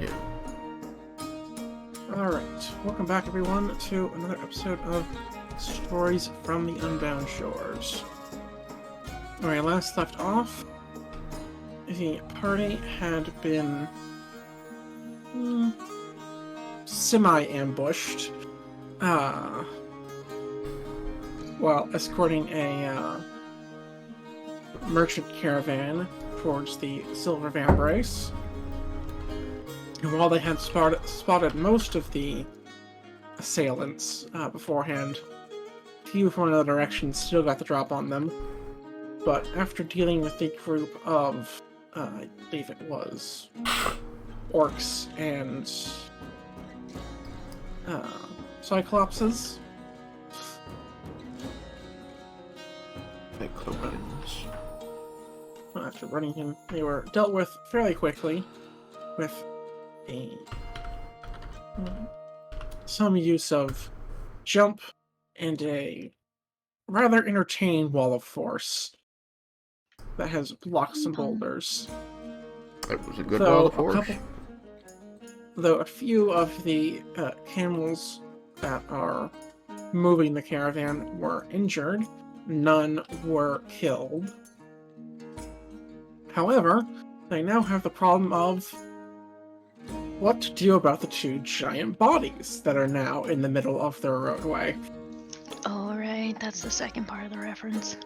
too. Alright, welcome back everyone to another episode of Stories from the Unbound Shores. Where I last left off, the party had been semi-ambushed while escorting a merchant caravan towards the Silver Vambrace. And while they had spotted most of the assailants beforehand, few from another direction still got the drop on them. But after dealing with the group of, I believe it was, orcs and cyclopses. Cyclopeans. After running him, they were dealt with fairly quickly with some use of jump and a rather entertaining wall of force that has blocked some boulders. It was a good wall of force. Though a few of the camels that are moving the caravan were injured, none were killed. However, they now have the problem of what to do about the two giant bodies that are now in the middle of their roadway. Oh, right, that's the second part of the reference.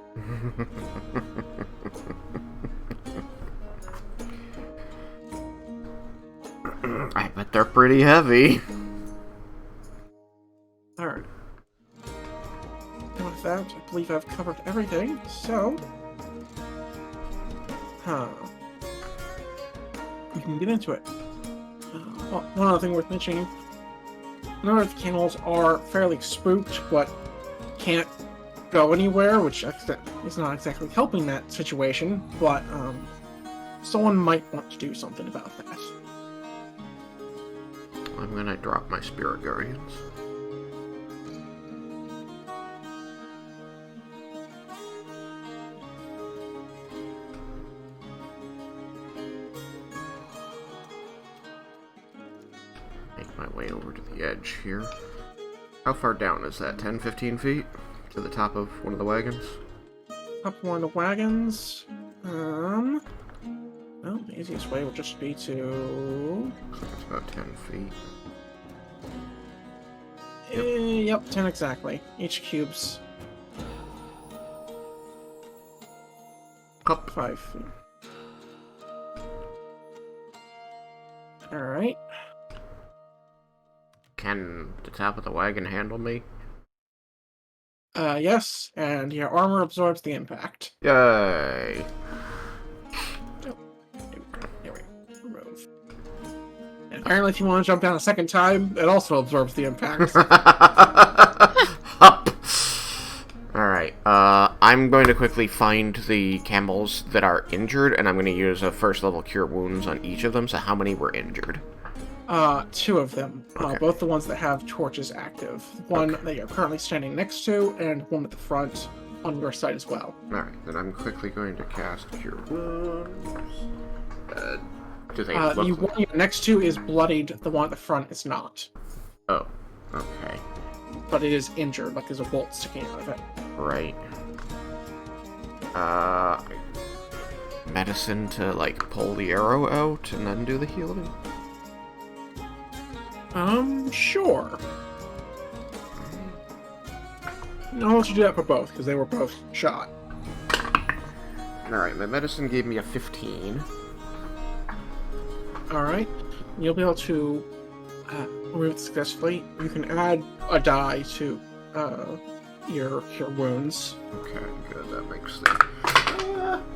I bet they're pretty heavy. Alright. And with that, I believe I've covered everything, so... we can get into it. Well, one other thing worth mentioning, none of the camels are fairly spooked, but can't go anywhere, which is not exactly helping that situation, but someone might want to do something about that. I'm gonna drop my spirit guardians. Make my way over to the edge here. How far down is that? 10, 15 feet? To the top of one of the wagons? Up one of the wagons. Well, the easiest way would just be to... Looks like it's about 10 feet. Yep, 10 exactly. Each cube's... Up. 5 feet. Alright. Can the top of the wagon handle me? Yes, and your armor absorbs the impact. Yay! Here we remove. And apparently if you want to jump down a second time, it also absorbs the impact. Up! Alright, I'm going to quickly find the camels that are injured, and I'm going to use a first level cure wounds on each of them, so how many were injured? 2 of them. Okay. Both the ones that have torches active. One Okay. that you're currently standing next to, and one at the front on your side as well. Alright, then I'm quickly going to cast cure wounds. Do they The look... one you're next to is bloodied, the one at the front is not. Oh, okay. But it is injured, like there's a bolt sticking out of it. Right. Medicine to, like, pull the arrow out and then do the healing? Sure. I'll let you do that for both, because they were both shot. Alright, my medicine gave me a 15. Alright. You'll be able to remove it successfully. You can add a die to your wounds. Okay, good. That makes the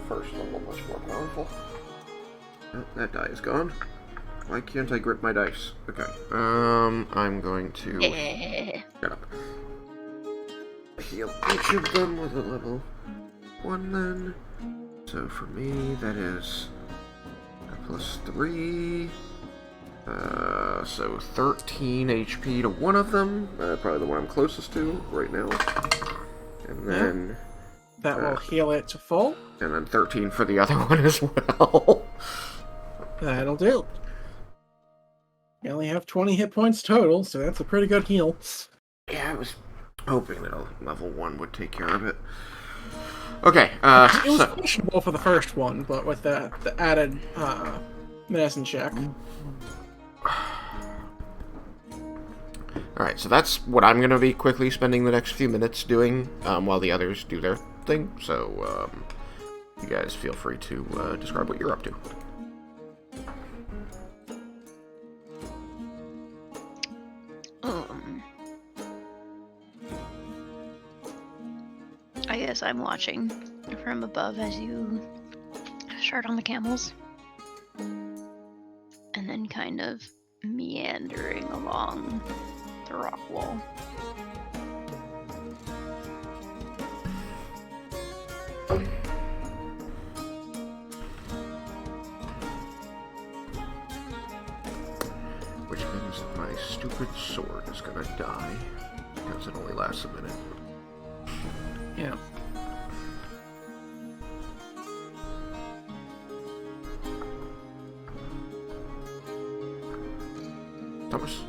first level much more powerful. Oh, that die is gone. Why can't I grip my dice? Okay. I'm going to shut up. Heal each of them with a level 1 then. So for me, that is a +3. So 13 HP to one of them. Probably the one I'm closest to right now. And then... That will heal it to full. And then 13 for the other one as well. That'll do. You only have 20 hit points total, so that's a pretty good heal. Yeah, I was hoping that a level 1 would take care of it. Okay, It was questionable for the first one, but with the added medicine check. Alright, so that's what I'm going to be quickly spending the next few minutes doing, while the others do their thing. So, you guys feel free to describe what you're up to. I guess I'm watching from above as you start on the camels. And then kind of meandering along the rock wall. Which means that my stupid sword is gonna die, because it only lasts a minute. Yeah. Thomas?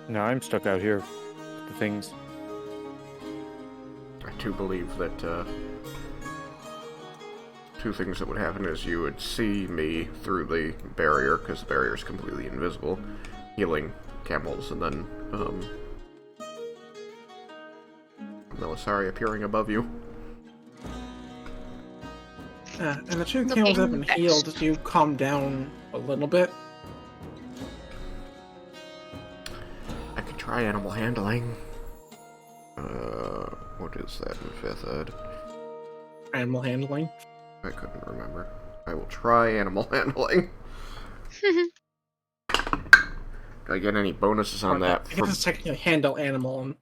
No, I'm stuck out here with the things. I do believe that, two things that would happen is you would see me through the barrier, because the barrier is completely invisible, healing camels, and then, Melisari appearing above you. And the two camels that have been healed, do you calm down a little bit? I could try animal handling. What is that in 5th ed? Animal handling? I couldn't remember. I will try animal handling. Do I get any bonuses on that? I guess it's technically handle animal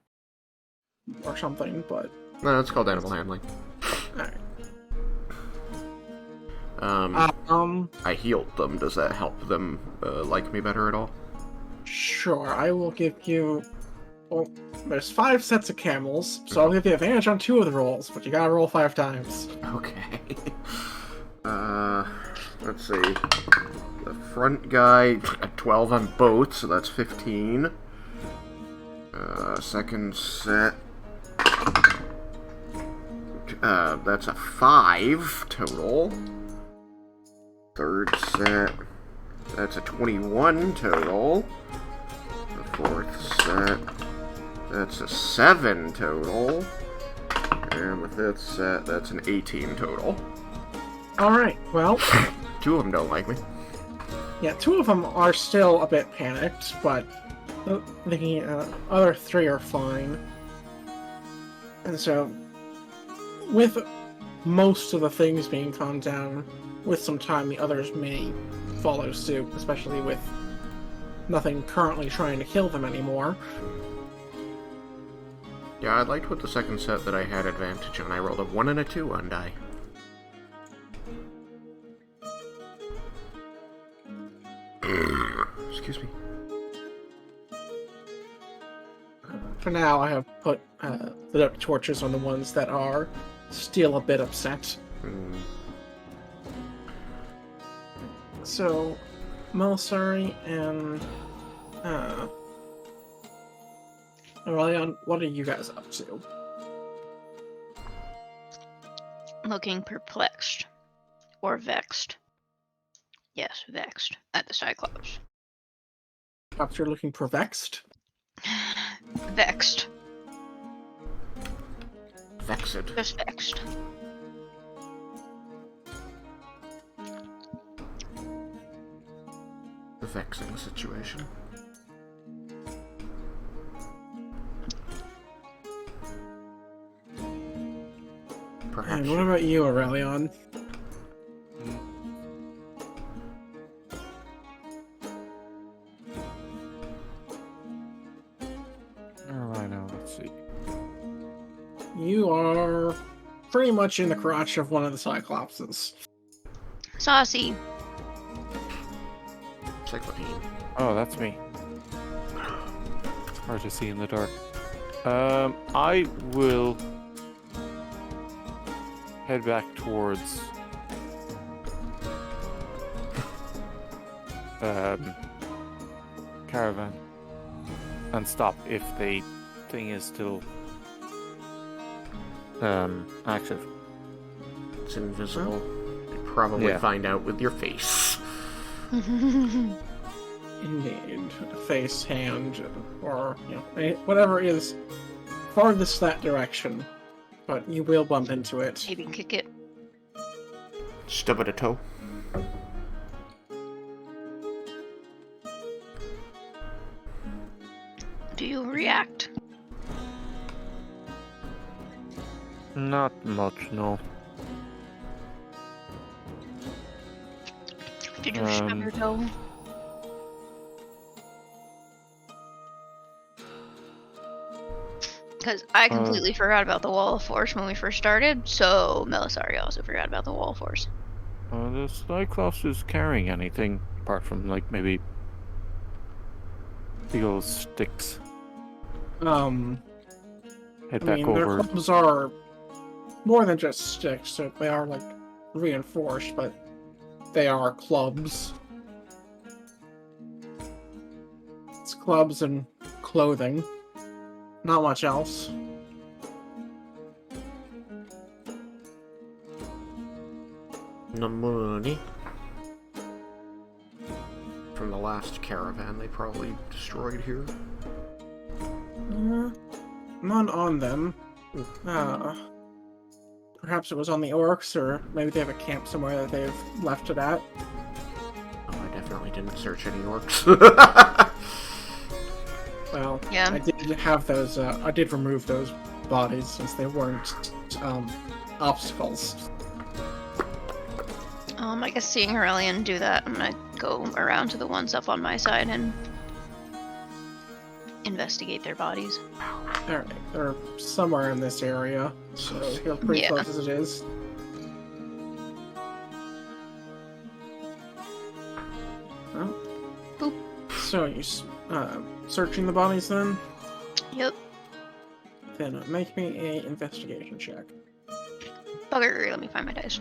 or something, but... No, it's called animal handling. Alright. I healed them. Does that help them like me better at all? Sure, I will give you... Well, there's 5 sets of camels, so I'll give you advantage on 2 of the rolls, but you gotta roll 5 times. Okay. Let's see. The front guy, 12 on both, so that's 15. Second set... that's a 5 total. Third set... That's a 21 total. The fourth set... That's a 7 total. And the 5th set, that's an 18 total. Alright, well... 2 of them don't like me. Yeah, 2 of them are still a bit panicked, but the other 3 are fine. And so, with most of the things being calmed down, with some time the others may follow suit, especially with nothing currently trying to kill them anymore. Yeah, I liked with the second set that I had advantage on. I rolled a 1 and a 2 on die. Excuse me. For now, I have put lit up torches on the ones that are still a bit upset. So, Melisari and Aurelion, what are you guys up to? Looking perplexed. Or vexed. Yes, vexed. At the Cyclops. Perhaps you're looking pervexed? Vexed. Vexed. Just vexed. The vexing situation. Perhaps. And what about you, Aurelion? Oh, I know. Let's see. You are pretty much in the crotch of one of the Cyclopses. Saucy. Cyclopine. Oh, that's me. It's hard to see in the dark. I will head back towards caravan and stop if the thing is still active. It's invisible. You'd probably find out with your face. Indeed. Face, hand, or, whatever is farthest that direction. But you will bump into it. Maybe kick it. Stub it a toe. Do you react? Not much, no. Did you stub your toe? Because I completely forgot about the Wall of Force when we first started, so Melisari also forgot about the Wall of Force. The Cyclops is carrying anything apart from, like, maybe big old sticks. Head back their over. clubs are more than just sticks, so they are, like, reinforced, but they are clubs. It's clubs and clothing. Not much else. No money. From the last caravan they probably destroyed here. None on them. Perhaps it was on the orcs, or maybe they have a camp somewhere that they've left it at. Oh, I definitely didn't search any orcs. Well, Yeah. I did have those, I did remove those bodies since they weren't, obstacles. I guess seeing Aurelian do that, I'm gonna go around to the ones up on my side and investigate their bodies. Alright, they're somewhere in this area, so you're pretty close as it is. Well, Boop. So you, searching the bodies then? Yep. Then make me a investigation check. Bugger, let me find my dice.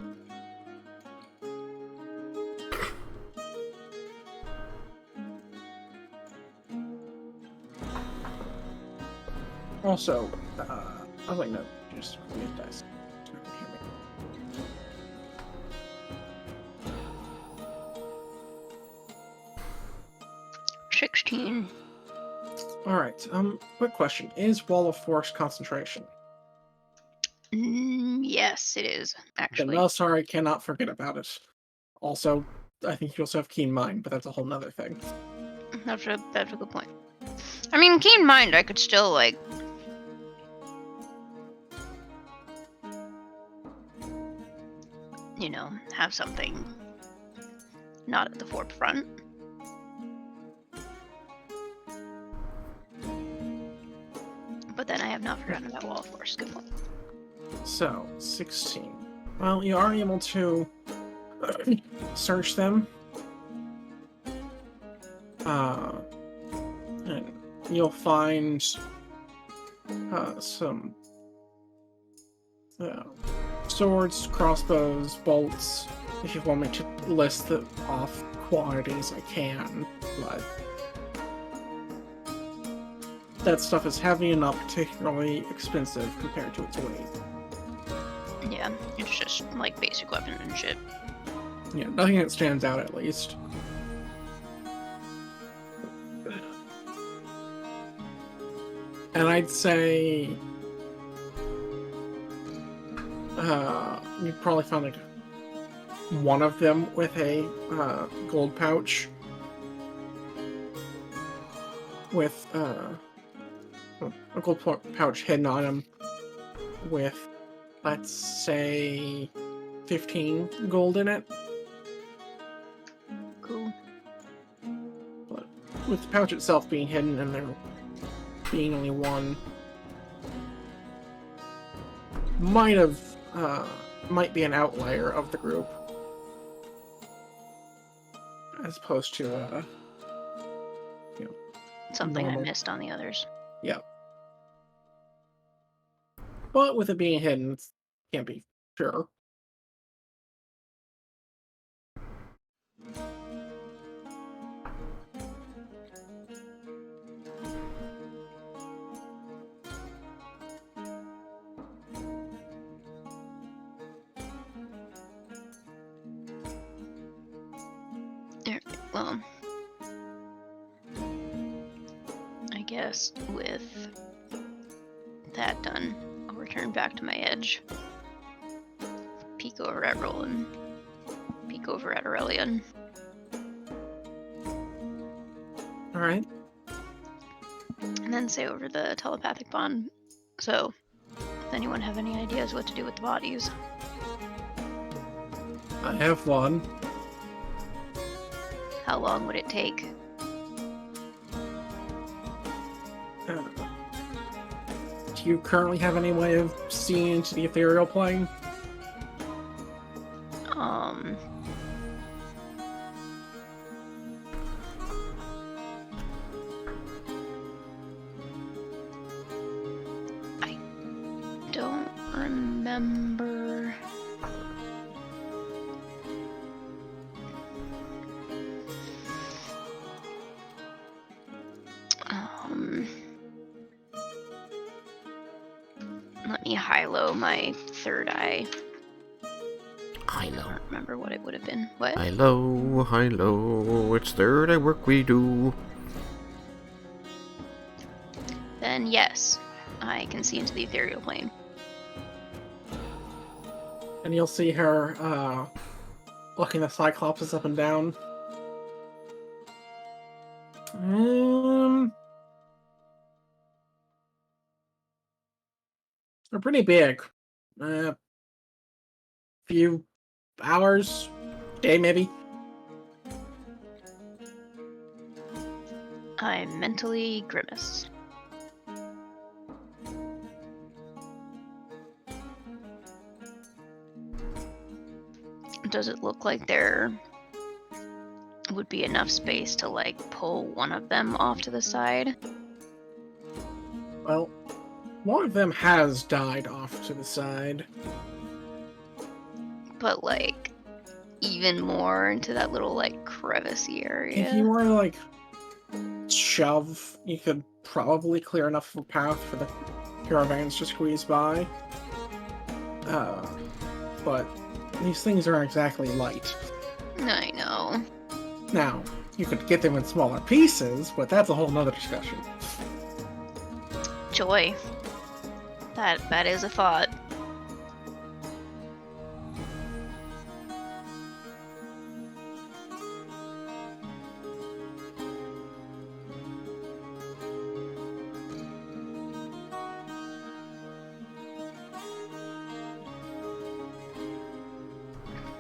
Also, I was like, no, just use dice. So you can hear me. 16. Alright, quick question. Is Wall of Force concentration? Yes, it is, Then actually. Melisari cannot forget about it. Also, I think you also have Keen Mind, but that's a whole nother thing. That's a good point. I mean, Keen Mind, I could still, like... you know, have something not at the forefront. But then I have not forgotten about Wall of Force. Good point. So, 16. Well, you are able to search them. And you'll find some swords, crossbows, bolts. If you want me to list the off quantities, I can, but that stuff is heavy and not particularly expensive compared to its weight. Yeah, it's just like basic weapons and shit. Yeah, nothing that stands out at least. And I'd say you probably found like one of them with a gold pouch with a gold pouch hidden on him with, let's say, 15 gold in it. Cool. But with the pouch itself being hidden and there being only one, might be an outlier of the group, as opposed to Something normal. I missed on the others. Yeah. But with it being hidden, can't be sure. Well, I guess with that done, I'll return back to my edge. Peek over at Roland. Peek over at Aurelian. Alright. And then say over the telepathic bond. So, does anyone have any ideas what to do with the bodies? I have one. How long would it take? Do you currently have any way of seeing into the ethereal plane? I don't remember. Let me high-low my third eye. I High-low. don't remember what it would have been. What? High-low, it's third eye work we do. Then yes, I can see into the ethereal plane. And you'll see her, looking the Cyclopses up and down. They're pretty big. Few hours, day maybe. I mentally grimace. Does it look like there would be enough space to, like, pull one of them off to the side? Well, one of them has died off to the side. But, like, even more into that little, like, crevice-y area? If you were to, like, shove, you could probably clear enough of a path for the caravans to squeeze by. But these things aren't exactly light. I know. Now, you could get them in smaller pieces, but that's a whole nother discussion. Joy. That is a thought.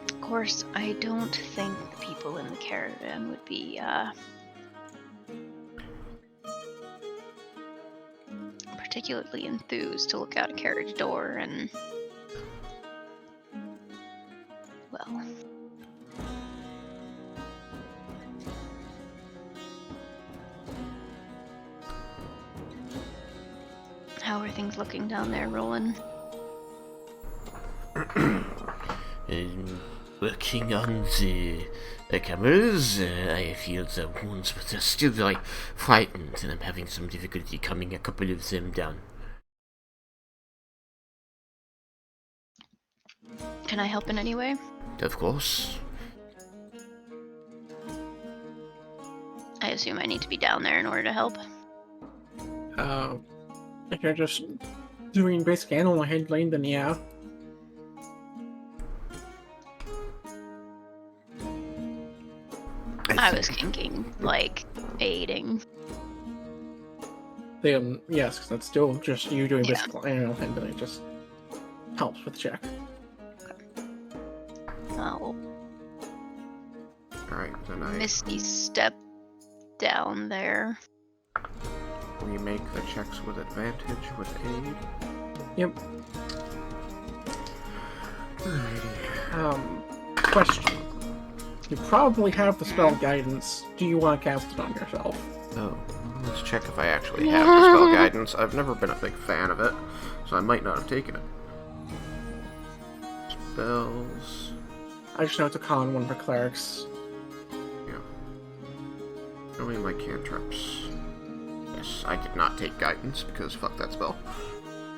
Of course, I don't think the people in the caravan would be, particularly enthused to look out a carriage door and, well, how are things looking down there, Roland? Working on the cameras, I feel the wounds, but they're still very frightened, and I'm having some difficulty calming a couple of them down. Can I help in any way? Of course. I assume I need to be down there in order to help. If you're just doing basic animal handling, then yeah. I was thinking, like, aiding. Then, yes, because that's still just you doing Yeah. basic animal handling. It just helps with the check. I'll Alright, then I misty step down there. remake the checks with advantage with aid. Yep. Alrighty. Question. You probably have the spell guidance. Do you want to cast it on yourself? Oh, let's check if I actually have the spell guidance. I've never been a big fan of it, so I might not have taken it. Spells. I just know it's a common one for clerics. Yeah. Only my cantrips. Yes, I did not take guidance because fuck that spell.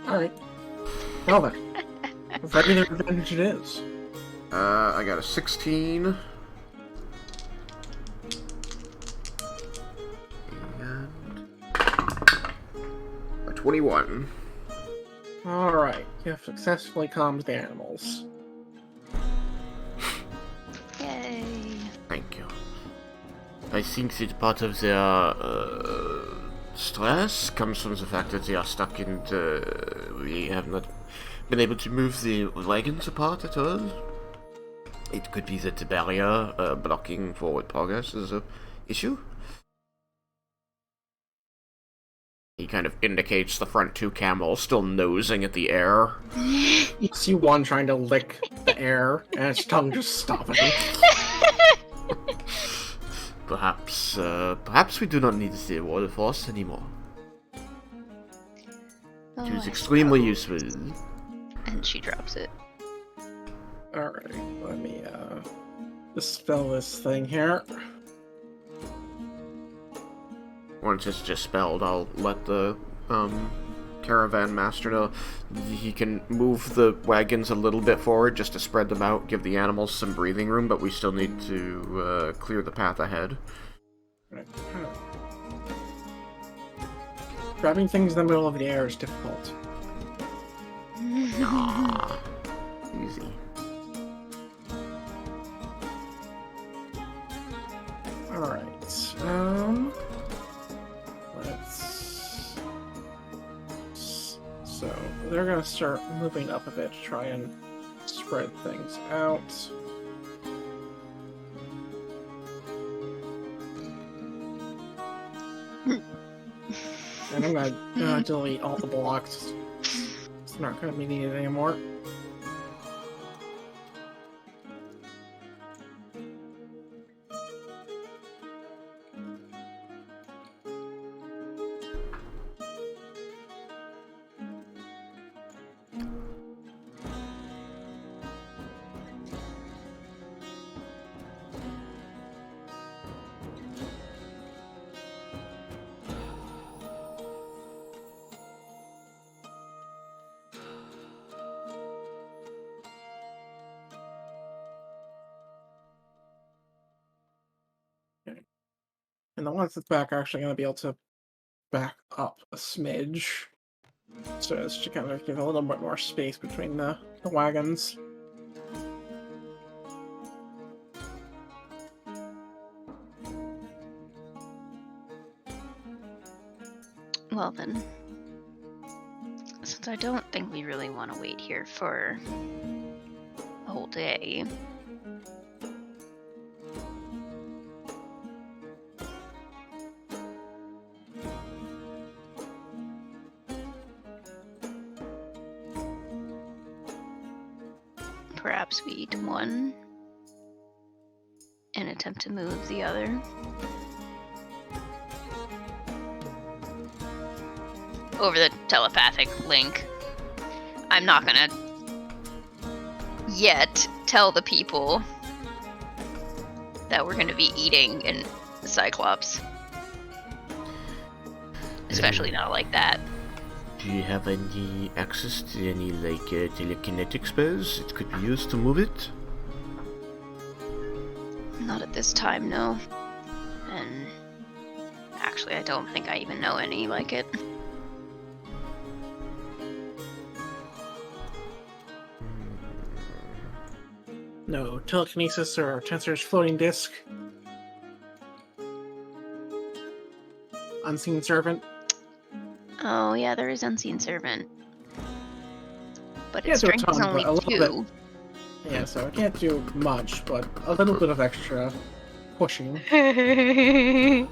Alright. Well then. Regular advantage it is. I got a 16. 21. Alright, you have successfully calmed the animals. Yay. Thank you. I think that part of their stress comes from the fact that they are stuck in the... We have not been able to move the wagons apart at all. It could be that the barrier blocking forward progress is a issue. He kind of indicates the front two camels still nosing at the air. You see one trying to lick the air, and its tongue just stopping. Perhaps we do not need the water force anymore. Oh, It was I extremely suppose. useful. And she drops it. Alright, let me, dispel this thing here. Once it's dispelled, I'll let the caravan master know he can move the wagons a little bit forward just to spread them out, give the animals some breathing room, but we still need to clear the path ahead. Right. Grabbing things in the middle of the air is difficult. Ah, easy. Alright, so they're gonna start moving up a bit to try and spread things out. And I'm gonna delete all the blocks. It's not gonna be needed anymore. And the ones at the back are actually going to be able to back up a smidge. So as to kind of give a little bit more space between the wagons. Well then, since I don't think we really want to wait here for the whole day, perhaps we eat one and attempt to move the other. Over the telepathic link. I'm not gonna yet tell the people that we're gonna be eating in Cyclops. Especially not like that. Do you have any access to any, like, telekinetic spells that could be used to move it? Not at this time, no. And actually, I don't think I even know any like it. No telekinesis or Tensor's floating disc. Unseen servant. Oh yeah, there is Unseen Servant. But Yeah, its so a strength is ton, only but a little 2. Yeah, so I can't do much, but a little bit of extra pushing. If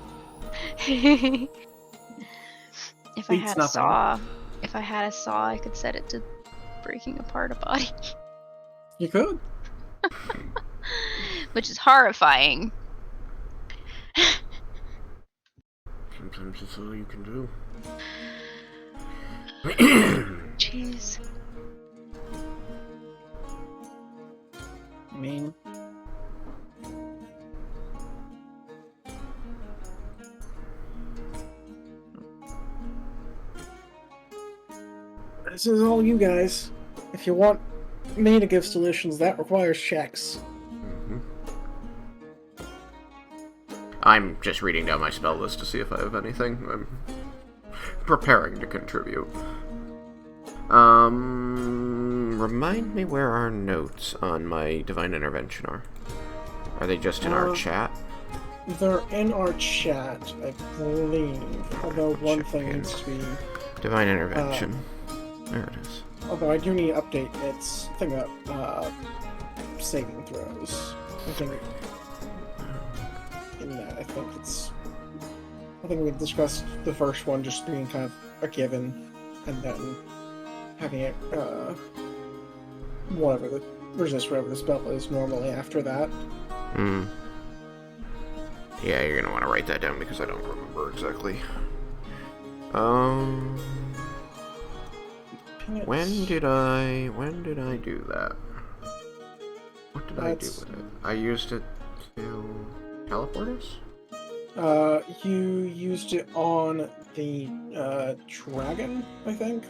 I Beats had a nothing. saw, I could set it to breaking apart a body. You could. Which is horrifying. Sometimes it's all you can do. Jeez. I mean, this is all you guys. If you want me to give solutions, that requires checks. I'm just reading down my spell list to see if I have anything. I'm preparing to contribute. Remind me where our notes on my divine intervention are. Are they just in our chat? They're in our chat, I believe. Although one thing needs to be... Divine intervention. There it is. Although I do need to update its thing about saving throws. I think in that, I think we discussed the first one just being kind of a given, and then having it resist whatever the spell is normally after that. Yeah, you're gonna want to write that down because I don't remember exactly. When did I do that? What did I do with it? I used it to teleport us? You used it on the dragon, I think.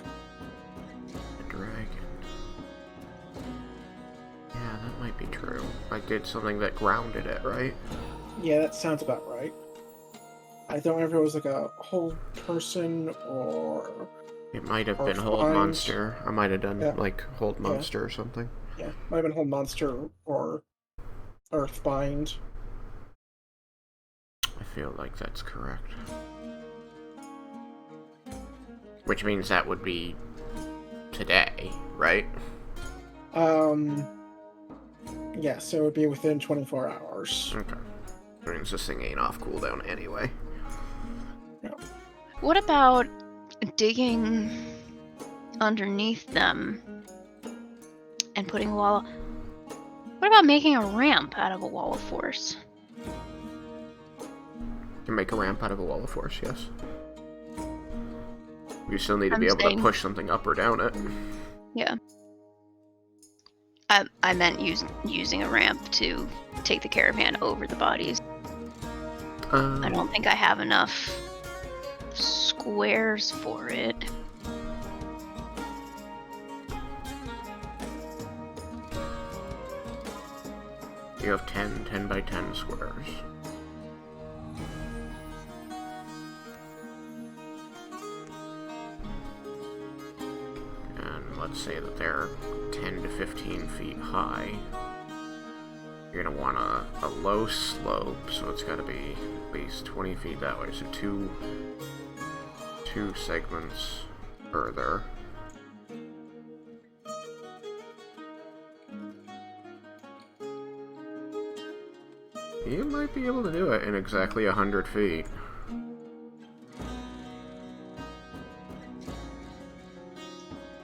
The dragon. Yeah, that might be true. I did something that grounded it, right? Yeah, that sounds about right. I don't know if it was like a hold person or... It might have been Earthbind. hold monster. I might have done Yeah. like hold monster or something. Yeah, might have been hold monster or Earthbind. I feel like that's correct. Which means that would be today, right? Yeah, so it would be within 24 hours. Okay. That means this thing ain't off cooldown anyway. Yeah. What about digging underneath them and putting a wall? What about making a ramp out of a wall of force? You can make a ramp out of a wall of force, yes. You still need to I'm be able saying- to push something up or down it. Yeah. I meant using a ramp to take the caravan over the bodies. I don't think I have enough squares for it. You have 10 by 10 squares. And let's say that they're 10 to 15 feet high. You're gonna want a low slope, so it's gotta be at least 20 feet that way. So two segments further. You might be able to do it in exactly 100 feet.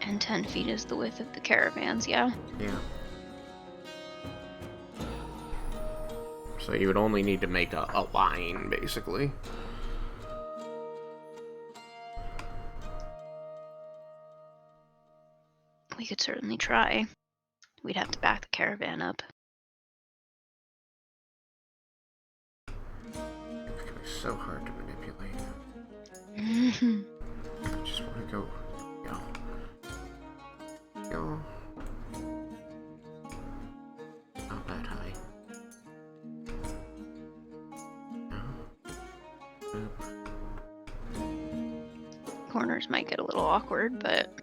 And 10 feet is the width of the caravans, yeah. Yeah. So you would only need to make a line, basically. We could certainly try. We'd have to back the caravan up. It's gonna be so hard to manipulate. I just want to go. Go. Not that high. No. Corners might get a little awkward, but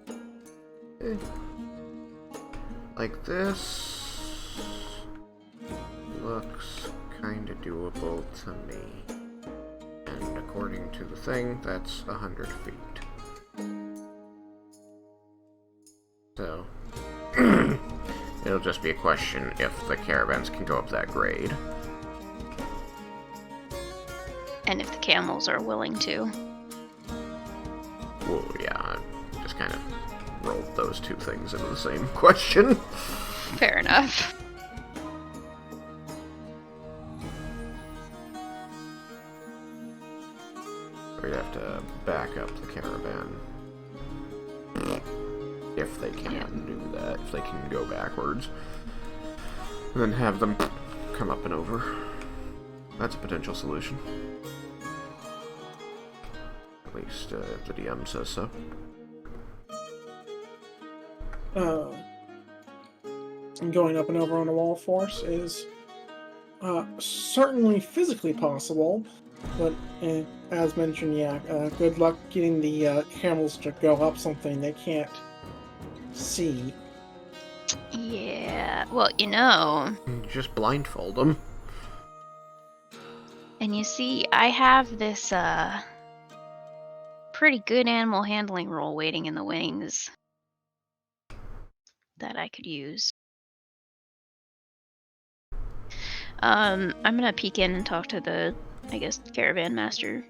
Like this looks kind of doable to me. And according to the thing, that's 100 feet. So, it'll just be a question if the caravans can go up that grade. and if the camels are willing to. Well, yeah, I just kind of rolled those two things into the same question. Fair enough. We'd have to back up the caravan. If they can do that, if they can go backwards. And then have them come up and over. That's a potential solution. At least if the DM says so. Going up and over on a wall force is certainly physically possible, But as mentioned, yeah, good luck getting the camels to go up something they can't see. Yeah, well, you know, Just blindfold them. and you see, I have this pretty good animal handling role waiting in the wings that I could use. I'm gonna peek in and talk to the, I guess, caravan master.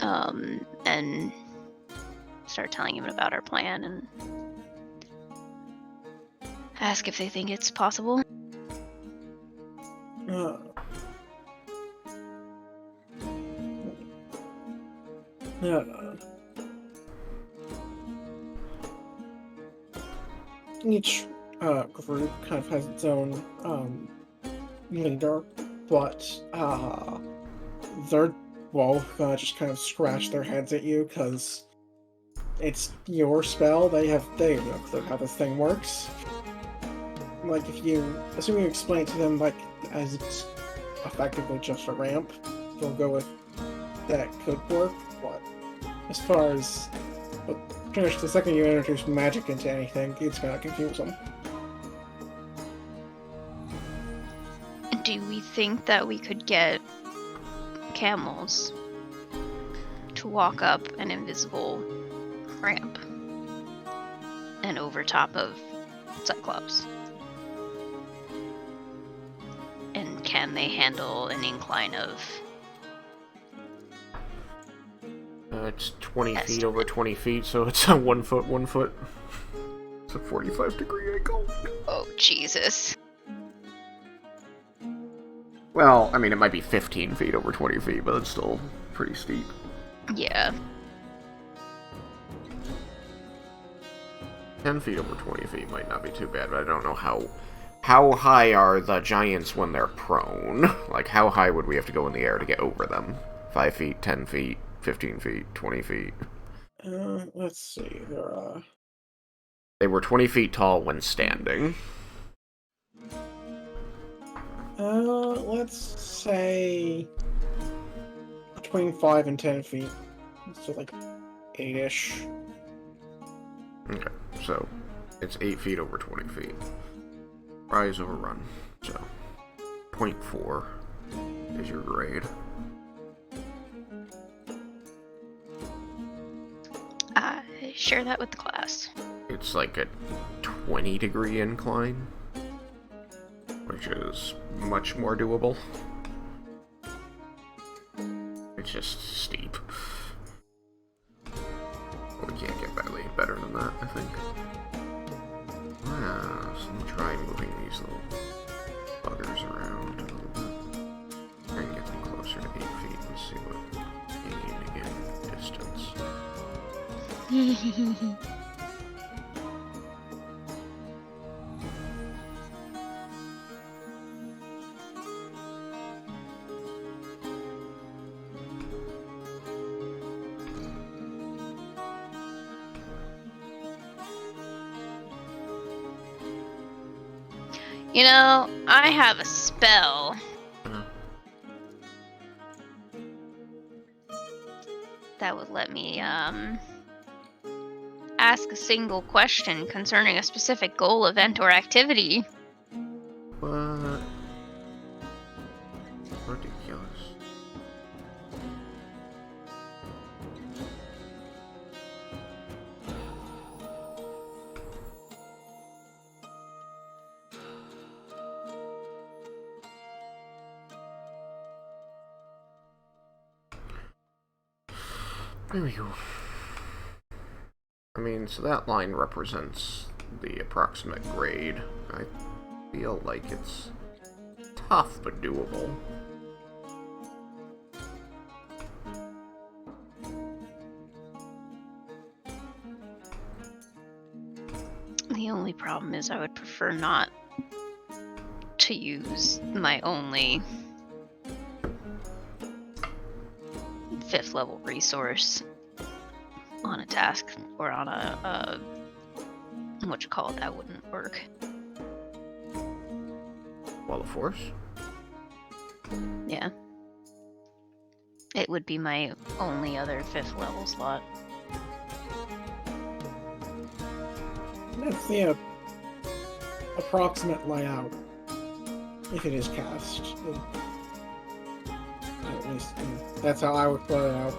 And start telling him about our plan and ask if they think it's possible. Uh, uh, each group kind of has its own leader, but they're both gonna just kind of scratch their heads at you because it's your spell. They have no clue how this thing works. Like, if you assuming you explain it to them like as it's effectively just a ramp, they'll go with that could work. But as far as pretty much the second you introduce magic into anything, it's gonna confuse them. Do we think that we could get camels to walk up an invisible ramp and over top of Cyclops? And can they handle an incline of... It's 20 feet Estimate. over 20 feet, so it's a 1 foot, 1 foot. It's a 45-degree angle. Oh, Jesus. Well, I mean, it might be 15 feet over 20 feet, but it's still pretty steep. Yeah. 10 feet over 20 feet might not be too bad, but I don't know how high are the giants when they're prone? Like, how high would we have to go in the air to get over them? 5 feet, 10 feet, 15 feet, 20 feet? Let's see. They were 20 feet tall when standing. Let's say between 5 and 10 feet. So like 8-ish. Okay, so it's 8 feet over 20 feet. Rise over run. So 0.4 is your grade. Share that with the class. It's like a 20-degree incline, which is much more doable. It's just steep. We can't get badly better than that, I think. Yeah, so I'm gonna try moving these little buggers around a little bit. Try and get them closer to 8 feet and see what they gain in distance. You know, I have a spell. That would let me, ask a single question concerning a specific goal, event, or activity. What? Ridiculous. There we go. I mean, so that line represents the approximate grade. I feel like it's tough but doable. The only problem is I would prefer not to use my only 5th level resource on a task or on a what you call it, that wouldn't work. Wall of Force? Yeah. It would be my only other 5th level slot. That's the approximate layout. If it is cast. At least, that's how I would put it out.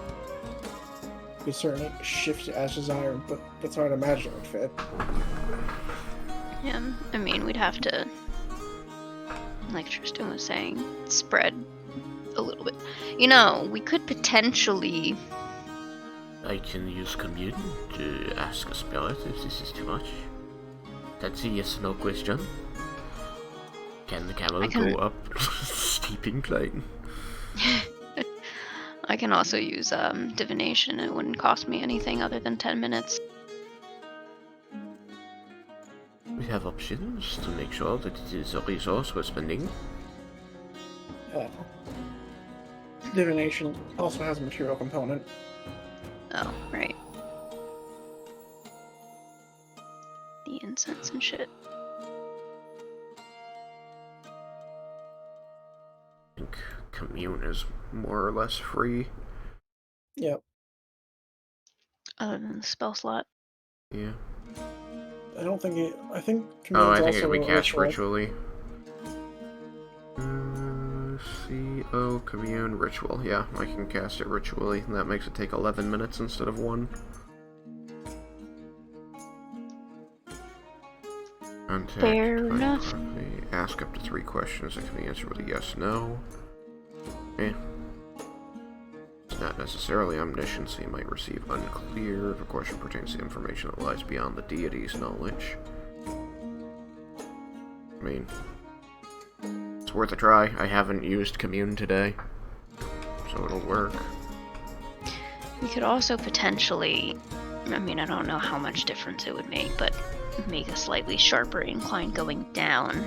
You could certainly shift it as desired, but that's hard to imagine it would fit. Yeah, I mean, we'd have to, like Tristan was saying, spread a little bit. You know, we could potentially... I can use commune to ask a spirit if this is too much. That's a yes or no question. Can the camel go up steep incline? I can also use divination. It wouldn't cost me anything other than 10 minutes. We have options to make sure that it is a resource we're spending. Divination also has a material component. Oh, right. The incense and shit. I think commune is more or less free. Yep. Other than the spell slot. Yeah. I don't think it. I think. Oh, I Commune's think it also could be cast ritual. ritually. CO commune ritual. Yeah, I can cast it ritually, and that makes it take 11 minutes instead of 1. Contact, Fair find enough. correctly, ask up to 3 questions that can be answered with a yes, no. Eh. It's not necessarily omniscient, so you might receive unclear if a question pertains to information that lies beyond the deity's knowledge. I mean, it's worth a try. I haven't used commune today, so it'll work. We could also potentially, I mean, I don't know how much difference it would make, but make a slightly sharper incline going down.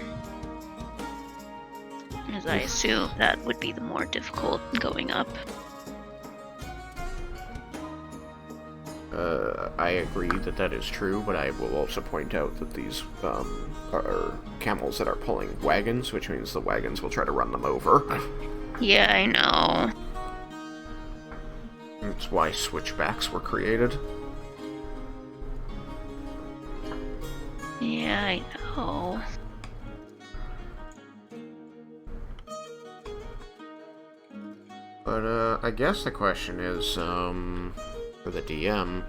As I assume that would be the more difficult going up. I agree that that is true, but I will also point out that these are camels that are pulling wagons, which means the wagons will try to run them over. Yeah, I know. That's why switchbacks were created. Yeah, I know. But, I guess the question is, for the DM,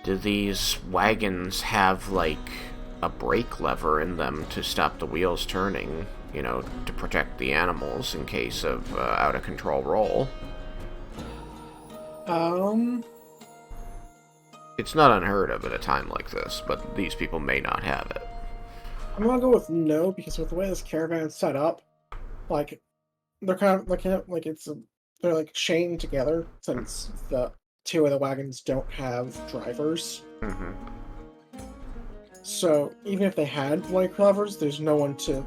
do these wagons have, like, a brake lever in them to stop the wheels turning, you know, to protect the animals in case of out-of-control roll? It's not unheard of at a time like this, but these people may not have it. I'm gonna go with no, because with the way this caravan is set up, like, they're kind of like they're like chained together, since the 2 of the wagons don't have drivers. Mm-hmm. So even if they had brake levers, there's no one to.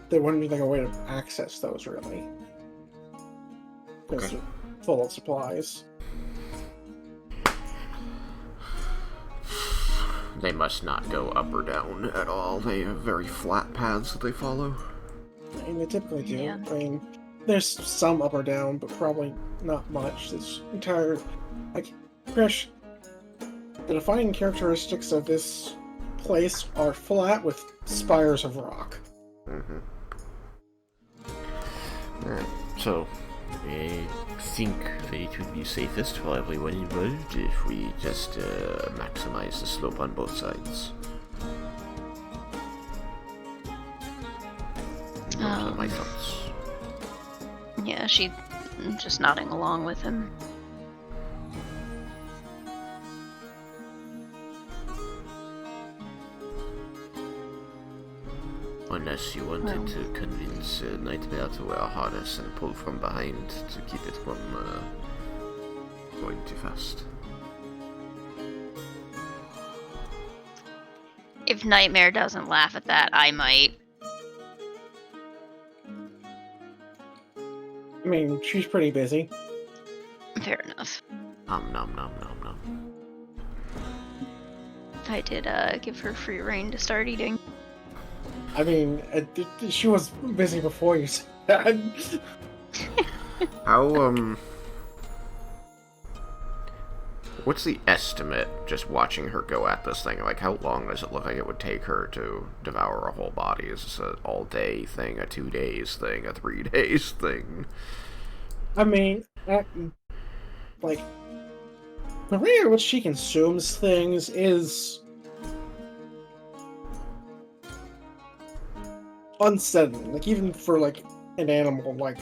There wouldn't be like a way to access those really, because Okay. they're full of supplies. They must not go up or down at all. They have very flat paths that they follow. I mean, they typically do. Yeah. I mean, there's some up or down, but probably not much. This entire, like, Krish, the defining characteristics of this place are flat with spires of rock. Mm-hmm. Alright, so I think that it would be safest for everyone involved if we just maximize the slope on both sides. Those are my thoughts. Yeah, she's just nodding along with him. Unless you wanted to convince Nightmare to wear a harness and pull from behind to keep it from going too fast. If Nightmare doesn't laugh at that, I might. I mean, she's pretty busy. Fair enough. Nom nom nom nom nom. I did give her free reign to start eating. I mean, she was busy before you said that. How, what's the estimate, just watching her go at this thing? Like, how long does it look like it would take her to devour a whole body? Is this an all-day thing, a 2 days thing, a 3 days thing? I mean, like, the rate at which she consumes things is unsettling. Like, even for, like, an animal, like,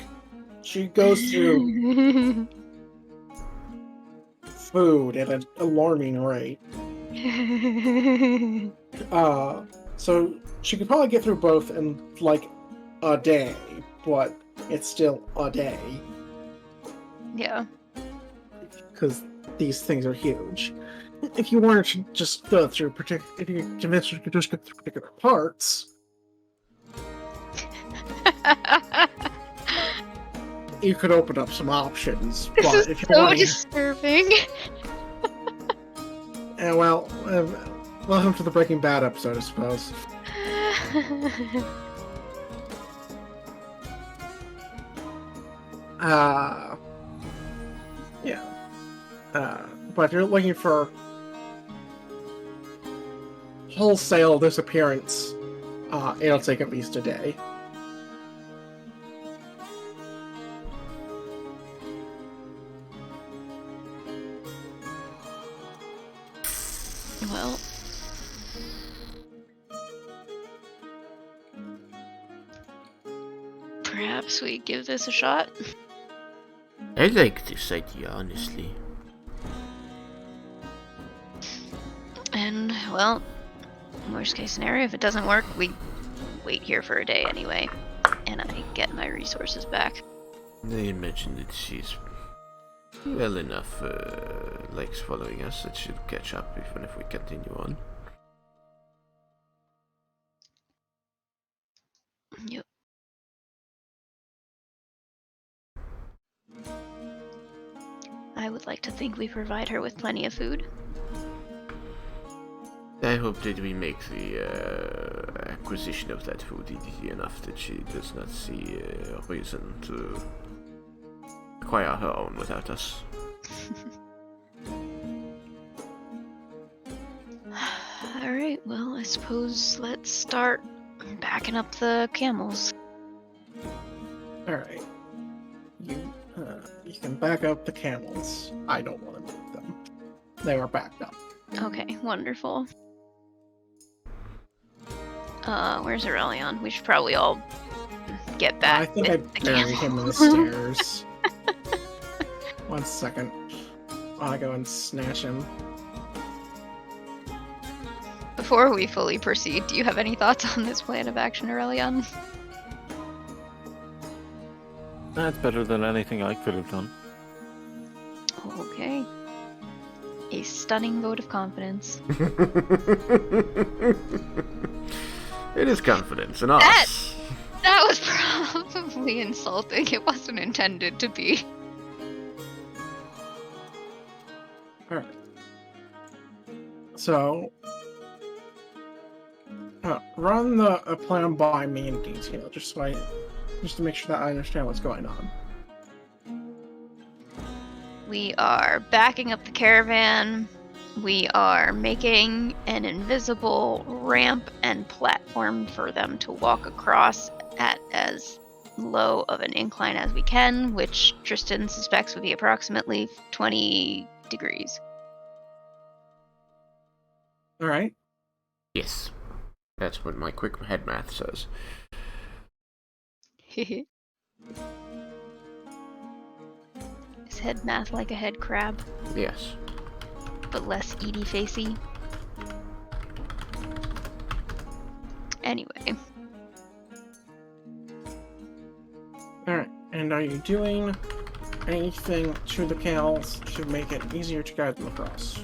she goes through food at an alarming rate. So she could probably get through both in, like, a day, but it's still a day. Yeah. Because these things are huge. If you wanted to just go through if you convinced her to just go through particular parts, you could open up some options. This But is if you so want, disturbing. well, welcome to the Breaking Bad episode, I suppose. Yeah. But if you're looking for wholesale disappearance, it'll take at least a day. Well, perhaps we give this a shot. I like this idea, honestly. And, well, worst case scenario, if it doesn't work, we wait here for a day anyway. And I get my resources back. I imagine that she's well enough, likes following us, that she'll catch up even if we continue on. Yep. I would like to think we provide her with plenty of food. I hope that we make the acquisition of that food easy enough that she does not see a reason to acquire her own without us. Alright, well, I suppose let's start backing up the camels. Alright. You can back up the camels. I don't want to move them. They are backed up. Okay, wonderful. Where's Aurelion? We should probably all get back. I think with I the buried him in the camels. stairs. 1 second. I'll go and snatch him. Before we fully proceed, do you have any thoughts on this plan of action, Aurelion? That's better than anything I could have done. Okay. A stunning vote of confidence. It is confidence in us. That was probably insulting. It wasn't intended to be. Alright. So, run the plan by me in detail, just to make sure that I understand what's going on. We are backing up the caravan. We are making an invisible ramp and platform for them to walk across at as low of an incline as we can, which Tristan suspects would be approximately 20 degrees. Alright. Yes. That's what my quick head math says. Is head math like a head crab, Yes. but less Edie facey? Anyway. Alright. And are you doing anything to the camels to make it easier to guide them across?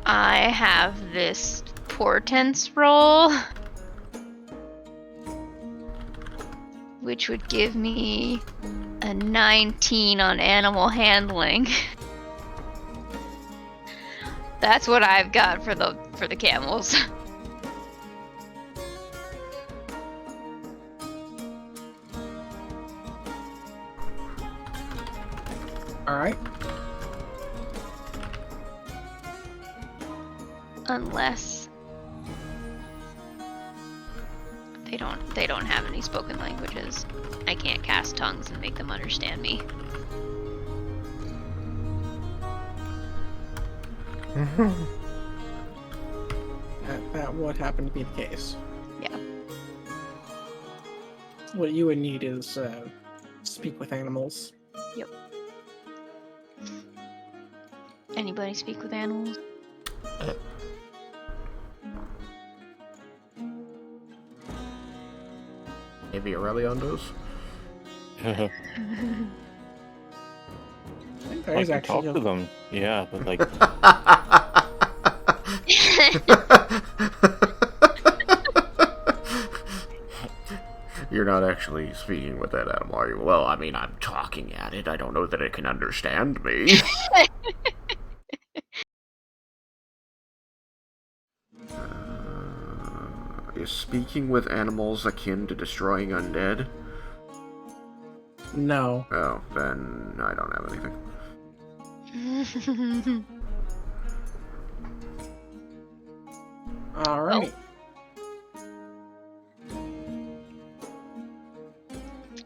I have this portents roll, which would give me a 19 on animal handling. That's what I've got for the camels. Alright. Unless they don't have any spoken languages. I can't cast tongues and make them understand me. That would happen to be the case. Yeah. What you would need is speak with animals. Yep. Anybody speak with animals? Maybe Aurelion does. I think there I is can actually talk to them. Yeah, but like, You're not actually speaking with that animal, are you? Well, I mean, I'm talking at it. I don't know that it can understand me. Is speaking with animals akin to destroying undead? no. Oh, then I don't have anything. Alrighty.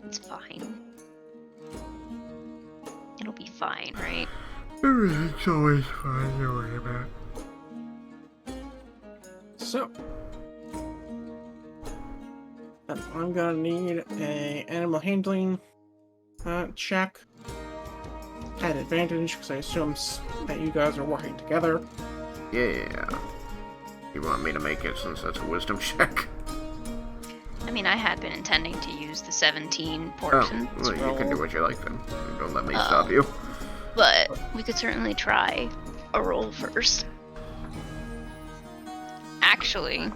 It's fine. It'll be fine, right? It's always fine to worry about. So, then I'm gonna need a animal handling check at advantage because I assume that you guys are working together. Yeah. You want me to make it since that's a wisdom check? I mean, I had been intending to use the 17 Oh, portion well, you can do roll, what you like then. Don't let me stop you. but we could certainly try a roll first. Actually,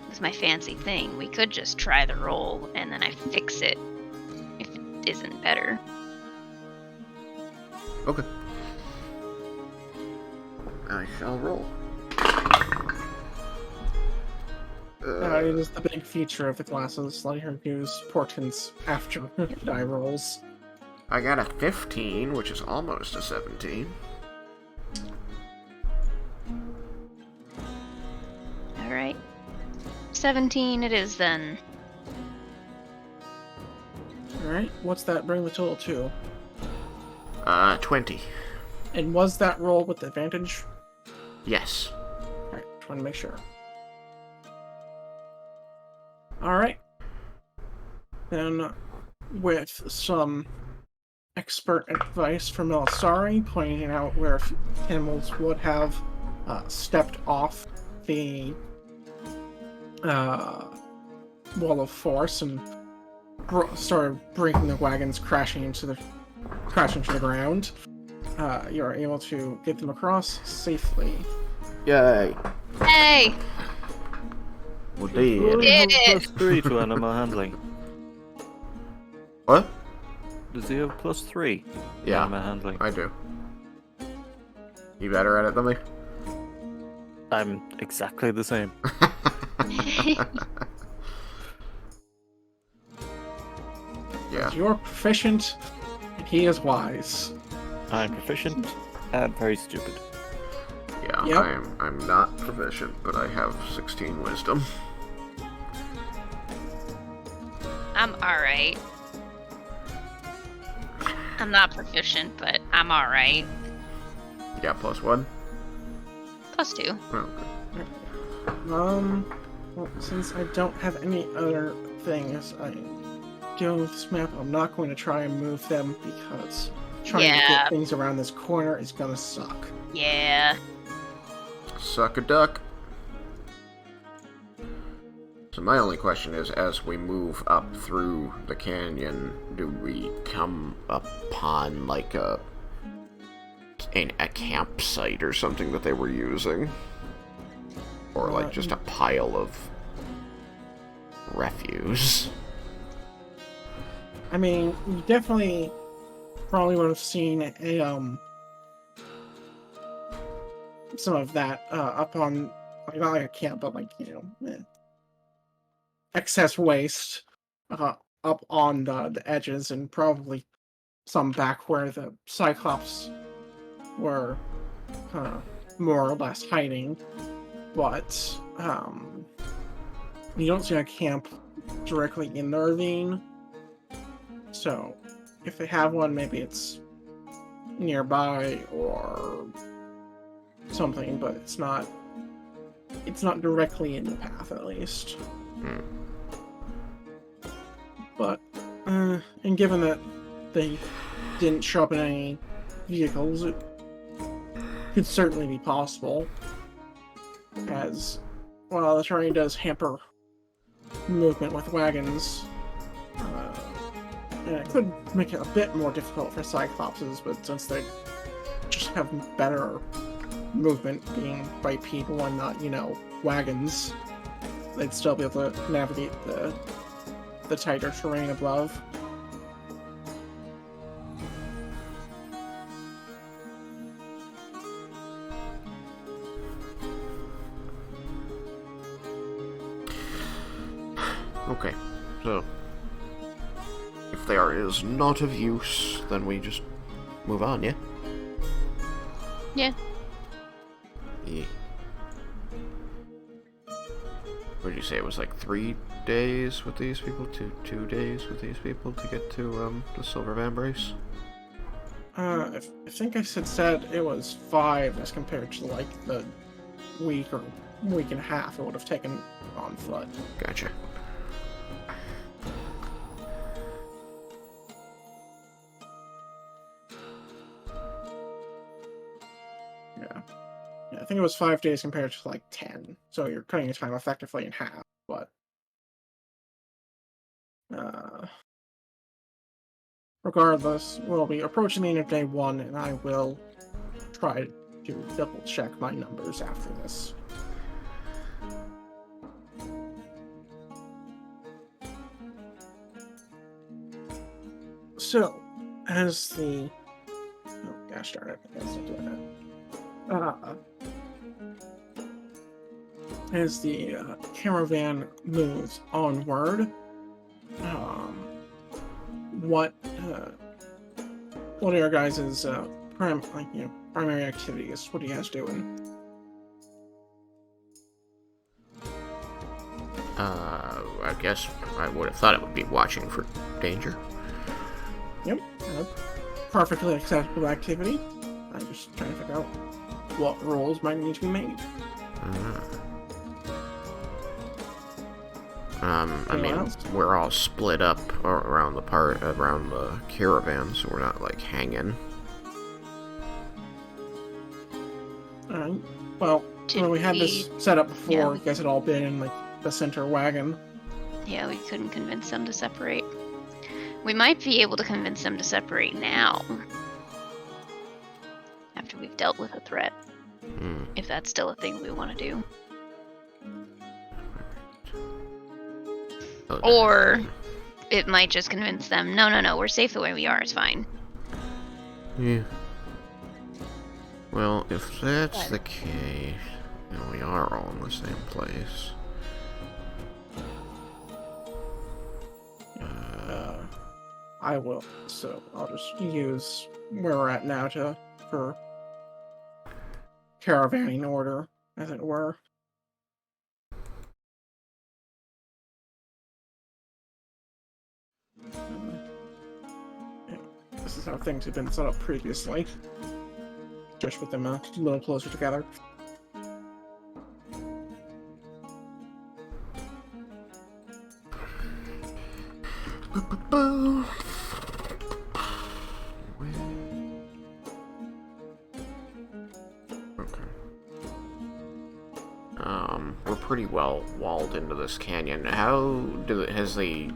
with my fancy thing, we could just try the roll and then I fix it if it isn't better. Okay. I shall roll. It is the big feature of the classes. Let her use portents after die rolls. I got a 15, which is almost a 17. Alright. 17 it is then. Alright, what's that bring the total to? 20. And was that roll with advantage? Yes. Alright, just want to make sure. Alright. Then, with some expert advice from Elisari, pointing out where animals would have stepped off the wall of force and started bringing the wagons crashing to the ground, you're able to get them across safely. Yay. Hey! Well, Well, did. you have Did it! +3 to animal handling. What? Does he have +3? to Yeah, Animal handling. I do. You better at it than me? I'm exactly the same. Yeah. You're proficient, and he is wise. I'm proficient and very stupid. Yeah, Yep. I'm not proficient, but I have 16 wisdom. I'm alright. I'm not proficient, but I'm alright. You got +1? +2. Oh, okay. Well, since I don't have any other things doing with this map, I'm not going to try and move them because trying to Yeah. get things around this corner is gonna suck. Yeah. Suck a duck. So my only question is, as we move up through the canyon, do we come upon like a campsite or something that they were using? Or like just a pile of refuse? I mean, you definitely probably would have seen some of that up on, like, not like a camp, but like, excess waste up on the edges, and probably some back where the Cyclops were more or less hiding, but you don't see a camp directly in the ravine. So if they have one, maybe it's nearby or something, but it's not directly in the path, at least. Hmm. But and given that they didn't show up in any vehicles, it could certainly be possible, as while the terrain does hamper movement with wagons, and it could make it a bit more difficult for Cyclopses, but since they just have better movement being bipedal and not, wagons, they'd still be able to navigate the tighter terrain above. Okay, so if there is not of use, then we just move on, yeah? Yeah. Yeah. What did you say? It was like 3 days with these people? Two days with these people to get to the Silver Vambrace? I think I said it was 5 as compared to like the week or week and a half it would have taken on foot. Gotcha. Yeah, I think it was 5 days compared to like 10. So you're cutting your time effectively in half, but regardless, we'll be approaching the end of day 1, and I will try to double check my numbers after this. So, as the... Oh, gosh darn it, I guess I'll do that. As the caravan moves onward, what are your guys' primary activities? What are you guys doing? I guess I would have thought it would be watching for danger. Yep, perfectly acceptable activity. I'm just trying to figure out what rules might need to be made. I mean, we're all split up around the caravan, so we're not like hanging. Alright. Well, when we had this set up before, Yeah, you guys had all been in like the center wagon. Yeah, we couldn't convince them to separate. We might be able to convince them to separate now. After we've dealt with a threat. If that's still a thing we want to do. Or it might just convince them, no, we're safe the way we are, it's fine. Yeah. Well, if that's the case, then we are all in the same place. I will. So I'll just use where we're at now for caravanning order, as it were. This is how things have been set up previously. Just with them a little closer together. We're pretty well walled into this canyon. Has the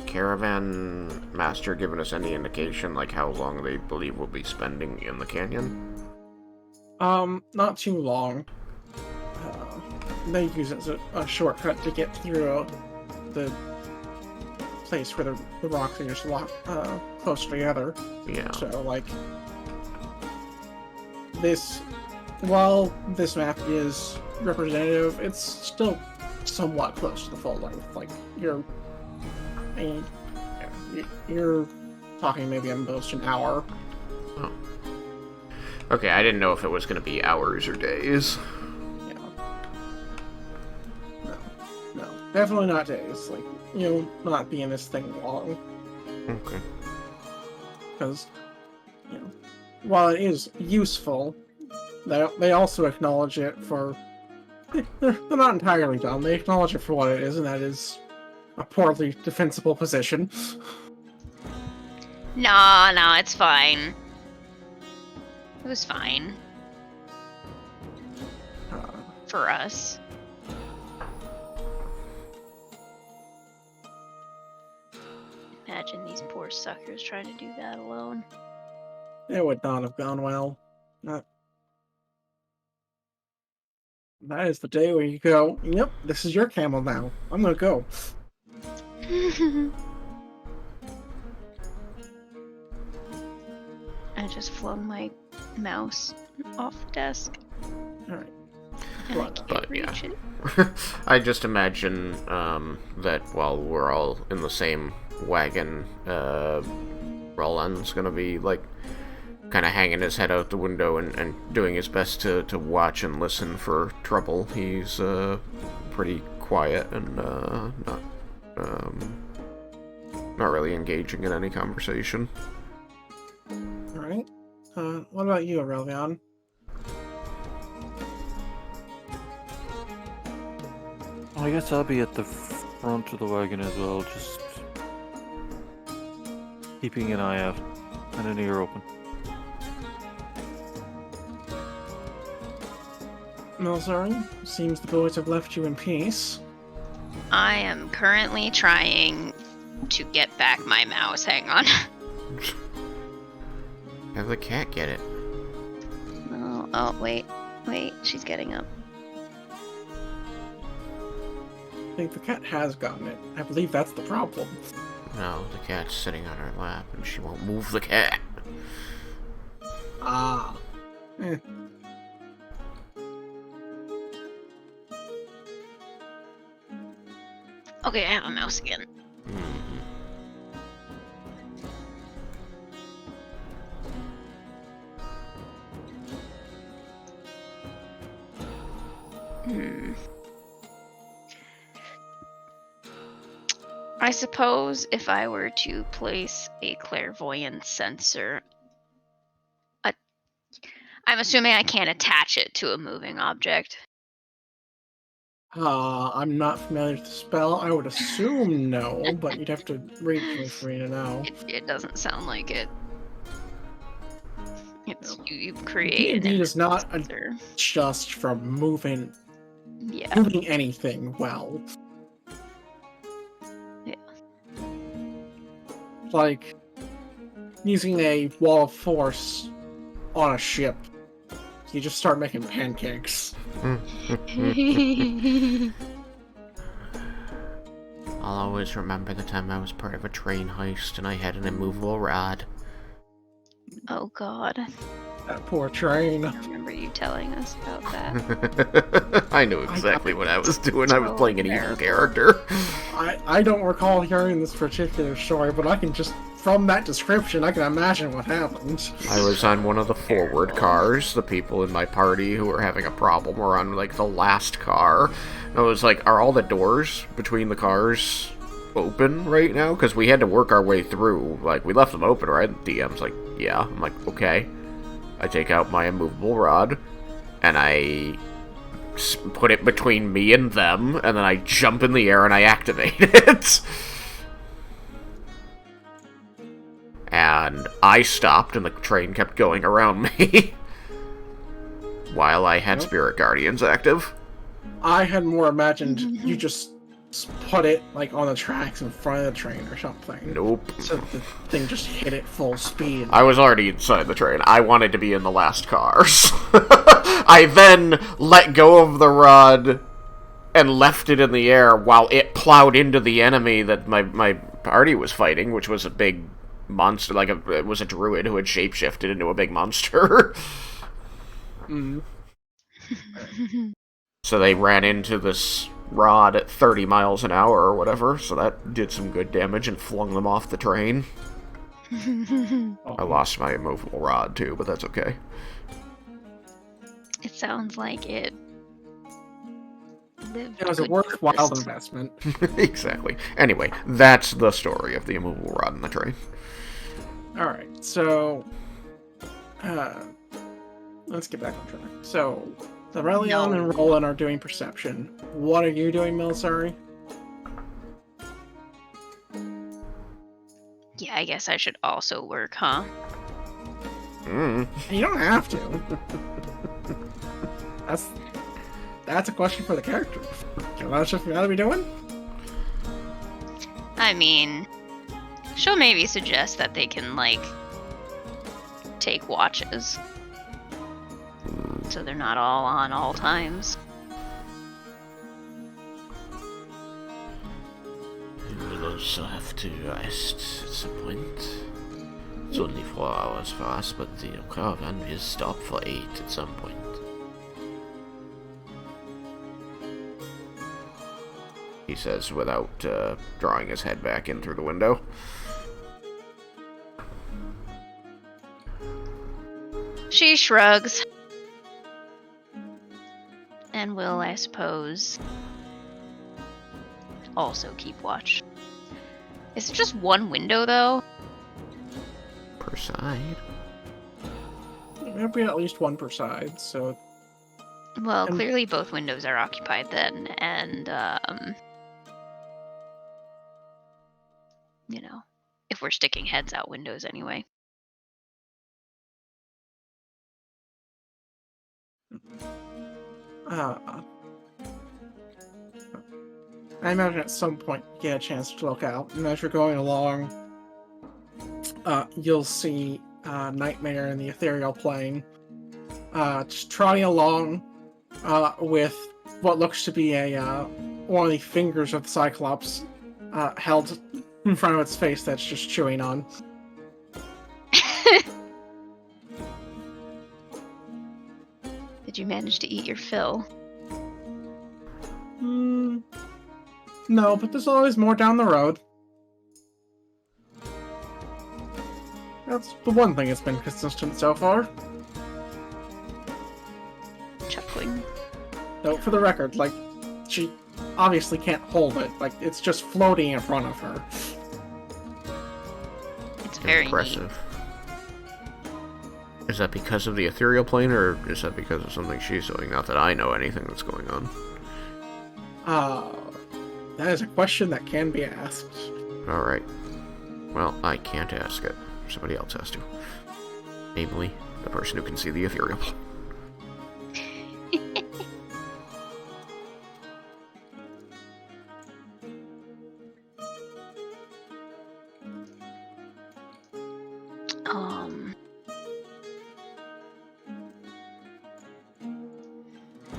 caravan master given us any indication, like how long they believe we'll be spending in the canyon? Not too long. They use it as a shortcut to get through the place where the rocks are just locked close together. Yeah. So, like, while this map is representative, it's still somewhat close to the full length. Like, you're talking maybe at most an hour. Oh. Okay, I didn't know if it was going to be hours or days. Yeah. No, definitely not days. Like, you'll not be in this thing long. Okay. Because, while it is useful, they also acknowledge it for... They're not entirely dumb. They acknowledge it for what it is, and that is a poorly defensible position. No, it's fine. It was fine. For us. Imagine these poor suckers trying to do that alone. It would not have gone well. That is the day where you go, yep, this is your camel now. I'm gonna go. I just flung my mouse off the desk. Alright. And I can't But, reach it. I just imagine that while we're all in the same wagon, Roland's gonna be, like, kind of hanging his head out the window and doing his best to watch and listen for trouble. He's pretty quiet and not really engaging in any conversation. Alright. What about you, Aurelion? I guess I'll be at the front of the wagon as well, just keeping an eye out and an ear open. Melzari, seems the boys have left you in peace. I am currently trying to get back my mouse. Hang on. Have the cat get it. Oh, wait, she's getting up. I think the cat has gotten it. I believe that's the problem. No, the cat's sitting on her lap and she won't move the cat. Ah. Okay, I have a mouse again. I suppose if I were to place a clairvoyance sensor, I'm assuming I can't attach it to a moving object. I'm not familiar with the spell. I would assume no, but you'd have to read it to me for me to know. It doesn't sound like it. It's you create D&D is not sensor. just from moving anything well. Yeah. Like using a wall of force on a ship. You just start making pancakes. I'll always remember the time I was part of a train heist and I had an immovable rod. Oh god. That poor train. I remember you telling us about that. I knew exactly what I was doing. I was playing an evil character. I don't recall hearing this particular story, but I can just, from that description, I can imagine what happened. I was on one of the forward cars. The people in my party who were having a problem were on, like, the last car. And I was like, are all the doors between the cars open right now? Because we had to work our way through. Like, we left them open, right? DM's like, yeah. I'm like, okay. I take out my immovable rod, and I put it between me and them, and then I jump in the air and I activate it. And I stopped, and the train kept going around me. While I had Spirit Guardians active. I had more imagined you just put it, like, on the tracks in front of the train or something. Nope. So the thing just hit it full speed. I was already inside the train. I wanted to be in the last cars. I then let go of the rod and left it in the air while it plowed into the enemy that my party was fighting, which was a big monster, like it was a druid who had shapeshifted into a big monster. So they ran into this rod at 30 miles an hour or whatever, so that did some good damage and flung them off the train. I lost my immovable rod too, but that's okay. It sounds like it lived. It was a good worthwhile purpose. investment. Exactly. Anyway, that's the story of the immovable rod in the train. Alright, so... let's get back on track. So, the Relion and Roland are doing perception. What are you doing, Military? Yeah, I guess I should also work, huh? Mm. You don't have to. That's a question for the character. That's what we ought to be doing? I mean, she'll maybe suggest that they can, like, take watches. So they're not all on all times. We'll also have to rest at some point. It's only 4 hours for us, but the caravan will stop for 8 at some point. He says without drawing his head back in through the window. She shrugs. And will, I suppose, also keep watch. Is it just one window, though? Per side. There'll be at least one per side, so... Well, And- clearly both windows are occupied then, and, you know, if we're sticking heads out windows anyway. I imagine at some point you get a chance to look out, and as you're going along, you'll see Nightmare in the ethereal plane, just trotting along with what looks to be a one of the fingers of the Cyclops held in front of its face that's just chewing on. Did you manage to eat your fill? No, but there's always more down the road. That's the one thing that's been consistent so far. Chuckling. Though, for the record, like, she obviously can't hold it. Like, it's just floating in front of her. It's very neat. Impressive. Is that because of the ethereal plane, or is that because of something she's doing? Not that I know anything that's going on. That is a question that can be asked. Alright. Well, I can't ask it. Somebody else has to. Namely, the person who can see the ethereal plane.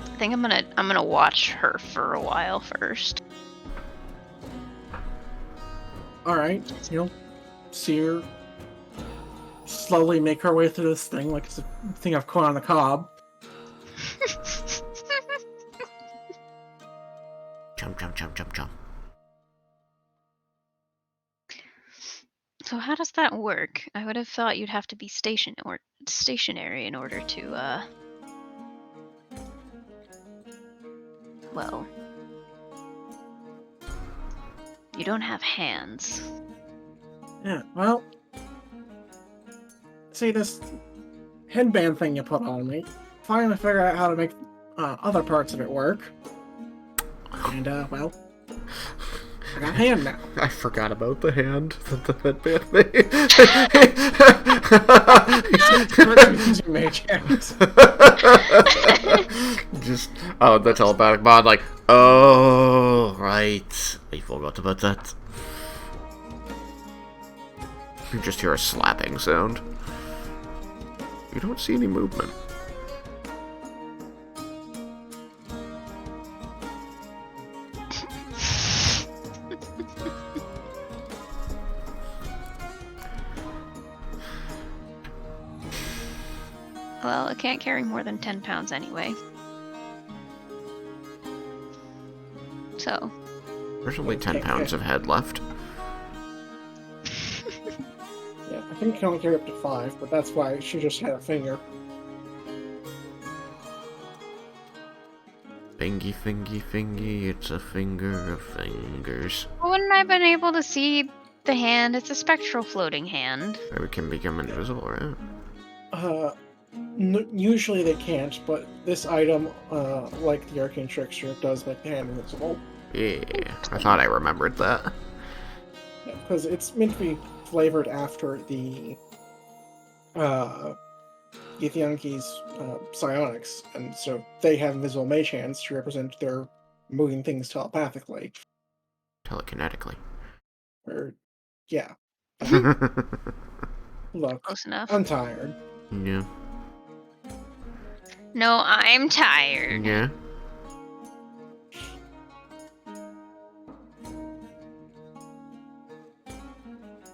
I think I'm gonna watch her for a while first. Alright, you'll see her slowly make her way through this thing like it's a thing of corn on the cob. Jump, jump, jump, jump, jump. So how does that work? I would have thought you'd have to be stationary in order to, well, you don't have hands. Yeah, well, see this headband thing you put on me. Finally figured out how to make other parts of it work. And, well, I got a hand now. I forgot about the hand that the headband made. Using mage hands. Just, oh, the telepathic bond, like, oh, right. I forgot about that. You just hear a slapping sound. You don't see any movement. Well, it can't carry more than 10 pounds anyway. So. There's only 10 pounds of head left. Yeah. I think you can only carry up to 5, but that's why she just had a finger. Fingy, fingy, fingy, it's a finger of fingers. Wouldn't I have been able to see the hand? It's a spectral floating hand. We can become invisible, right? Usually they can't, but this item, like the Arcane Trickster, does make the hand invincible. Yeah, I thought I remembered that. Yeah, because it's meant to be flavored after the Githyanki's psionics, and so they have invisible mage hands to represent their moving things telepathically. Telekinetically. Or, yeah. Yeah. Look, Close enough. I'm tired. No, I'm tired. Yeah.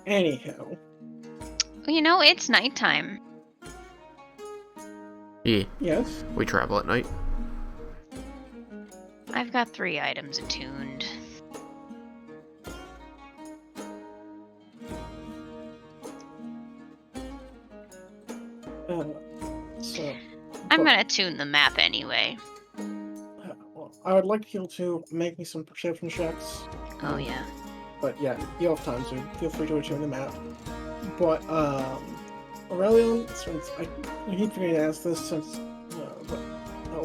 Anyhow. You know, it's nighttime. Yeah. Yes? We travel at night. I've got 3 items attuned. So... I'm gonna tune the map anyway. well, I would like you to make me some perception checks. Oh yeah. But yeah, you have time, so feel free to attune the map. But, Aurelion, since I keep forgetting to ask this, since,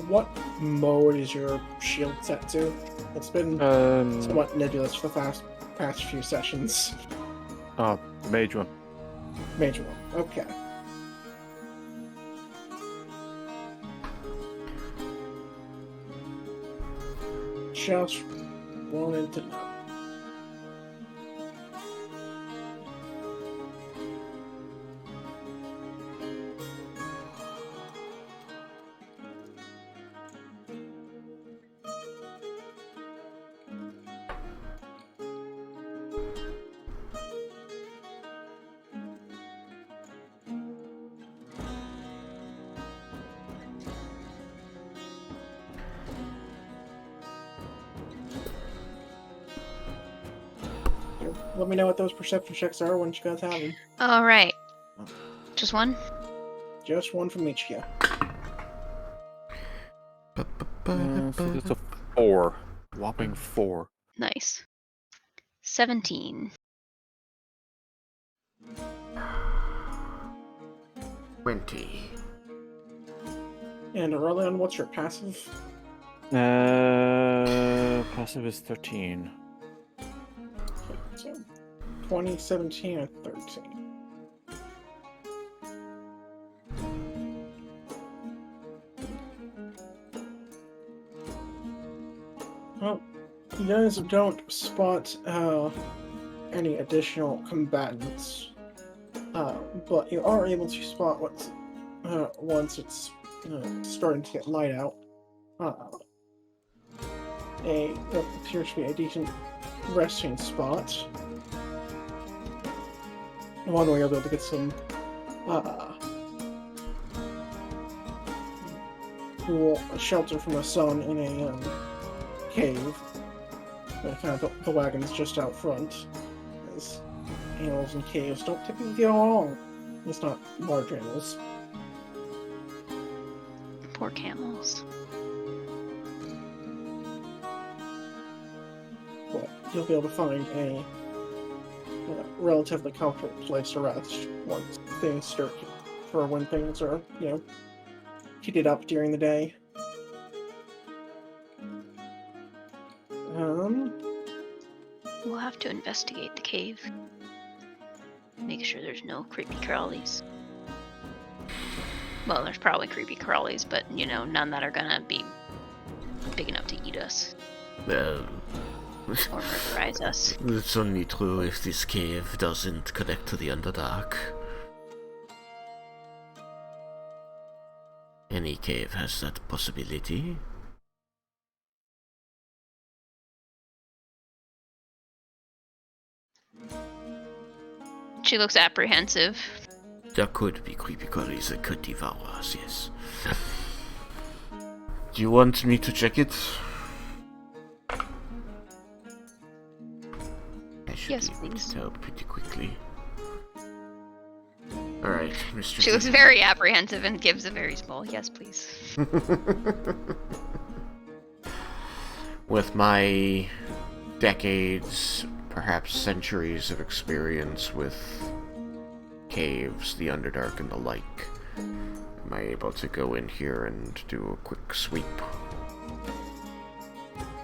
what mode is your shield set to? It's been somewhat nebulous for the past few sessions. Oh, the mage one. Major one, okay. Just wanted to know. Let me know what those perception checks are once you guys have them. Alright. Just one? Just one from each of you. So that's a 4. Whopping 4. Nice. 17. 20. And Aurelion, what's your passive? Passive is 13. So 20, 17, and 13. Well, you guys don't spot any additional combatants, but you are able to spot what's once it's starting to get light out. What appears to be a decent resting spot. One way you'll be able to get some cool shelter from the sun in a cave. Kind of the wagon's just out front, as animals in caves don't typically get along. It's not large animals. Poor camels. But you'll be able to find a relatively comfortable place to rest once things start, for when things are, heated up during the day. We'll have to investigate the cave. Make sure there's no creepy crawlies. Well, there's probably creepy crawlies, but, none that are gonna be big enough to eat us. Well, Or murderize us. it's only true if this cave doesn't connect to the Underdark. Any cave has that possibility. She looks apprehensive. There could be creepy crawlies that could devour us, yes. Do you want me to check it? I should Yes, be able please. to tell pretty quickly. Alright, Mr. She looks very apprehensive and gives a very small yes, please. With my decades, perhaps centuries of experience with caves, the Underdark, and the like, am I able to go in here and do a quick sweep?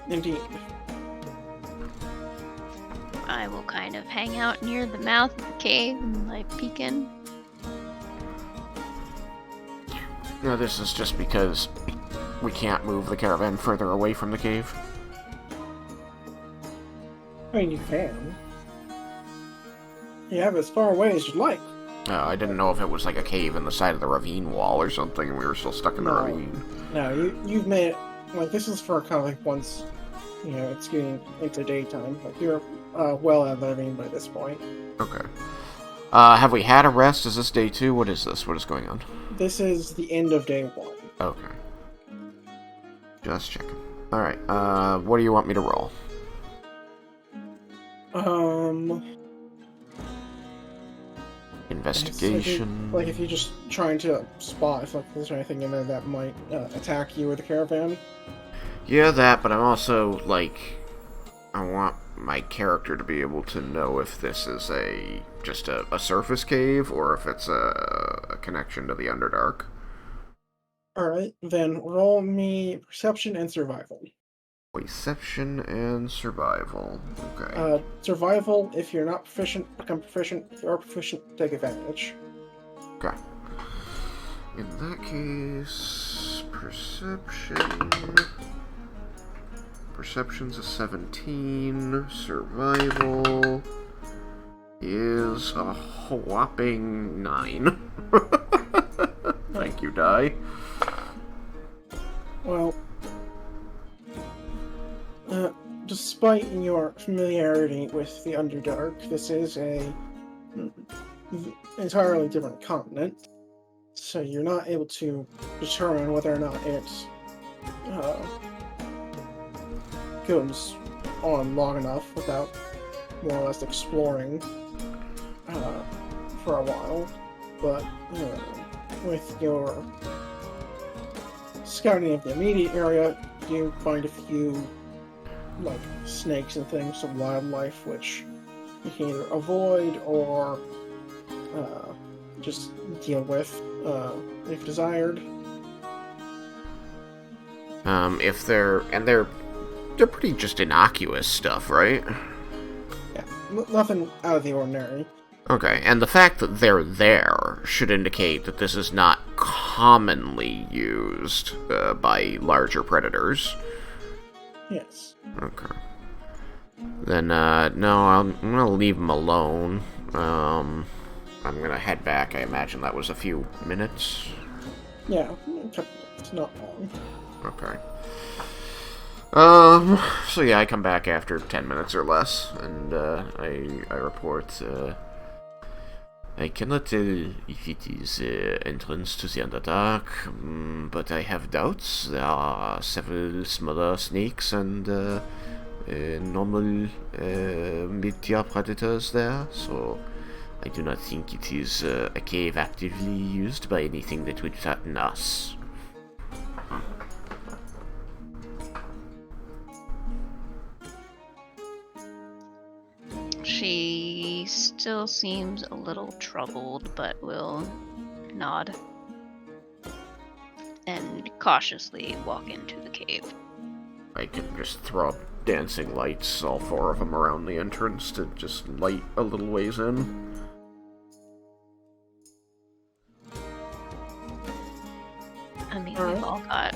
Indeed. I will kind of hang out near the mouth of the cave and like peek in. No, this is just because we can't move the caravan further away from the cave. I mean, you can. You have it as far away as you'd like. I didn't know if it was like a cave in the side of the ravine wall or something, and we were still stuck in the ravine. No, you've made it, like, this is for kind of like once, you know, it's getting into daytime. Like, you're well out of the ravine by this point. Okay. Have we had a rest? Is this day 2? What is this? What is going on? This is the end of day 1. Okay. Just checking. Alright, what do you want me to roll? Investigation. Like if you're just trying to spot if like there's anything in there that might attack you or the caravan. Yeah, that, but I'm also, like, I want my character to be able to know if this is just a surface cave, or if it's a connection to the Underdark. Alright, then roll me Perception and Survival. Perception and Survival. Okay. Survival, if you're not proficient, become proficient. If you are proficient, take advantage. Okay. In that case, Perception... Perception's a 17. Survival is a whopping 9. Thank you, die. Well, despite your familiarity with the Underdark, this is a entirely different continent, so you're not able to determine whether or not it goes on long enough without more or less exploring for a while. But with your scouting of the immediate area, you find a few like snakes and things, some wildlife, which you can either avoid or just deal with if desired. If they're pretty just innocuous stuff, right? Yeah, nothing out of the ordinary. Okay, and the fact that they're there should indicate that this is not commonly used by larger predators. Yes. Okay. Then, no, I'm gonna leave them alone. I'm gonna head back. I imagine that was a few minutes. Yeah, it's not long. Okay. So yeah, I come back after 10 minutes or less, and, I report, I cannot tell if it is entrance to the Underdark, but I have doubts. There are several smaller snakes and normal mid-tier predators there, so I do not think it is a cave actively used by anything that would threaten us. She still seems a little troubled, but will nod and cautiously walk into the cave. I can just throw up dancing lights, all 4 of them around the entrance, to just light a little ways in. I mean, we've all got...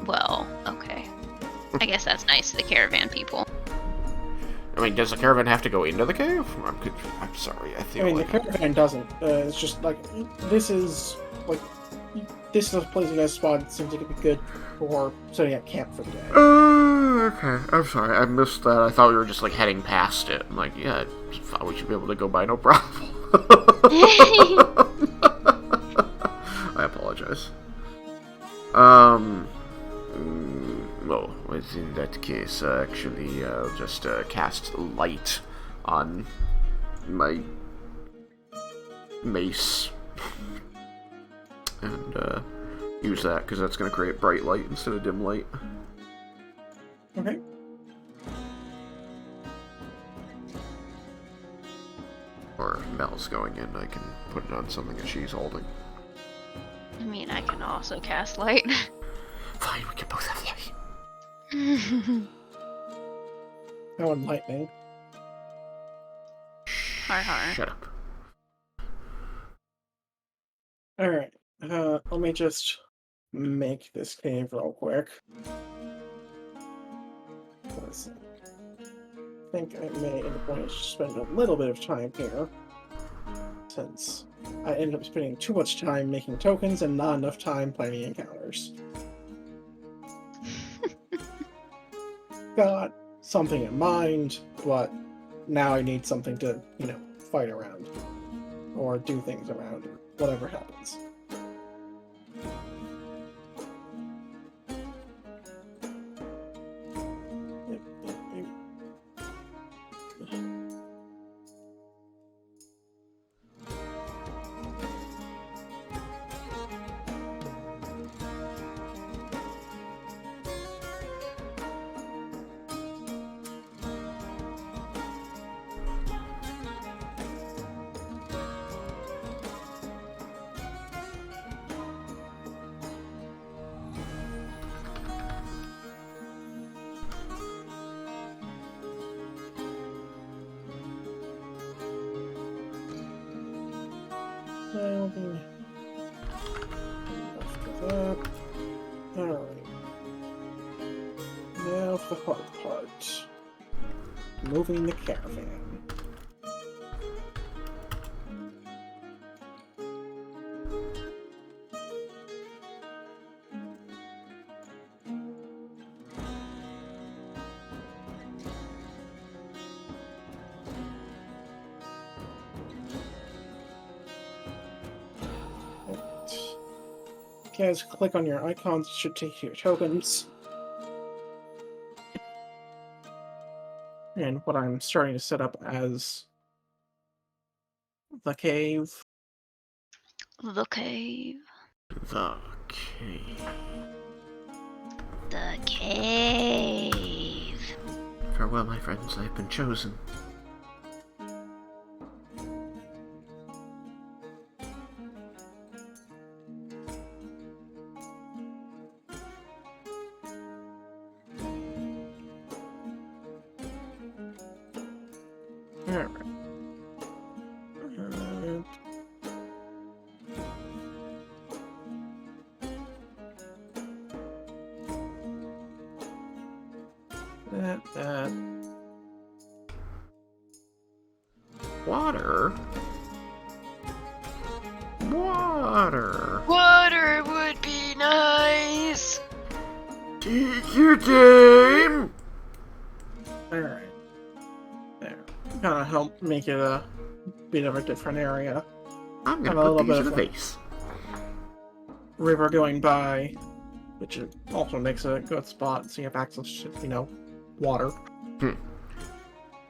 Well, okay. I guess that's nice to the caravan people. I mean, does the caravan have to go into the cave? I'm sorry, I feel the caravan doesn't. It's just like, this is a place you guys spot that seems like it'd be good for setting up camp for the day. Okay. I'm sorry, I missed that. I thought we were just, like, heading past it. I'm like, yeah, I thought we should be able to go by no problem. I apologize. Well, in that case, actually, I'll just cast light on my mace. And use that, because that's going to create bright light instead of dim light. Okay. Or if Mel's going in, I can put it on something that she's holding. I mean, I can also cast light. Fine, we can both have light. Oh, and lightning. Har har. Shut up. Alright. Let me just make this cave real quick. Let's see. I think I may end up wanting to spend a little bit of time here, since I ended up spending too much time making tokens and not enough time planning encounters. Got something in mind, but now I need something to, fight around. Or do things around, whatever happens. After that. Alright. Now for the hard part. Moving the caravan. Guys, click on your icons, it should take you to your tokens. And what I'm starting to set up as the cave. The cave. The cave. The cave. Farewell, my friends, I have been chosen. Alright. That. Water? Water! Water would be nice. Take your time! Alright. There. Kind of help make it a bit of a different area. I'm Have gonna a put little these bit in a of vase. river going by, which also makes a good spot so you have access to, water.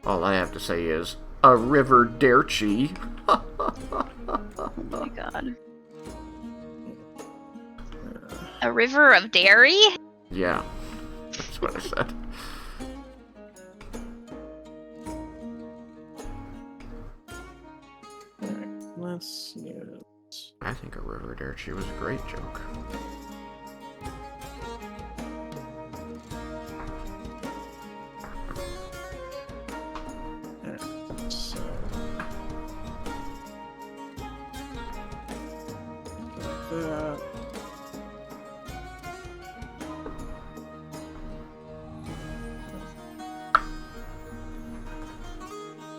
All I have to say is, a river derchie. Oh my god. A river of dairy? Yeah, that's what I said. Alright, let's use... I think a river derchie was a great joke. Alright, so... like that.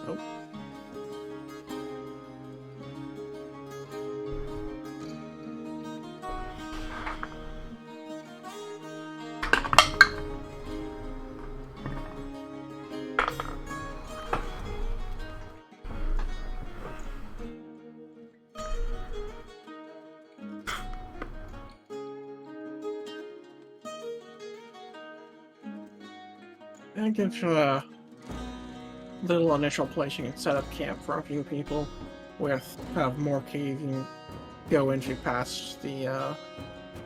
Oh. That gives you a little initial place you can set up camp for a few people. with kind of more cave you can go into past the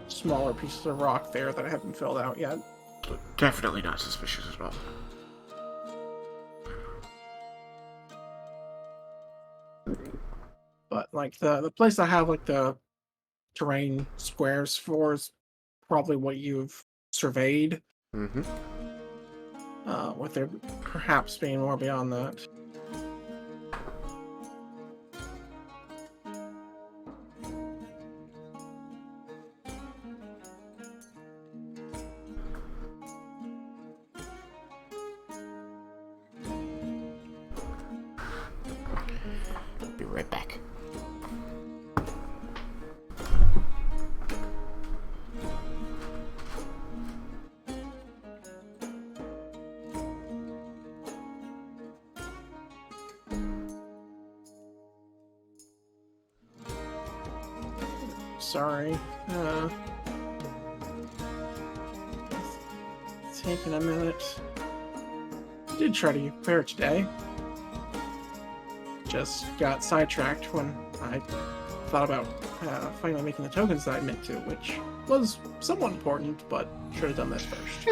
smaller pieces of rock there that haven't filled out yet. Definitely not suspicious at all. But like the place I have like the terrain squares for is probably what you've surveyed, Mm-hmm. with there perhaps being more beyond that. Be right back. Sorry. Taking a minute. Did try to get prepared today. Just got sidetracked when I thought about finally making the tokens that I meant to, which was somewhat important, but should have done this first.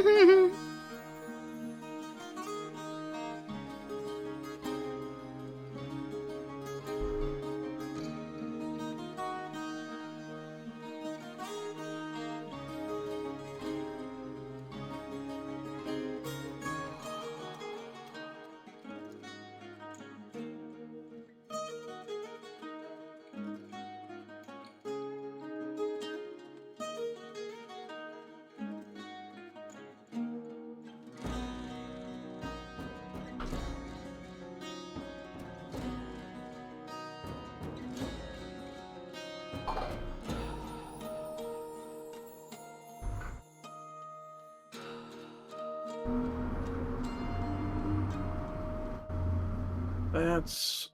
That's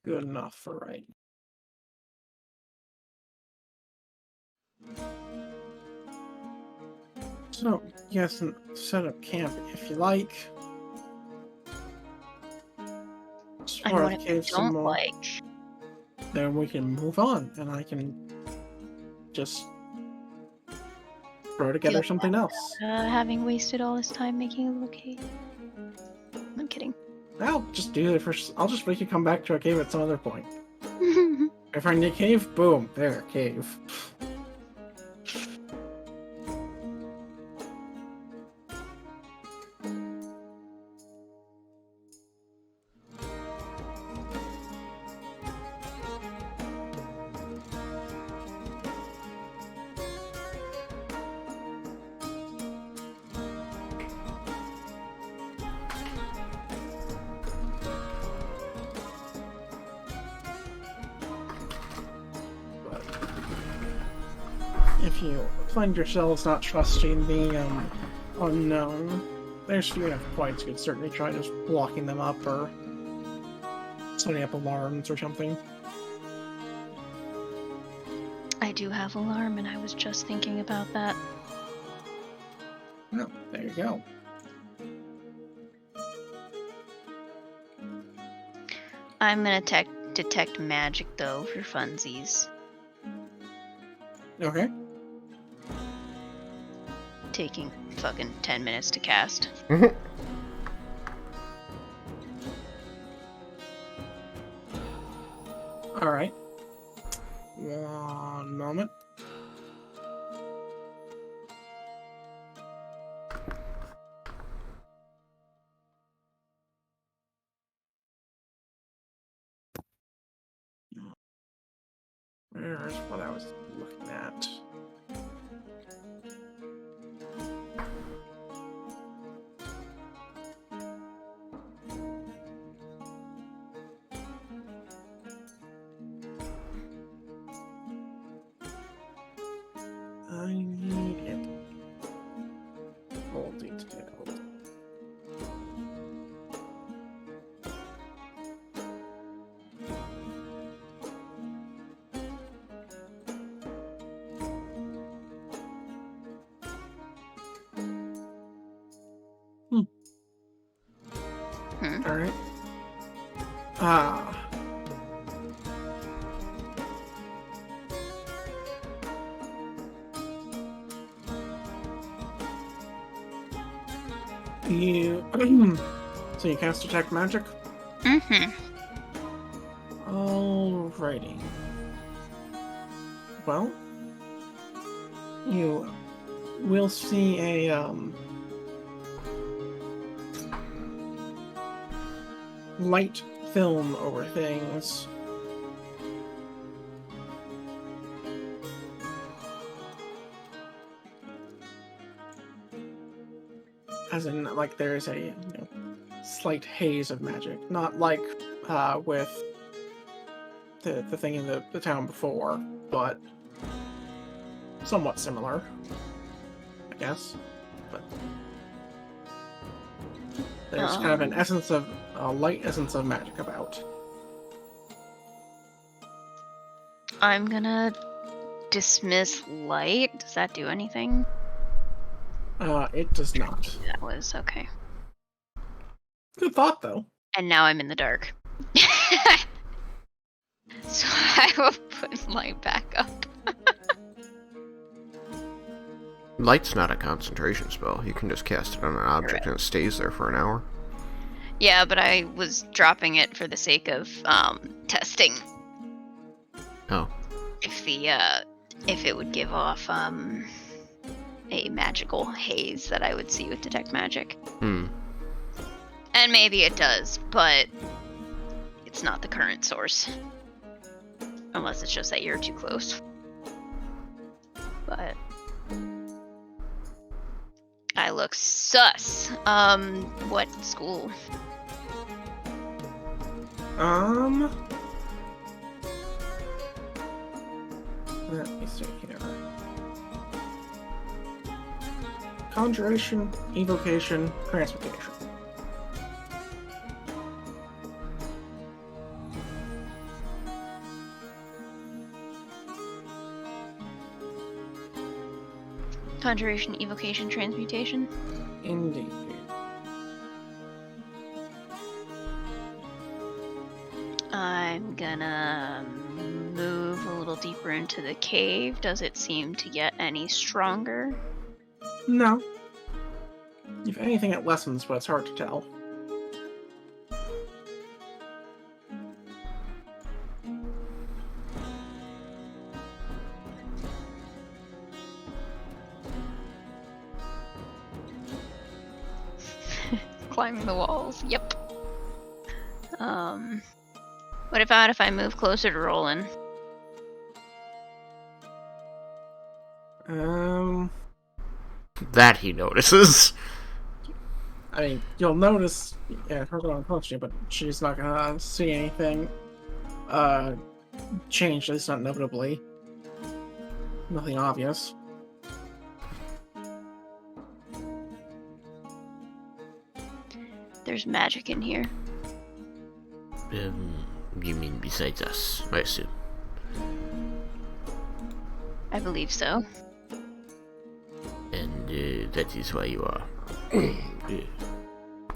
good enough for right. So, yes, and set up camp if you like. I Explore know the what I cave some don't more. like. Then we can move on, and I can just throw together Feel something else. Having wasted all this time making a little cave. I'm kidding. I'll just do it first. I'll just make you come back to a cave at some other point. If I need a cave, boom, there, cave. If you find yourselves not trusting the unknown, there's few enough points you could certainly try just blocking them up or setting up alarms or something. I do have alarm, and I was just thinking about that. Well, there you go. I'm gonna detect magic though for funsies. Okay. Taking fucking 10 minutes to cast. Alright. One moment. Where's what I was looking at? I need it. All detailed. Alright. Ah. You... so you cast Detect Magic? Mm-hmm. Alrighty. Well, you will see a, light film over things. As in, like, there's a slight haze of magic. Not like with the thing in the town before, but somewhat similar, I guess. But there's kind of an essence of light essence of magic about. I'm gonna dismiss light. Does that do anything? It does not. That was okay. Good thought, though. And now I'm in the dark. So I will put light back up. Light's not a concentration spell. You can just cast it on an object Correct. and it stays there for an hour. Yeah, but I was dropping it for the sake of testing Oh. if it would give off a magical haze that I would see with Detect Magic. Hmm. And maybe it does, but it's not the current source. Unless it's just that you're too close. But I look sus. What school? Let me see here. Conjuration, Evocation, Transmutation. Conjuration, Evocation, Transmutation? Indeed. I'm gonna move a little deeper into the cave. Does it seem to get any stronger? No. If anything, it lessens, but it's hard to tell. Climbing the walls. Yep. What about if I move closer to Roland? That he notices. I mean, you'll notice, yeah, her going close to you, but she's not gonna see anything, change, at least not inevitably. Nothing obvious. There's magic in here. You mean besides us, I assume? I believe so. And that is why you are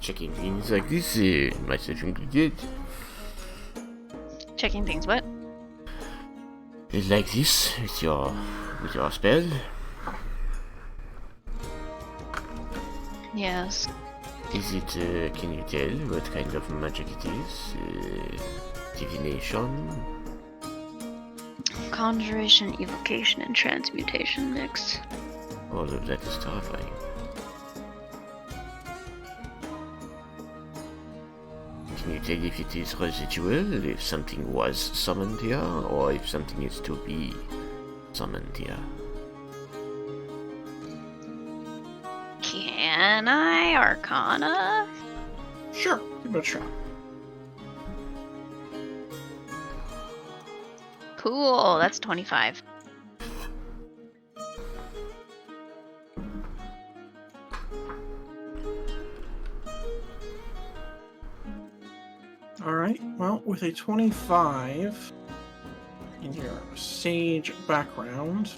checking things like this, myself included. Checking things what? Like this, with your spell. Yes. Is it, can you tell what kind of magic it is? Divination? Conjuration, Evocation, and Transmutation mix. All of that is terrifying. Can you tell if it is residual, if something was summoned here, or if something is to be summoned here? Can I Arcana? Sure, give it a shot. Cool, that's 25. Alright, well, with a 25 in your sage background,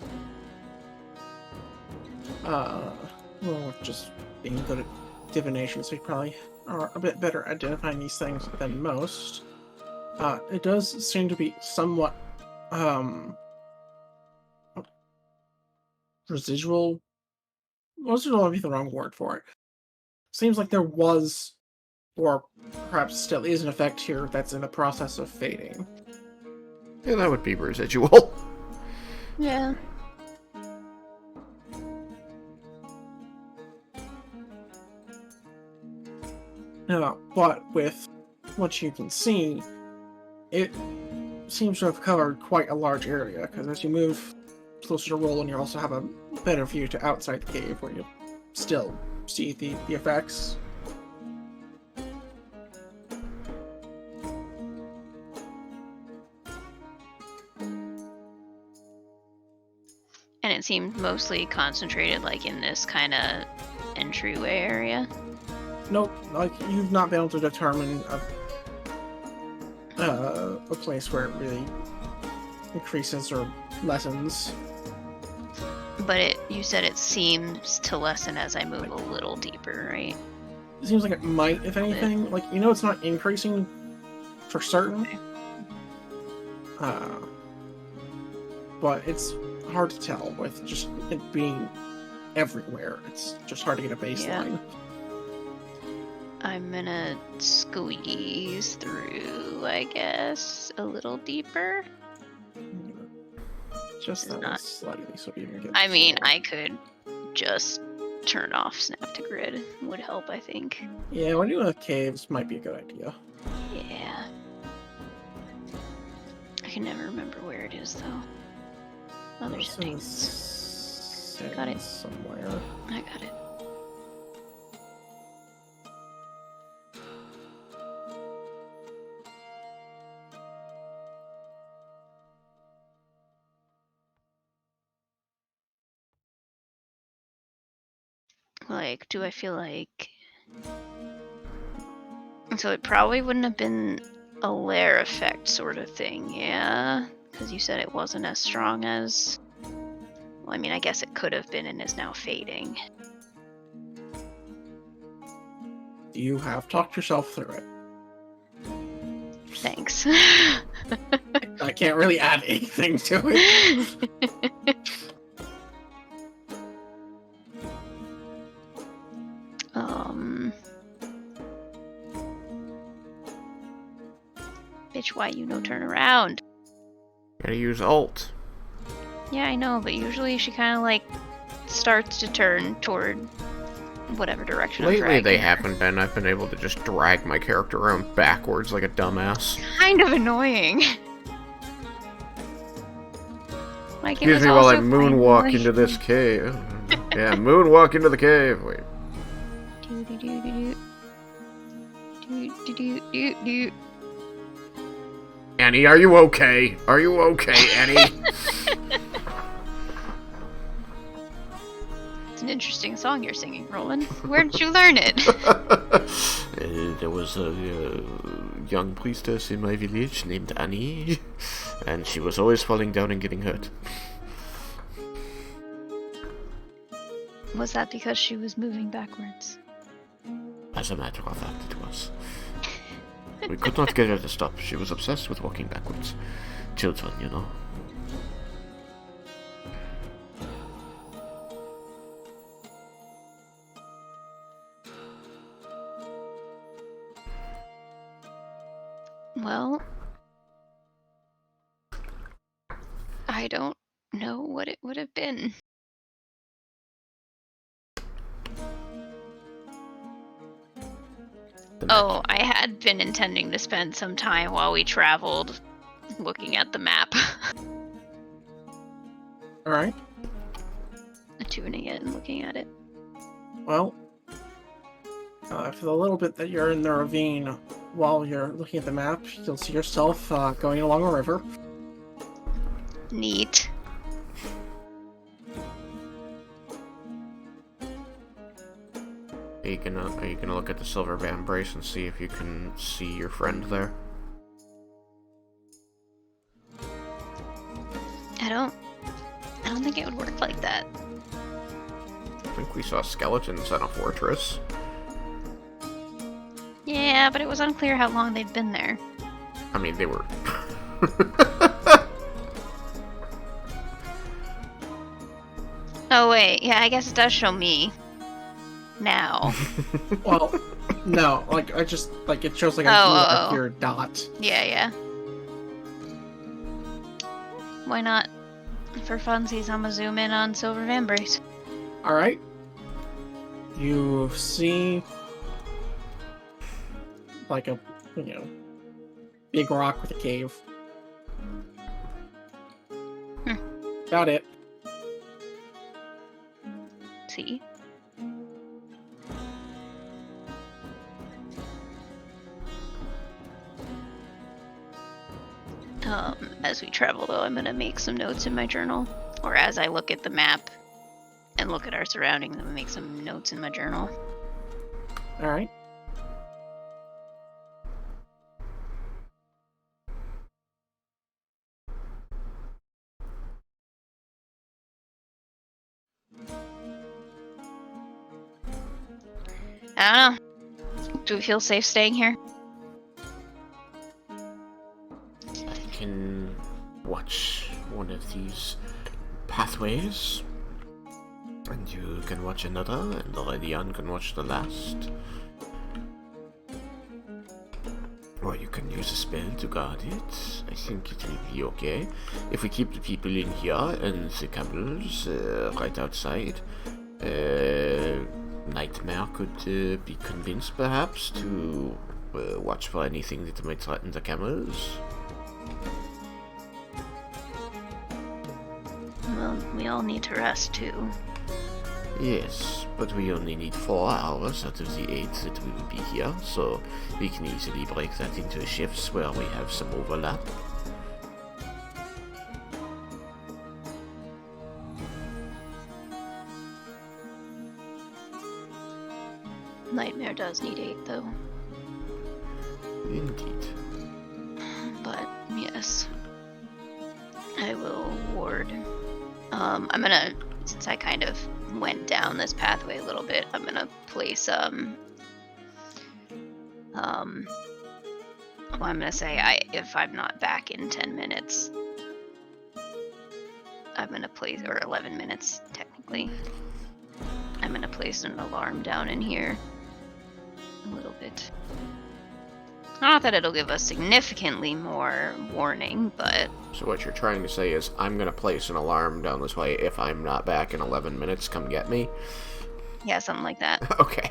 well, with just being good at divination, so you probably are a bit better at identifying these things than most. It does seem to be somewhat, residual. Residual might be the wrong word for it. Seems like there was, or perhaps still is, an effect here that's in the process of fading. Yeah, that would be residual. Yeah. But with what you can see, it seems to have covered quite a large area, because as you move closer to Roland, you also have a better view to outside the cave, where you still see the effects. And it seemed mostly concentrated, like, in this kind of entryway area. Nope, like, you've not been able to determine a place where it really increases or lessens. But you said it seems to lessen as I move a little deeper, right? It seems like it might, if anything. Like, you know it's not increasing for certain. But it's hard to tell with just it being everywhere. It's just hard to get a baseline. Yeah. I'm gonna squeeze through, I guess, a little deeper. Just that slightly, so you can get. I mean, I could just turn off Snap to Grid. Would help, I think. Yeah, when you're in the caves, might be a good idea. Yeah. I can never remember where it is, though. Other settings. Got it. Somewhere. I got it. Like, do I feel like... So it probably wouldn't have been a lair effect sort of thing, yeah? Because you said it wasn't as strong as... Well, I mean, I guess it could have been and is now fading. You have talked yourself through it. Thanks. I can't really add anything to it. Bitch, why you no turn around? Gotta use Alt. Yeah, I know, but usually she kind of like starts to turn toward whatever direction I'm Lately dragging they her. haven't been. I've been able to just drag my character around backwards like a dumbass. Kind of annoying. Like, Excuse me while I moonwalk into this cave. Yeah, moonwalk into the cave. Wait. Annie, are you okay? Are you okay, Annie? It's an interesting song you're singing, Roland. Where did you learn it? There was a young priestess in my village named Annie, and she was always falling down and getting hurt. Was that because she was moving backwards? As a matter of fact, it was. We could not get her to stop. She was obsessed with walking backwards. Children, you know. Well, I don't know what it would have been. Oh, I had been intending to spend some time while we traveled looking at the map. Alright. Tuning it and looking at it. Well, for the little bit that you're in the ravine, while you're looking at the map, you'll see yourself going along a river. Neat. Are you gonna look at the silver band brace and see if you can see your friend there? I don't think it would work like that. I think we saw skeletons in a fortress. Yeah, but it was unclear how long they'd been there. I mean, they were. Oh wait, yeah, I guess it does show me now. Well, no, like I just like it shows like a blue up here dot. Yeah, yeah. Why not? For funsies, I'm gonna zoom in on Silver Vambrace. All right. You see, like a big rock with a cave. Got it. See? As we travel, though, I'm gonna make some notes in my journal. Or as I look at the map and look at our surroundings, I'm gonna make some notes in my journal. All right. I don't know. Do we feel safe staying here? I can watch one of these pathways, and you can watch another, and the Radian can watch the last. Or you can use a spell to guard it. I think it will be okay. If we keep the people in here and the camels right outside, Nightmare could be convinced perhaps to watch for anything that might threaten the camels. Well, we all need to rest, too. Yes, but we only need 4 hours out of the 8 that we will be here, so we can easily break that into shifts where we have some overlap. Nightmare does need 8, though. Indeed. But, yes. I will ward. I'm gonna, since I kind of went down this pathway a little bit, I'm gonna place, well, I'm gonna say, if I'm not back in 10 minutes, I'm gonna place, or 11 minutes, technically, I'm gonna place an alarm down in here a little bit. Not that it'll give us significantly more warning, but... So what you're trying to say is, I'm gonna place an alarm down this way. If I'm not back in 11 minutes, come get me? Yeah, something like that. Okay.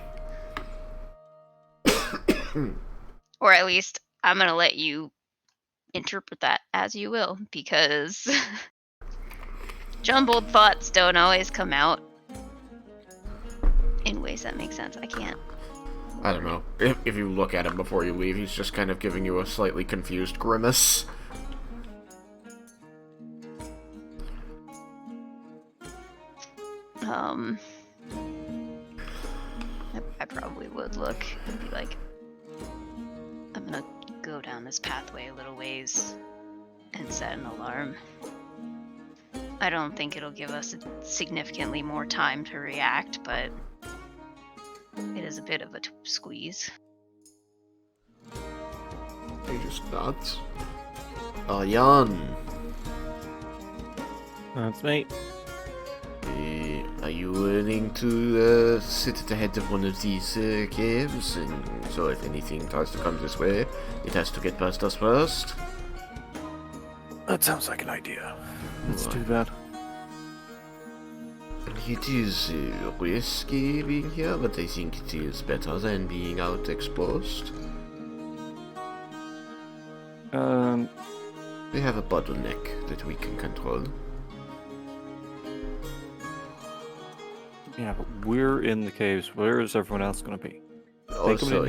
Or at least, I'm gonna let you interpret that as you will, because... jumbled thoughts don't always come out in ways that make sense. I can't. I don't know. If you look at him before you leave, he's just kind of giving you a slightly confused grimace. I probably would look and be like, I'm gonna go down this pathway a little ways and set an alarm. I don't think it'll give us significantly more time to react, but it is a bit of a squeeze. He just nods. Jan. That's me. Are you willing to sit at the head of one of these caves? And so if anything tries to come this way, it has to get past us first? That sounds like an idea. Let's do that. It is risky being here, but I think it is better than being out exposed. We have a bottleneck that we can control. Yeah, but we're in the caves. Where is everyone else going to be? Also,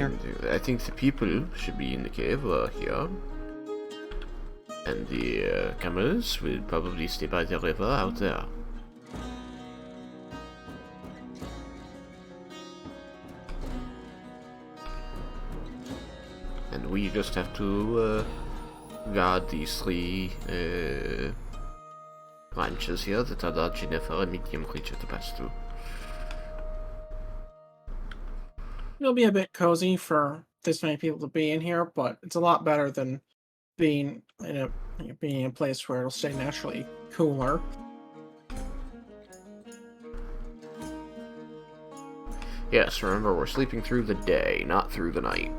I think the people should be in the cave here. And the camels will probably stay by the river out there. And we just have to guard these 3 ranches here that are large enough for a medium creature to pass through. It'll be a bit cozy for this many people to be in here, but it's a lot better than being being in a place where it'll stay naturally cooler. Yes, remember, we're sleeping through the day, not through the night.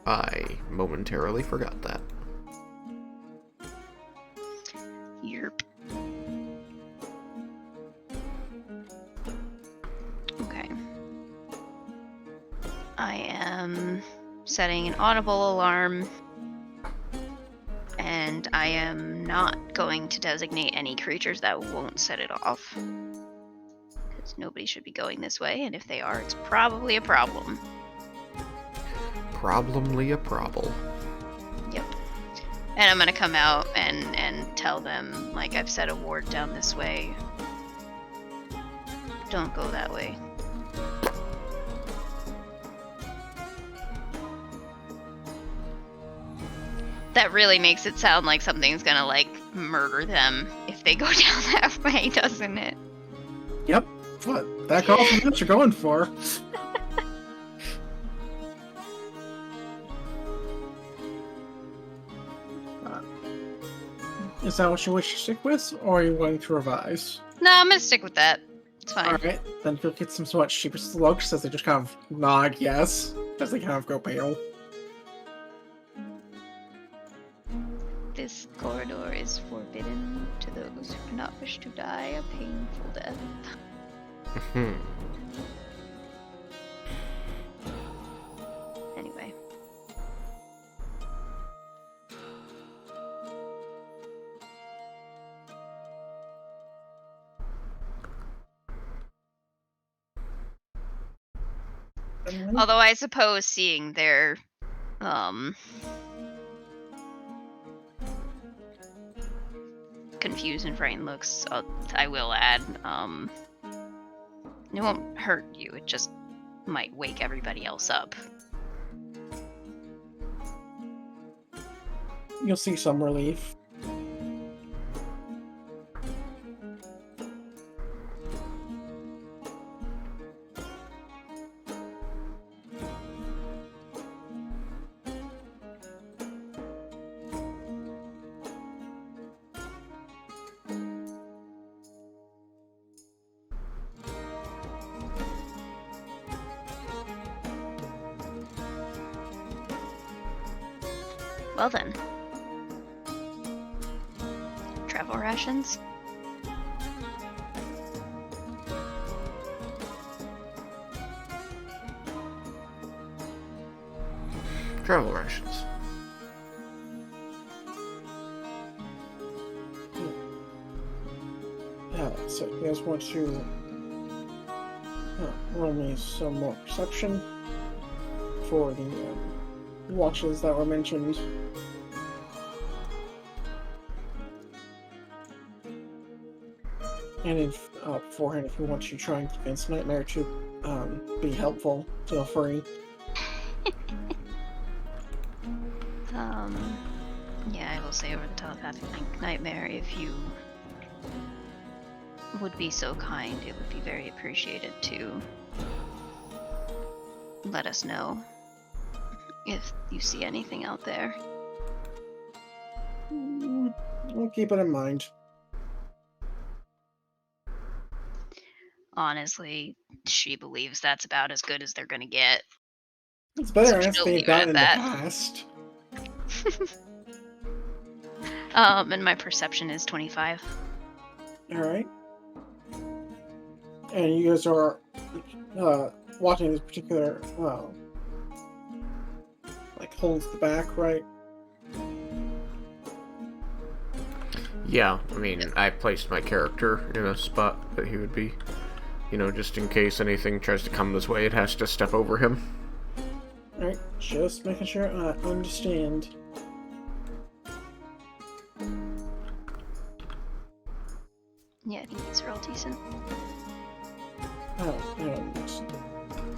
I momentarily forgot that. Yerp. Okay. I am setting an audible alarm, and I am not going to designate any creatures that won't set it off. Because nobody should be going this way, and if they are, it's probably a problem. Problemly a problem. Yep. And I'm gonna come out and tell them, like, I've set a ward down this way. Don't go that way. That really makes it sound like something's gonna, like, murder them if they go down that way, doesn't it? Yep. What? That calls for what you're going for. Is that what you wish to stick with, or are you willing to revise? No, I'm gonna stick with that. It's fine. Alright, then go get some much cheaper looks as they just kind of nod yes, as they kind of go pale. This corridor is forbidden to those who do not wish to die a painful death. Anyway. Although I suppose seeing their confused and frightened looks, I will add, it won't hurt you, it just might wake everybody else up. You'll see some relief. Well then. Travel rations? Travel rations. Yeah, so you guys want to roll me some more perception for the watches that were mentioned. And if, beforehand, if you want to try and convince Nightmare to be helpful, feel free. Yeah, I will say over the telepathic link, Nightmare, if you would be so kind, it would be very appreciated to let us know if you see anything out there. I'll keep it in mind. Honestly, she believes that's about as good as they're gonna get. It's better So than she'll they've leave it done at in that. the past. And my perception is 25. Alright. And you guys are watching this particular, like, holds the back, right? Yeah, I mean, I placed my character in a spot that he would be, you know, just in case anything tries to come this way, it has to step over him. Alright, just making sure I understand. Yeah, I think these are all decent. Oh, and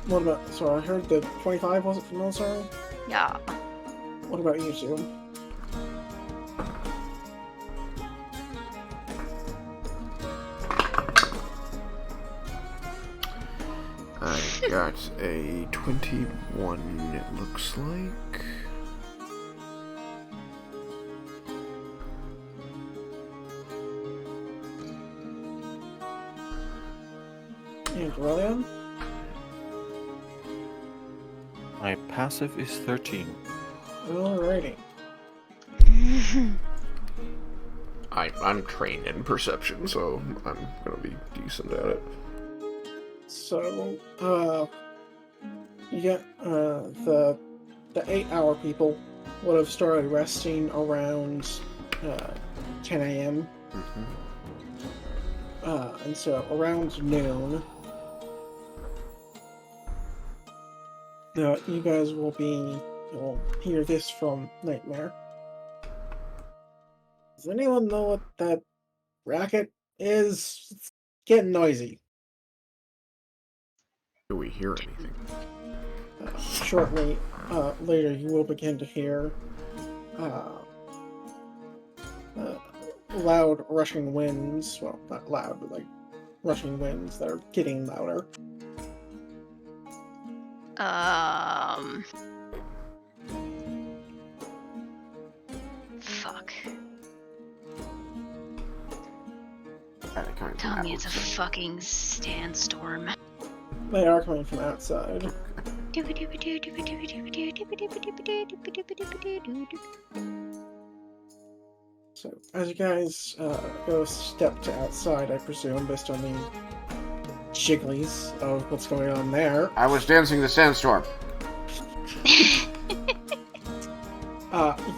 what about, so I heard the 25 wasn't from military? Yeah. What about you two? I got a 21, it looks like. Aurelion? My passive is 13. Alrighty. I'm trained in perception, so I'm gonna be decent at it. So, you get, the 8-hour people would have started resting around, 10 a.m. Mm-hmm. And so around noon, you guys you'll hear this from Nightmare. Does anyone know what that racket is? It's getting noisy. Do we hear anything? Shortly later, you will begin to hear loud rushing winds. Well, not loud, but like rushing winds that are getting louder. Fuck. Coming Tell from me it's a outside. fucking sandstorm. They are coming from outside. So, as you guys go step to outside, I presume, based on the jigglies of what's going on there, I was dancing the sandstorm.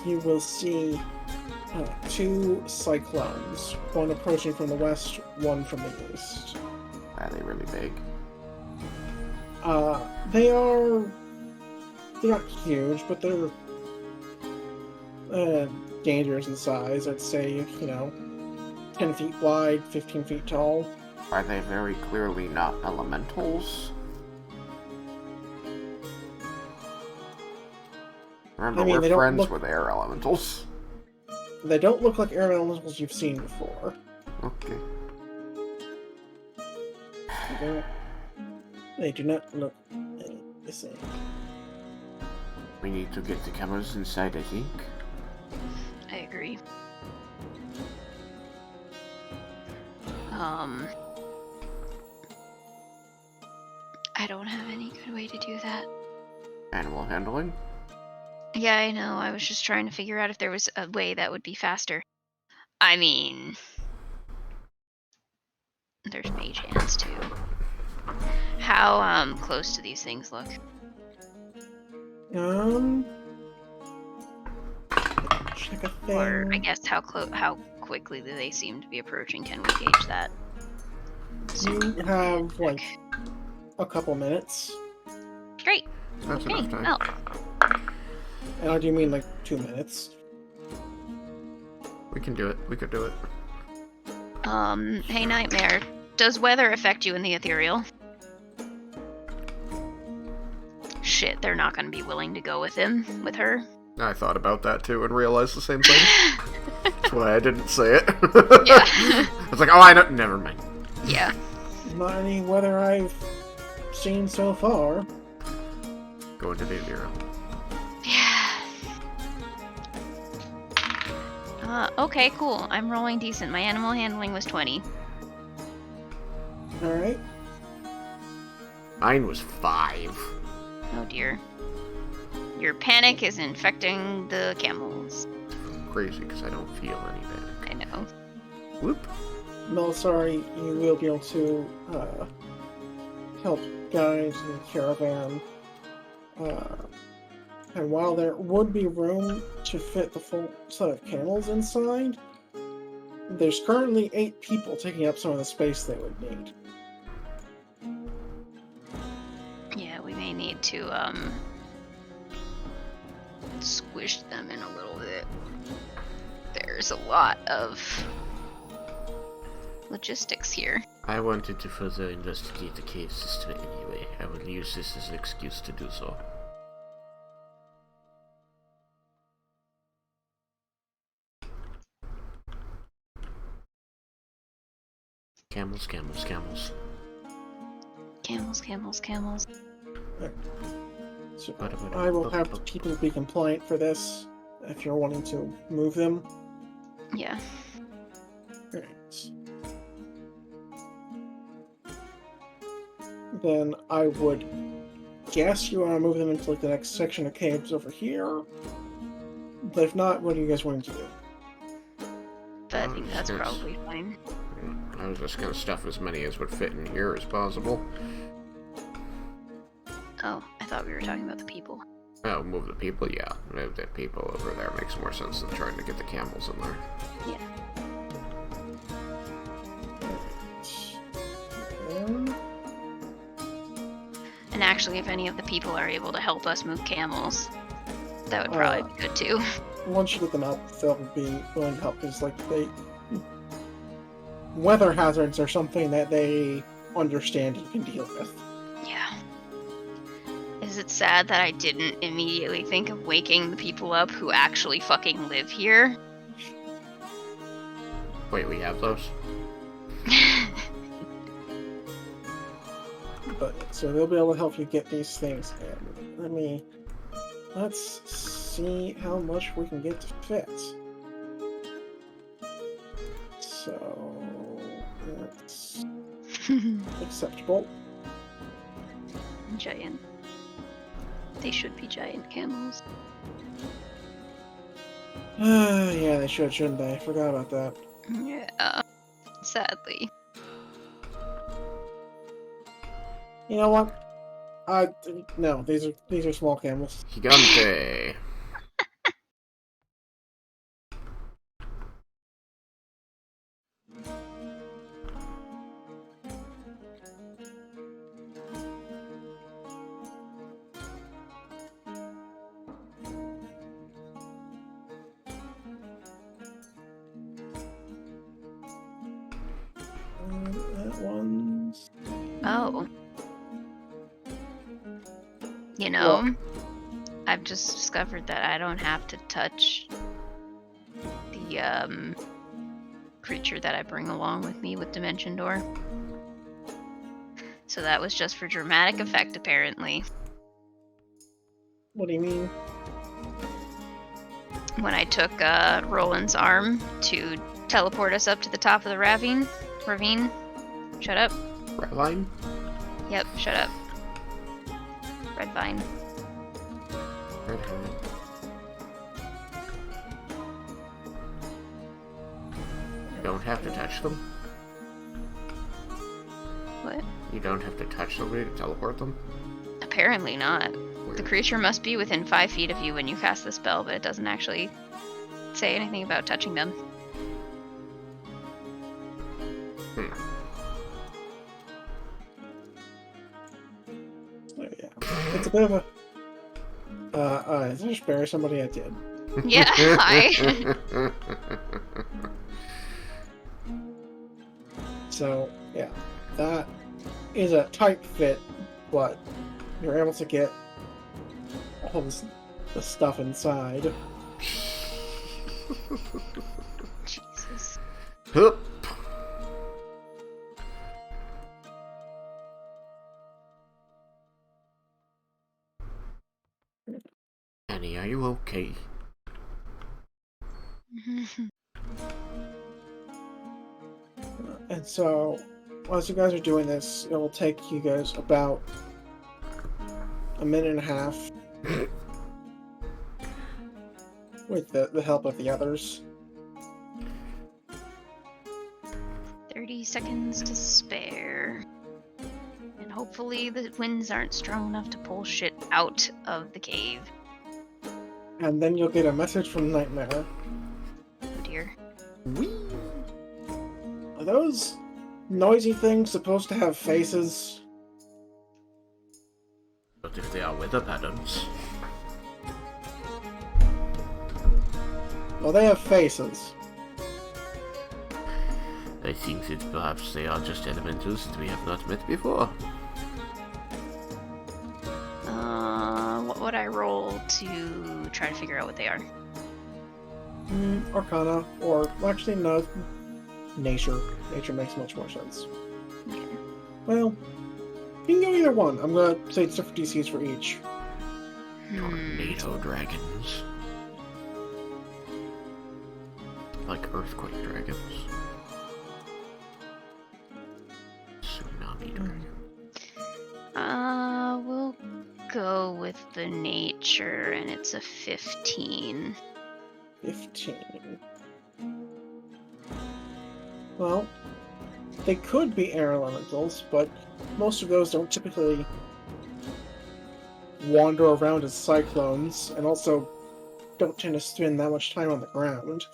you will see two cyclones, one approaching from the west, one from the east. Are they really big? They're not huge, but they're dangerous in size. I'd say, 10 feet wide, 15 feet tall. Are they very clearly not elementals? Remember, I mean, they we're don't friends look- with air elementals. They don't look like air elementals you've seen before. Okay. They do not look the same. We need to get the cameras inside, I think. I agree. I don't have any good way to do that. Animal handling? Yeah, I know. I was just trying to figure out if there was a way that would be faster. I mean, there's mage hands too. How close do these things look? Check a thing. Or I guess how quickly do they seem to be approaching? Can we gauge that? You have like a couple minutes, Great. That's Okay. enough time. Well, and I do mean like 2 minutes. We can do it. We could do it. hey Nightmare, does weather affect you in the ethereal? Shit, they're not gonna be willing to go with her. I thought about that too and realized the same thing. That's why I didn't say it. Yeah. I was like, oh, I know. Never mind. Yeah. Not any weather I've seen so far. Going to the zero. Yeah. Okay, cool. I'm rolling decent. My animal handling was 20. Alright. Mine was 5. Oh dear. Your panic is infecting the camels. Crazy because I don't feel any panic. I know. Whoop. Melisari, you will be able to help guide the caravan. And while there would be room to fit the full set of camels inside, there's currently 8 people taking up some of the space they would need. Yeah, we may need to squish them in a little bit. There's a lot of logistics here. I wanted to further investigate the cave system anyway. I will use this as an excuse to do so. Camels, camels, camels. Camels. So I will have people be compliant for this if you're wanting to move them. Yeah. Alright. then I would guess you want to move them into like the next section of caves over here. But if not, what are you guys wanting to do? But I think that's probably fine. I was just gonna stuff as many as would fit in here as possible. Oh, I thought we were talking about the people. Oh, move the people? Yeah, move the people over there makes more sense than trying to get the camels in there. Yeah. And actually, if any of the people are able to help us move camels, that would probably be good too. Once you get them out, they'll be willing to help because, like, weather hazards are something that they understand and can deal with. Yeah. Is it sad that I didn't immediately think of waking the people up who actually fucking live here? Wait, we have those? But so they'll be able to help you get these things in. Let's see how much we can get to fit. So that's acceptable. Giant. They should be giant camels. Yeah, they should, shouldn't they? I forgot about that. Yeah. Sadly. You know what? No, these are small camels. Gigante! That one's... Oh. You know, I've just discovered that I don't have to touch the creature that I bring along with me with Dimension Door. So that was just for dramatic effect, apparently. What do you mean? When I took Roland's arm to teleport us up to the top of the ravine. Shut up. Ravine? Yep, shut up. Red vine. You don't have to touch them? What? You don't have to touch somebody to teleport them? Apparently not. Weird. The creature must be within 5 feet of you when you cast the spell, but it doesn't actually say anything about touching them. Oh, yeah. It's a bit of a... did I just bury somebody? I did. Yeah, hi. So, yeah. That is a tight fit, but you're able to get all the stuff inside. Jesus. Hup. Annie, are you okay? And so, as you guys are doing this, it will take you guys about a minute and a half with the help of the others. 30 seconds to spare. And hopefully the winds aren't strong enough to pull shit out of the cave. And then you'll get a message from Nightmare. Oh dear. Are those noisy things supposed to have faces? But if they are weather patterns... Well, they have faces. I think that perhaps they are just elementals that we have not met before. What would I roll to try to figure out what they are? Arcana, or actually no, Nature. Nature makes much more sense. Okay. Well, you can go either one. I'm gonna say it's different DCs for each. Tornado dragons. Like earthquake dragons. Tsunami dragon. go with the nature, and it's a 15. 15. Well, they could be air elementals, but most of those don't typically wander around as cyclones, and also don't tend to spend that much time on the ground.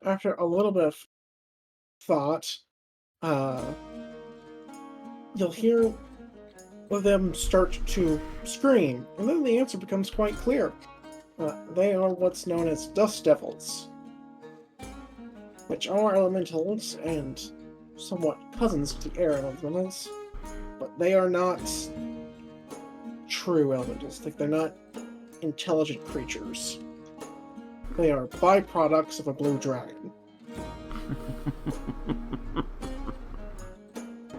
After a little bit of thought, you'll hear them start to scream, and then the answer becomes quite clear. They are what's known as dust devils, which are elementals and somewhat cousins to the air elementals, but they are not true elementals. Like, they're not intelligent creatures. They are byproducts of a blue dragon.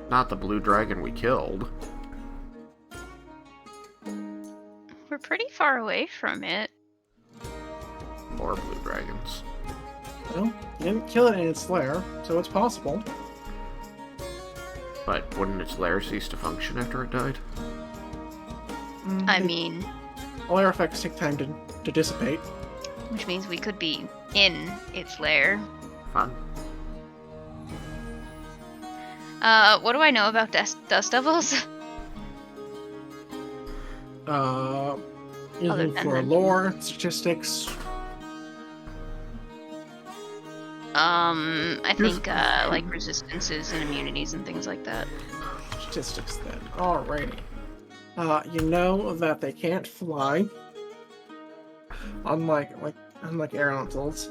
Not the blue dragon we killed. We're pretty far away from it. Or blue dragons. Well, you didn't kill it in its lair, so it's possible. But wouldn't its lair cease to function after it died? I mean, lair effects take time to dissipate. which means we could be in its lair. Fun. What do I know about dust devils? You're Other looking than for the- lore, statistics. I think, like resistances and immunities and things like that. Statistics then. Alrighty. You know that they can't fly. Unlike air elementals.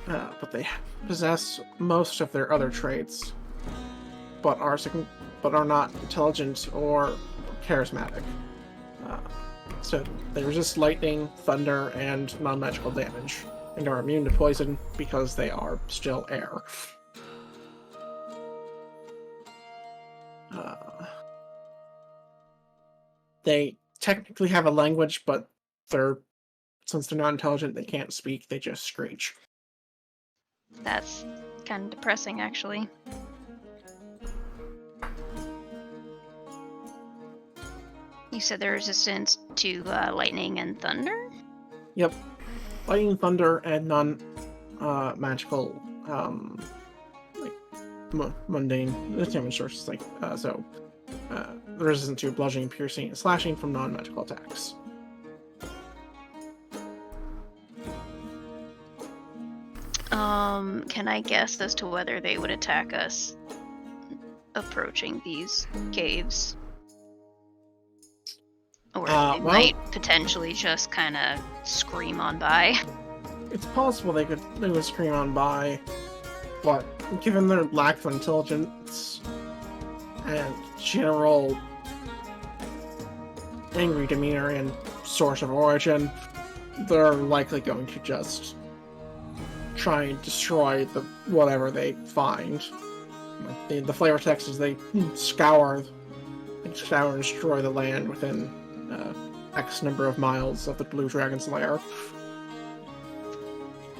But they possess most of their other traits, but are not intelligent or charismatic. So they resist lightning, thunder, and non-magical damage, and are immune to poison because they are still air. They technically have a language, but since they're not intelligent, they can't speak, they just screech. That's kind of depressing, actually. You said they're resistant to lightning and thunder? Yep. Lightning, thunder, and non-magical, mundane damage sources, resistant to bludgeoning, piercing, and slashing from non-magical attacks. Can I guess as to whether they would attack us approaching these caves? Or they might potentially just kind of scream on by? It's possible they would scream on by, but given their lack of intelligence and general angry demeanor and source of origin, they're likely going to just try and destroy whatever they find. The flavor text is they scour and destroy the land within X number of miles of the Blue Dragon's lair.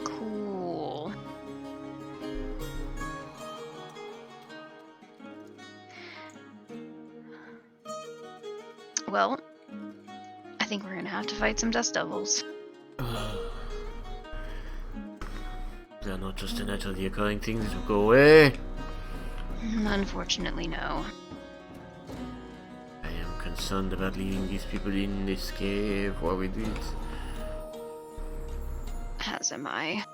Cool. Well, I think we're gonna have to fight some dust devils. They're not just a naturally occurring thing that will go away. Unfortunately, no. I am concerned about leaving these people in this cave while we do it. As am I.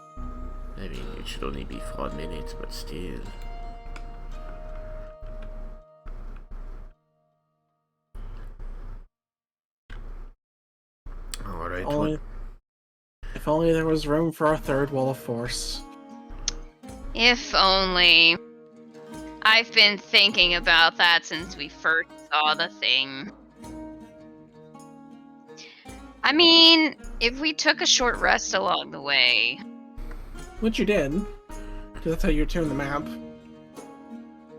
I mean, it should only be for a minute, but still. Alright, If only there was room for a third wall of force. If only. I've been thinking about that since we first saw the thing. I mean, if we took a short rest along the way. Which you did, because that's how you tune the map.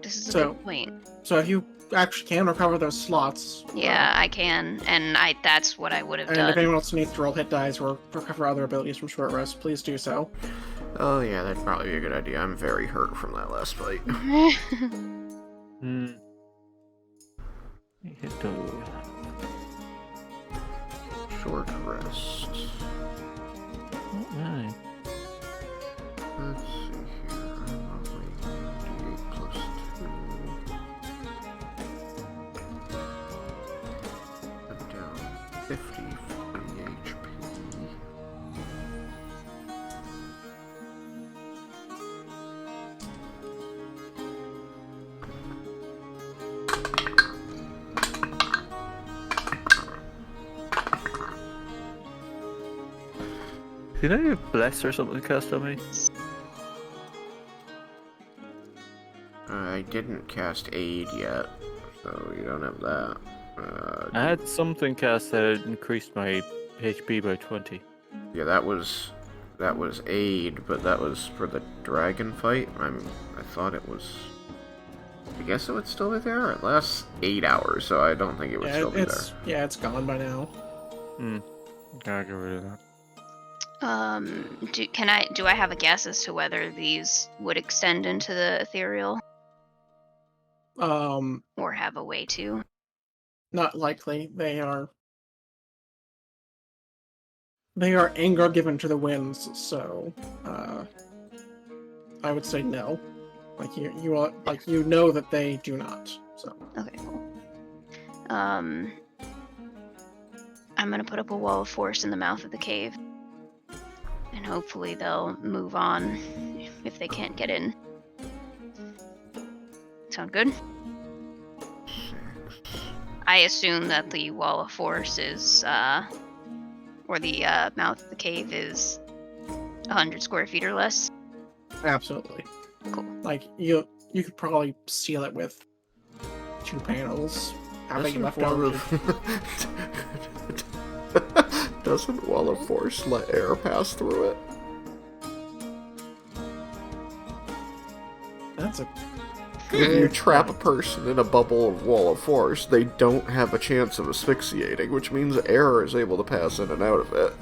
This is a So- good point. So if you actually can recover those slots. Yeah, I can, and that's what I would have And done. if anyone else needs to roll hit dice or recover other abilities from short rest, please do so. Oh yeah, that'd probably be a good idea. I'm very hurt from that last fight. Hmm. Hit die. Short rest. Alright. Let's see here. D8 plus 2. I'm down 50 HP. Did I have Bless or something cast on me? I didn't cast Aid yet, so you don't have that. I had something cast that increased my HP by 20. Yeah, that was Aid, but that was for the dragon fight. I thought it was. I guess it would still be there. It lasts 8 hours, so I don't think it would Yeah, still be there. yeah, it's gone by now. Gotta get rid of that. Do I have a guess as to whether these would extend into the ethereal, or have a way to? Not likely. They are anger given to the winds, so I would say no. Like you know that they do not. So Okay, cool. I'm gonna put up a wall of force in the mouth of the cave, and hopefully they'll move on if they can't get in. Sound good? I assume that the wall of force is, or the mouth of the cave is 100 square feet or less. absolutely. Cool. Like you could probably seal it with 2 panels. Having left over. Doesn't Wall of Force let air pass through it? That's a If you trap a person in a bubble of Wall of Force, they don't have a chance of asphyxiating, which means air is able to pass in and out of it.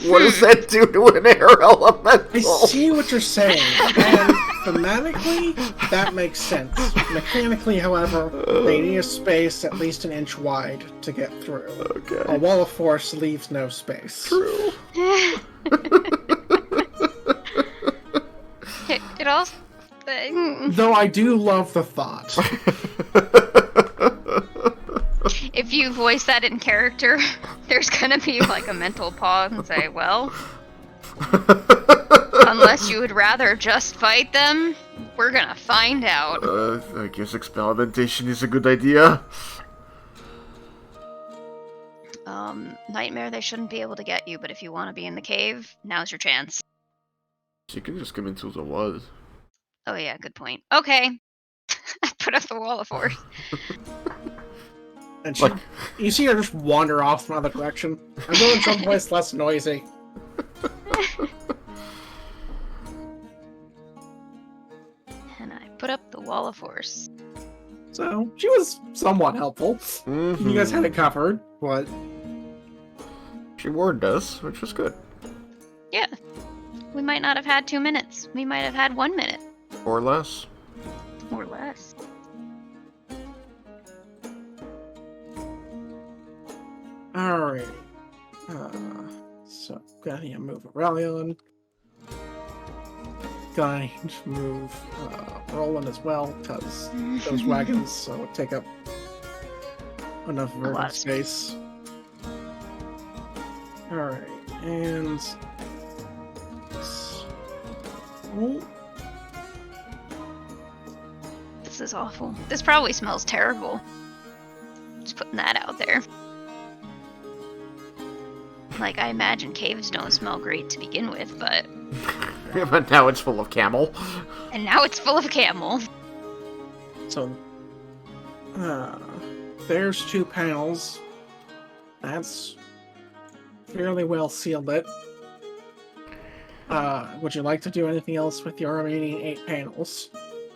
What does that do to an air elemental? I see what you're saying, and thematically, that makes sense. Mechanically, however, they need a space at least an inch wide to get through. Okay. A wall of force leaves no space. True. It also. Though I do love the thought. If you voice that in character, there's gonna be like a mental pause and say, well, unless you would rather just fight them, we're gonna find out. I guess experimentation is a good idea. Nightmare, they shouldn't be able to get you, but if you want to be in the cave, now's your chance. She can just come into the woods. Oh yeah, good point. Okay. I put up the wall of force. And you see her just wander off in another direction. I'm going someplace less noisy. And I put up the wall of force. So, she was somewhat helpful. Mm-hmm. You guys had it covered, but... She warned us, which was good. Yeah. We might not have had 2 minutes. We might have had 1 minute. Or less. Or less. Alright. So, gonna need to move Aurelion. Gonna need to move Roland as well, because those wagons would take up enough lot urban of space. Alright, and... Oh, This is awful. This probably smells terrible. Just putting that out there. Like, I imagine caves don't smell great to begin with, but... But now it's full of camel. And now it's full of camel. so... there's 2 panels. That's fairly well sealed it. Would you like to do anything else with your remaining 8 panels?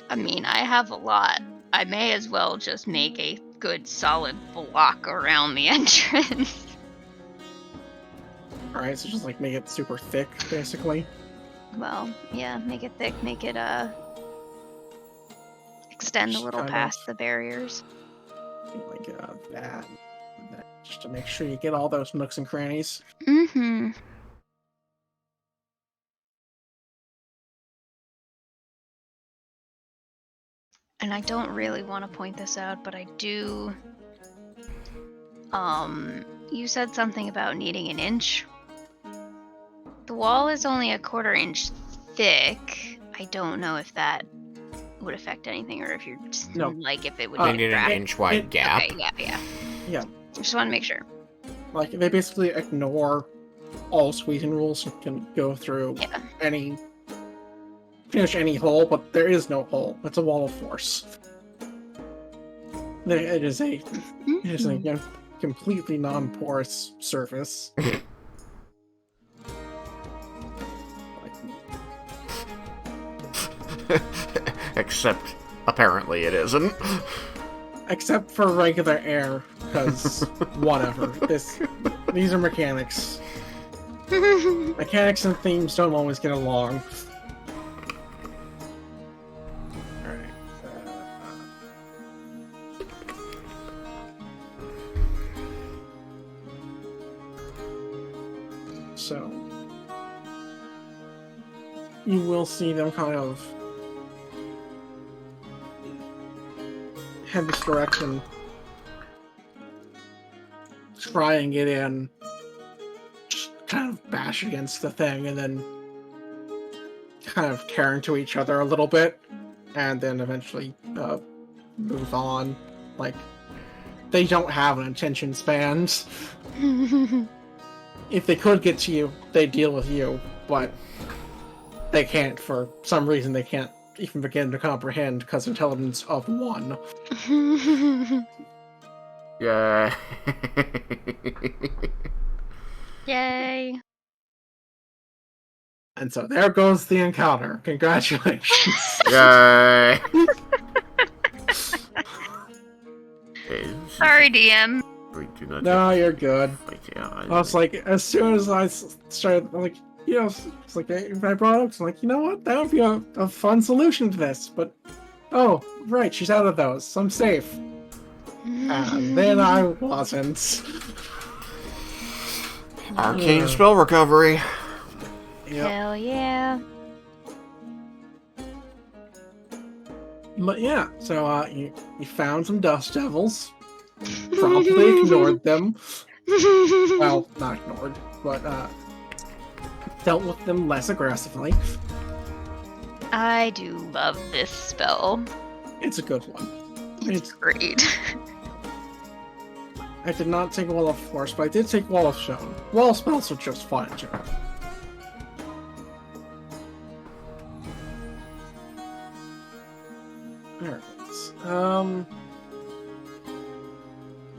I mean, I have a lot. I may as well just make a good solid block around the entrance. Alright, so just like make it super thick, basically. Well, yeah, make it thick, make it extend a Just little kind past of- the barriers. Like that, and that, just to make sure you get all those nooks and crannies. Mm-hmm. And I don't really want to point this out, but I do. You said something about needing an inch. The wall is only a 1/4 inch thick. I don't know if that would affect anything, or if you're just, No. like if it would We be need an traffic. inch-wide gap. Okay, yeah. Yeah, Just want to make sure. like they basically ignore all squeezing rules and can go through Yeah. finish any hole, but there is no hole. It's a wall of force. It is a Mhm. completely non-porous surface. Like, Except, apparently it isn't. except for regular air, because whatever. These are mechanics. Mechanics and themes don't always get along. Alright. So, you will see them kind of head this direction, try and get in, just kind of bash against the thing, and then kind of tear into each other a little bit, and then eventually move on. Like, they don't have an attention span. If they could get to you, they'd deal with you, but they can't. For some reason, they can't even begin to comprehend because intelligence of 1. Yeah. Yay. And so there goes the encounter. Congratulations. Yay. Sorry, DM. We do not No, have to you're good. fight, yeah, I was like, as soon as I started, I'm like, it's like if I brought it up, I'm like, you know what? That would be a fun solution to this. But, oh, right, she's out of those. So I'm safe. And then I wasn't. Arcane spell recovery. Yep. Hell yeah. But yeah, so you found some dust devils. Promptly ignored them. Well, not ignored, but dealt with them less aggressively. I do love this spell. It's a good one. It's great. I did not take Wall of Force, but I did take Wall of Stone. Wall spells are just fun in general. Alright.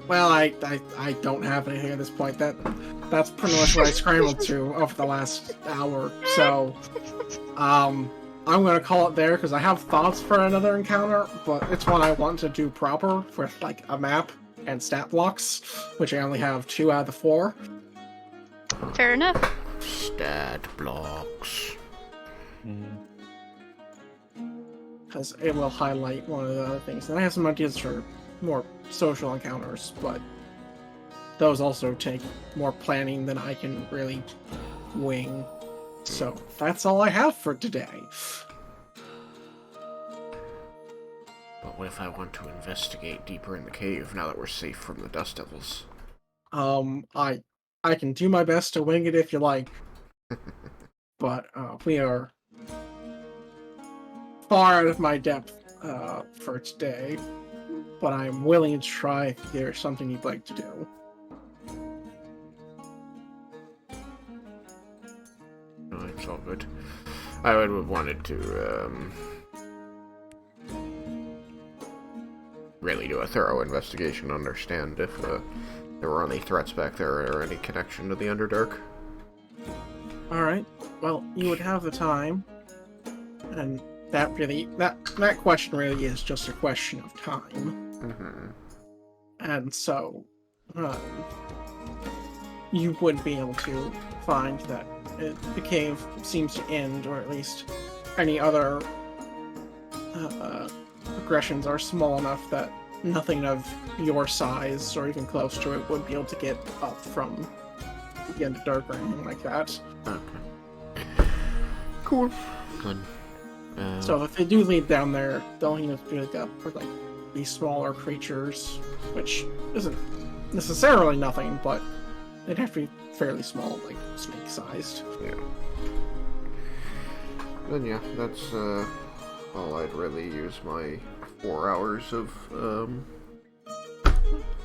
Well, I don't have anything at this point. That's pretty much what I scrambled to over the last hour. So, I'm gonna call it there because I have thoughts for another encounter, but it's one I want to do proper with like a map and stat blocks, which I only have 2 out of the 4. Fair enough. Stat blocks. Because it will highlight one of the other things. And I have some ideas for more social encounters, but those also take more planning than I can really wing. So that's all I have for today. But what if I want to investigate deeper in the cave now that we're safe from the Dust Devils? I can do my best to wing it if you like. But we are far out of my depth for today. But I'm willing to try if there's something you'd like to do. No, it's all good. I would have wanted to really do a thorough investigation, understand if there were any threats back there or any connection to the Underdark. Alright, well, you would have the time, and that question really is just a question of time. Mm-hmm. And so, um, you would be able to find that the cave seems to end, or at least any other progressions are small enough that nothing of your size, or even close to it, would be able to get up from the Underdark or anything like that. Okay. Cool. Good. So if they do lead down there, they'll need to pick up for like these smaller creatures, which isn't necessarily nothing, but they'd have to be fairly small, like snake-sized. Yeah. Then yeah, that's all I'd really use my 4 hours of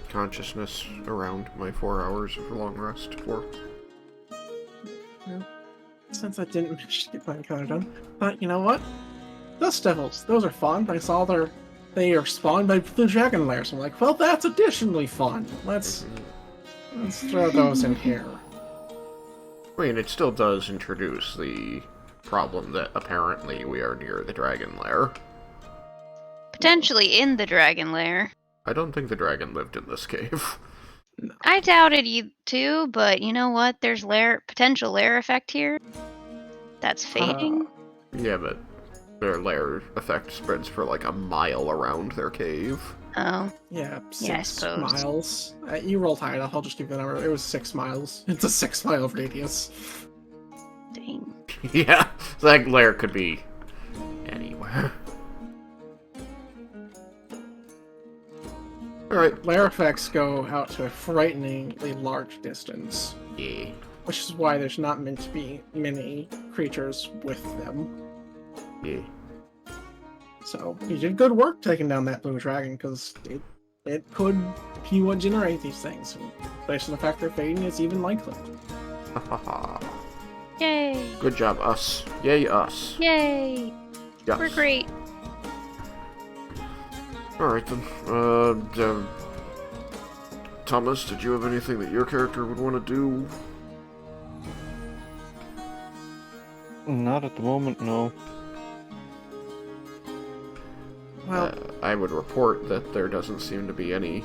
consciousness around my 4 hours of long rest for. Yeah. Since I didn't manage to get my encounter done, but you know what? Dust Devils, those are fun. I saw they are spawned by blue dragon lairs. I'm like, well, that's additionally fun. Let's throw those in here. I mean, it still does introduce the problem that apparently we are near the dragon lair. Potentially in the dragon lair. I don't think the dragon lived in this cave. No. I doubted you too, but you know what? There's potential lair effect here. That's fading. Yeah, but their lair effect spreads for like a mile around their cave. Oh, Yeah, Yeah, I 6 suppose. miles. You rolled high enough, I'll just give the number. It was 6 miles. It's a 6-mile radius. dang. Yeah, that lair could be anywhere. Alright. Lair effects go out to a frighteningly large distance, Yeah. which is why there's not meant to be many creatures with them. Yeah. So you did good work taking down that blue dragon, because it could be what generate these things. And based on the fact they're fading, it's even likely. Yay! Good job, us. Yay, us. Yay! Yes. We're great. Alright then. Thomas, did you have anything that your character would want to do? Not at the moment, no. Well, I would report that there doesn't seem to be any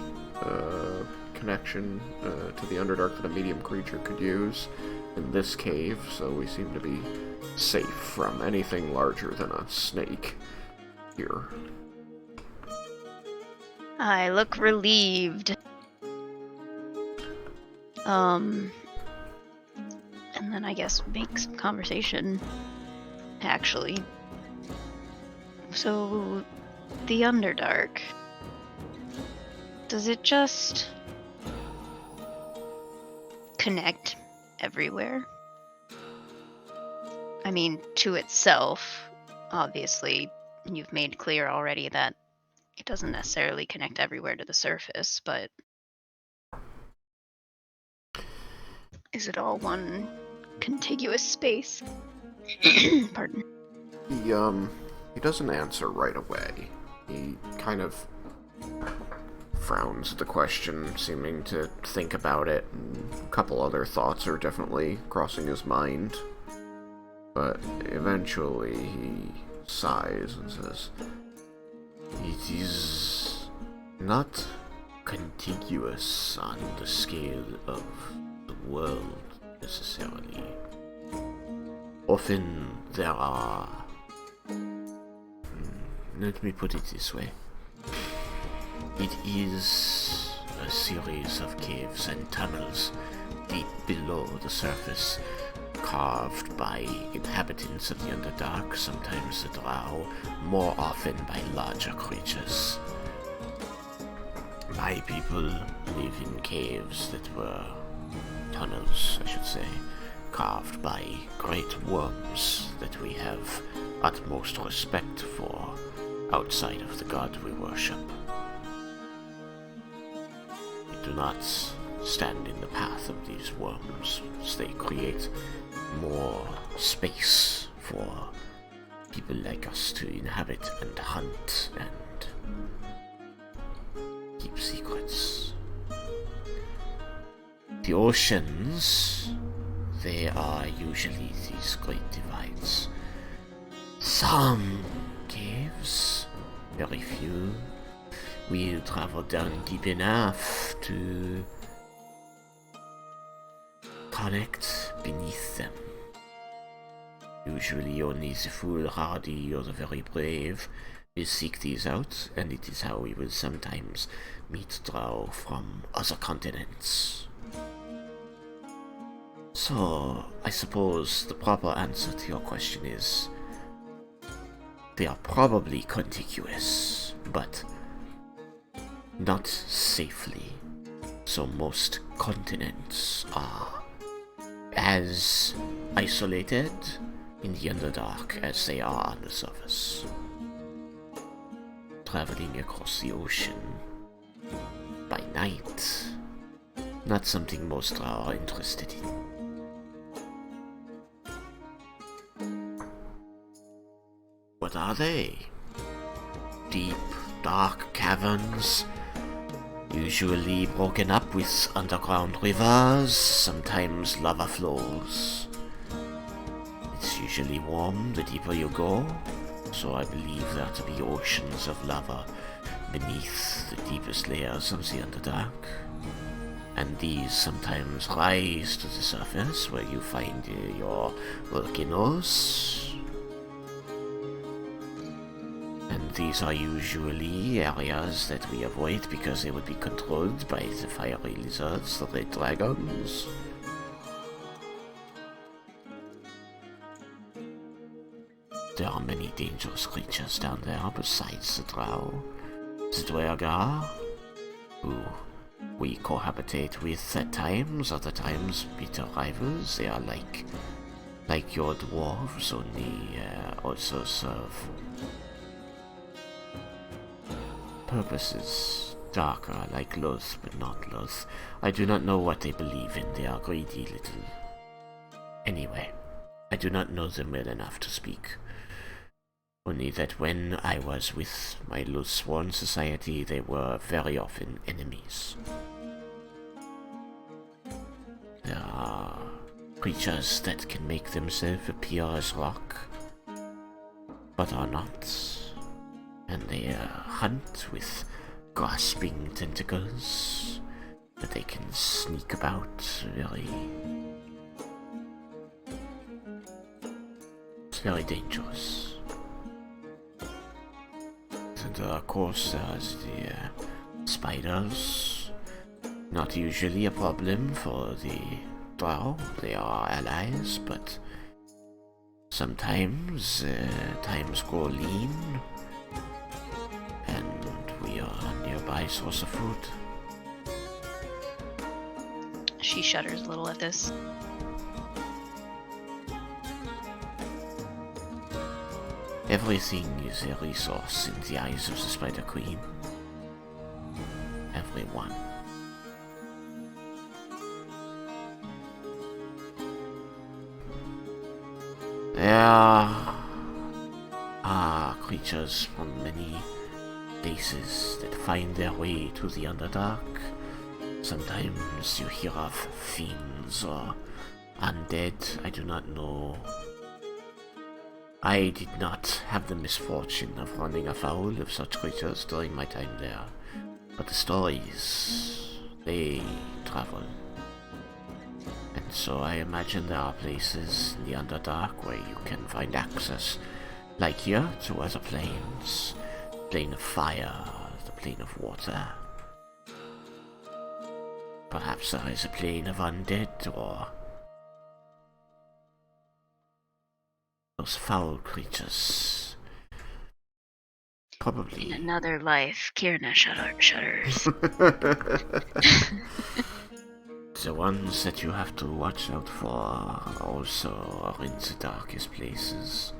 connection to the Underdark that a medium creature could use in this cave, so we seem to be safe from anything larger than a snake here. I look relieved. And then I guess make some conversation, actually. So, the Underdark, does it just connect everywhere? I mean, to itself, obviously, you've made clear already that it doesn't necessarily connect everywhere to the surface, but is it all one contiguous space? Pardon. He doesn't answer right away. He kind of frowns at the question, seeming to think about it, and a couple other thoughts are definitely crossing his mind. But eventually he sighs and says, "It is not contiguous on the scale of the world, necessarily. Often there are... let me put it this way. It is a series of caves and tunnels deep below the surface, carved by inhabitants of the Underdark, sometimes the Drow, more often by larger creatures. My people live in caves that were tunnels, I should say, carved by great worms that we have utmost respect for outside of the god we worship. We do not stand in the path of these worms, as they create more space for people like us to inhabit and hunt and keep secrets. The oceans, They are usually these great divides. Some caves, very few, will travel down deep enough to connect beneath them. Usually only the foolhardy or the very brave will seek these out, and it is how we will sometimes meet drow from other continents. So, I suppose the proper answer to your question is, they are probably contiguous, but not safely. So most continents are as isolated in the Underdark as they are on the surface. Traveling across the ocean by night, not something most are interested in. What are they? Deep, dark caverns, usually broken up with underground rivers, sometimes lava flows. It's usually warm the deeper you go, so I believe there to be oceans of lava beneath the deepest layers of the Underdark. And these sometimes rise to the surface where you find your volcanoes. And these are usually areas that we avoid because they would be controlled by the fiery lizards, the red dragons. There are many dangerous creatures down there besides the drow. The Dwergar, who we cohabitate with at times, other times bitter rivals. They are like your dwarves, only also serve purposes darker, like Loth, but not Loth. I do not know what they believe in. They are greedy little. Anyway, I do not know them well enough to speak. Only that when I was with my Loth Sworn Society, they were very often enemies. There are creatures that can make themselves appear as rock, but are not. And they hunt with grasping tentacles that they can sneak about It's very dangerous. And of course there's the spiders. Not usually a problem for the drow. They are allies, but sometimes times grow lean. And we are a nearby source of food. She shudders a little at this. Everything is a resource in the eyes of the Spider Queen. Everyone. There are creatures from many places that find their way to the Underdark. Sometimes you hear of fiends or undead. I do not know. I did not have the misfortune of running afoul of such creatures during my time there. But the stories, they travel. And so I imagine there are places in the Underdark where you can find access, like here, to other planes. Plane of fire, the plane of water. Perhaps there is a plane of undead, or those foul creatures. Probably. In another life, Kierna shudders. The ones that you have to watch out for also are in the darkest places.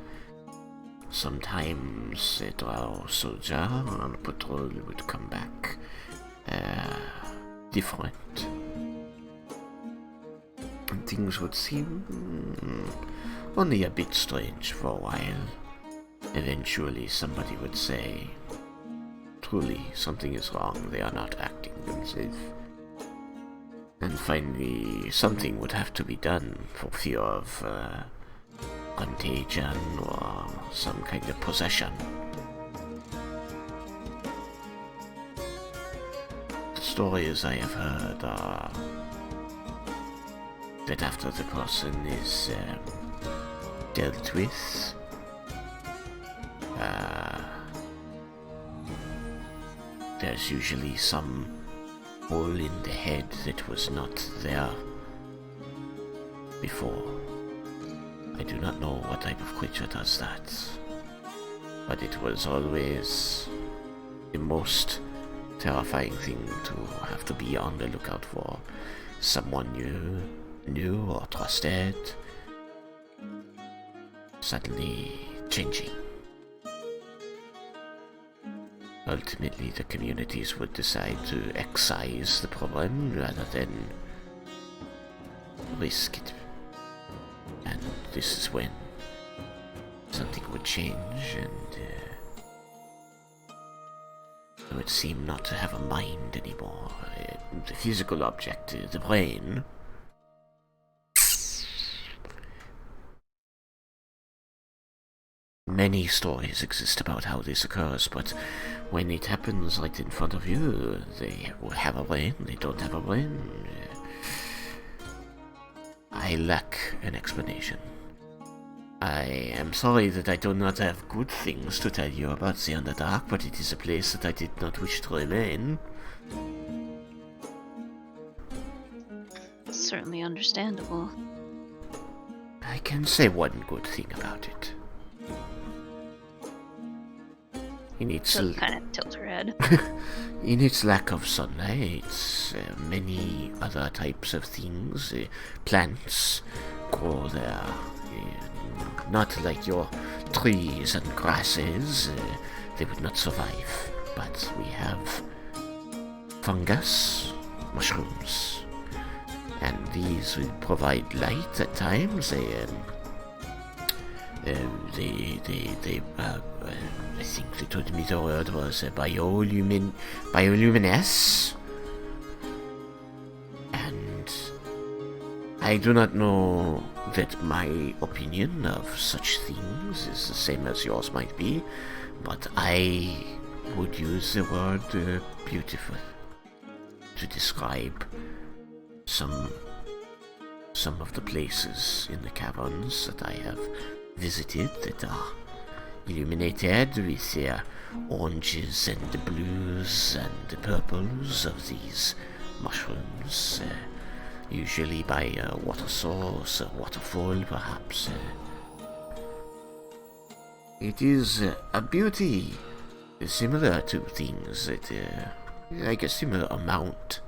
Sometimes a drow soldier on patrol would come back different. And things would seem only a bit strange for a while. Eventually somebody would say, truly, something is wrong, they are not acting themselves. And finally, something would have to be done for fear of contagion or some kind of possession. The stories I have heard are that after the person is dealt with, there's usually some hole in the head that was not there before. I do not know what type of creature does that, but it was always the most terrifying thing to have to be on the lookout for. Someone you knew or trusted suddenly changing. Ultimately, the communities would decide to excise the problem rather than risk it. And this is when something would change and it would seem not to have a mind anymore. The physical object, the brain, many stories exist about how this occurs, but when it happens right in front of you, they have a brain, they don't have a brain. I lack an explanation. I am sorry that I do not have good things to tell you about the Underdark, but it is a place that I did not wish to remain. Certainly understandable. I can say one good thing about it. In its She'll kind of tilt her head. in its lack of sunlight, many other types of things, plants, grow there. Not like your trees and grasses, they would not survive. But we have fungus, mushrooms, and these will provide light at times. I think they told me the word was bioluminesce. And I do not know that my opinion of such things is the same as yours might be, but I would use the word beautiful to describe some of the places in the caverns that I have visited that are illuminated with the oranges and the blues and the purples of these mushrooms, usually by a water source, a waterfall perhaps. It is a beauty similar to things that, like a similar amount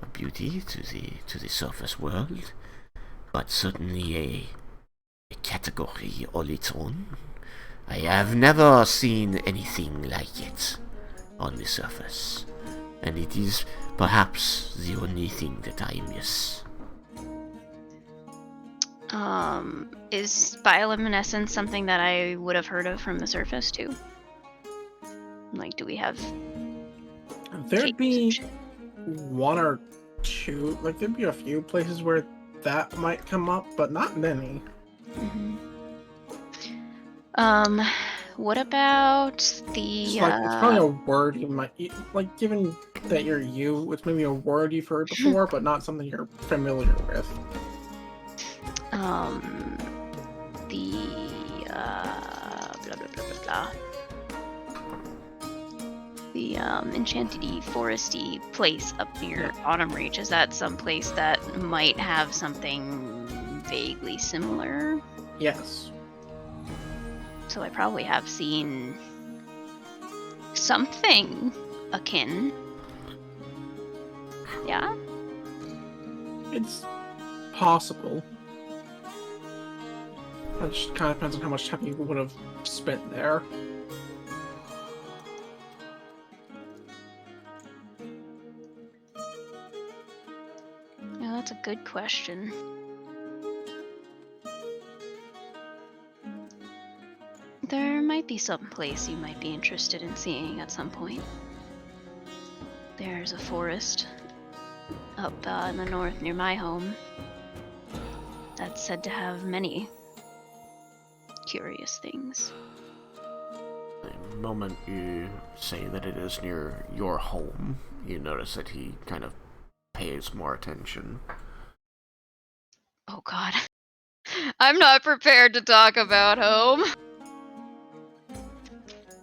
of beauty to the surface world, but certainly a category all its own. I have never seen anything like it on the surface, and it is perhaps the only thing that I miss. Is bioluminescence something that I would have heard of from the surface too? Like, do we have... There'd be one or two, like there'd be a few places where that might come up, but not many. Mm-hmm. What about the... It's probably a word you might, like, given that you're you, it's maybe a word you've heard before, but not something you're familiar with. The, blah, blah, blah, blah, blah. The, enchanted-y, foresty place up near Autumn Reach, is that some place that might have something vaguely similar? Yes. So I probably have seen something akin. Yeah? It's possible. It just kind of depends on how much time you would have spent there. Yeah, that's a good question. There might be some place you might be interested in seeing at some point. There's a forest up in the north near my home that's said to have many curious things. The moment you say that it is near your home, you notice that he kind of pays more attention. Oh god. I'm not prepared to talk about home.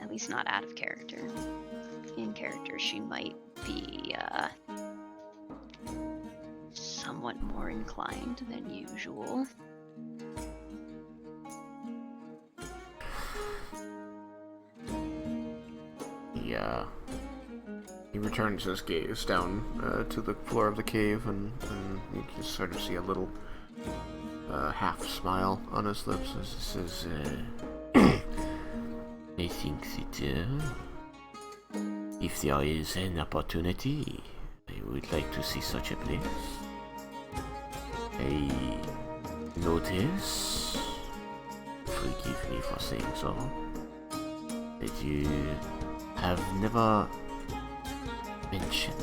At least not out of character. In character, she might be somewhat more inclined than usual. He returns his gaze down to the floor of the cave, and you can sort of see a little half smile on his lips as he says, I think that if there is an opportunity, I would like to see such a place. I notice, forgive me for saying so, that you have never mentioned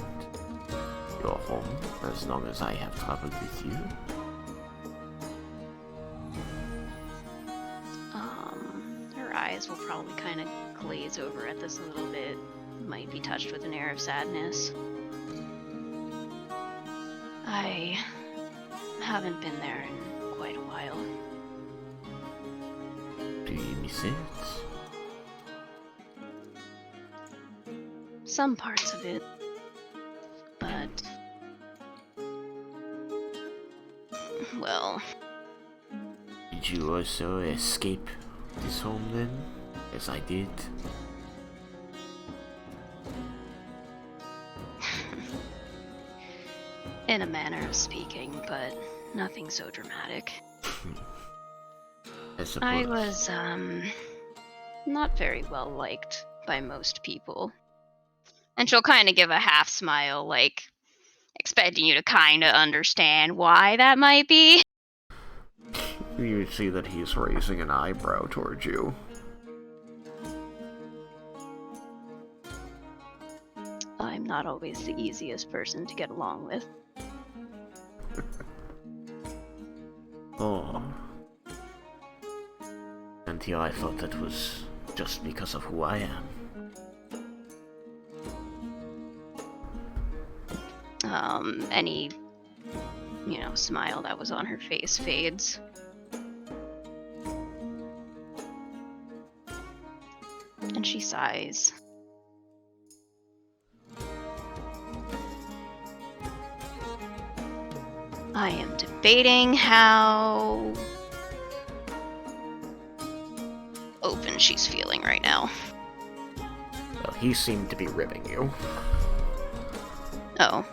your home as long as I have traveled with you. Her eyes will probably kind of glaze over at this a little bit. Might be touched with an air of sadness. I haven't been there in quite a while. Do you miss it? Some parts of it, but well, Did you also escape this home then, as I did? in a manner of speaking, but nothing so dramatic. I suppose. I was, not very well liked by most people. And she'll kind of give a half smile, like, expecting you to kind of understand why that might be. You see that he's raising an eyebrow towards you. I'm not always the easiest person to get along with. Oh. Until I thought that was just because of who I am. Any, smile that was on her face fades. And she sighs. I am debating how open she's feeling right now. Well, he seemed to be ribbing you. Oh.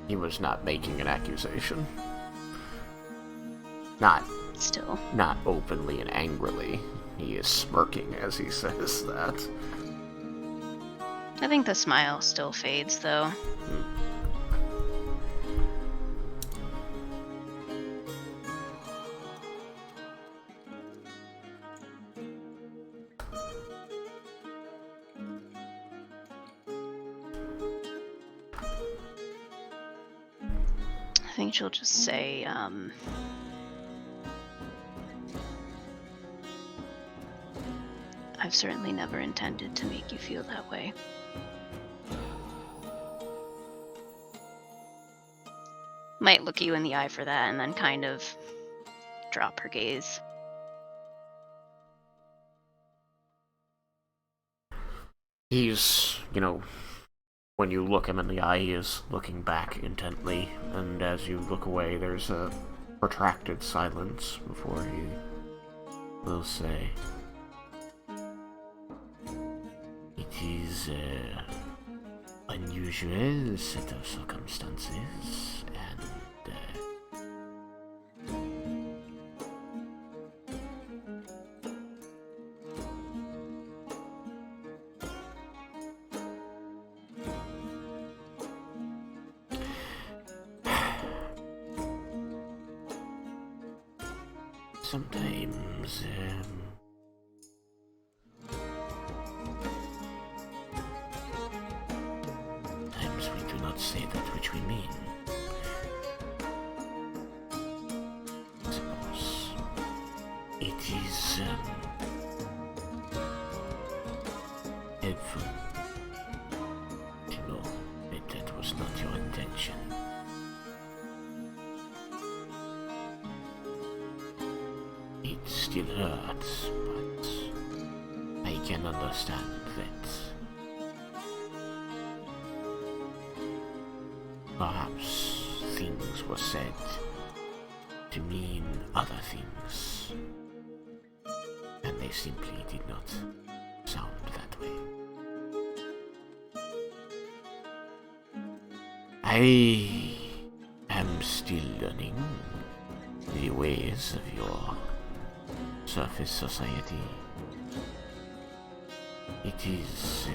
He was not making an accusation. Still. Not openly and angrily. He is smirking as he says that. I think the smile still fades, though. I think she'll just say, I've certainly never intended to make you feel that way. Might look you in the eye for that and then kind of drop her gaze. He's, when you look him in the eye, he is looking back intently, and as you look away, there's a protracted silence before he will say, it is an unusual set of circumstances, and sometimes, times we we mean. Suppose it is helpful to know that that was not your intention. It still hurts, but I can understand that perhaps things were said to mean other things, and they simply did not sound that way. I am still learning the ways of your surface society. It is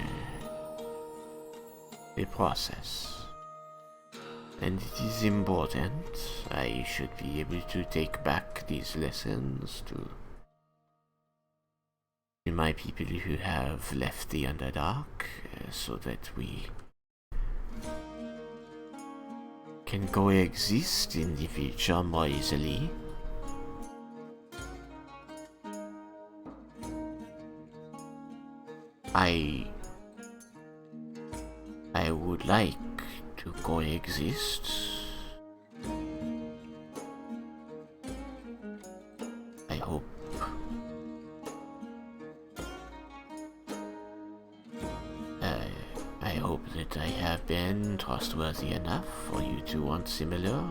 a process, and it is important. I should be able to take back these lessons to my people who have left the Underdark, so that we can coexist in the future more easily. I would like to coexist. I hope. I hope that I have been trustworthy enough for you to want similar.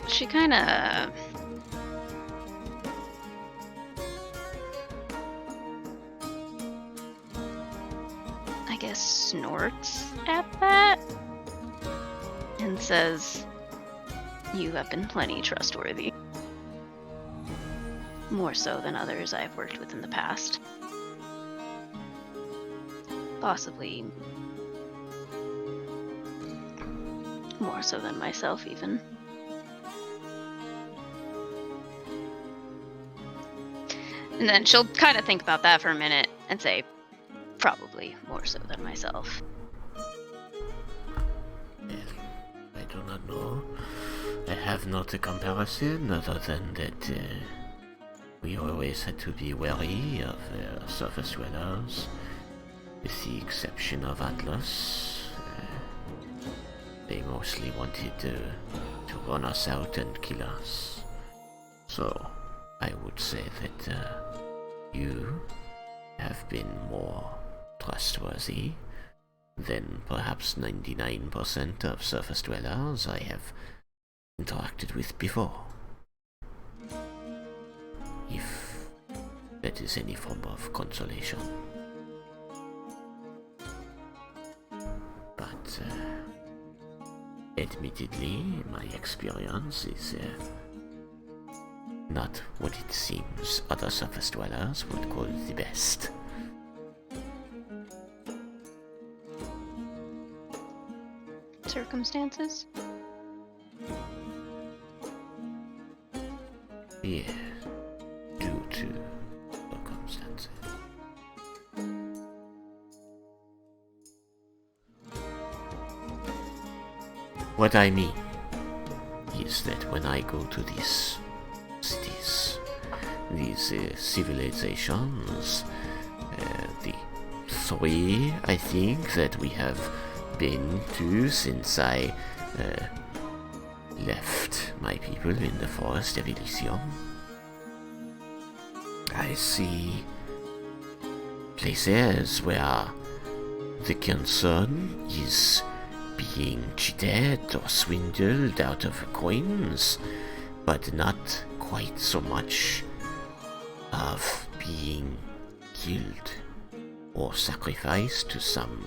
She kind of I guess snorts at that and says, "You have been plenty trustworthy. More so than others I've worked with in the past. Possibly more so than myself, even." And then she'll kind of think about that for a minute and say, "Probably more so than myself." I do not know. I have not a comparison other than that we always had to be wary of surface dwellers, with the exception of Atlas. They mostly wanted to run us out and kill us. So I would say that you have been more trustworthy than perhaps 99% of surface dwellers I have interacted with before. If that is any form of consolation. But admittedly, my experience is not what it seems other surface dwellers would call the best. Circumstances? Yeah, due to circumstances. What I mean is that when I go to these cities, these civilizations, the three, I think, that we have been to since I left my people in the forest of Elysium, I see places where the concern is being cheated or swindled out of coins, but not quite so much of being killed or sacrificed to some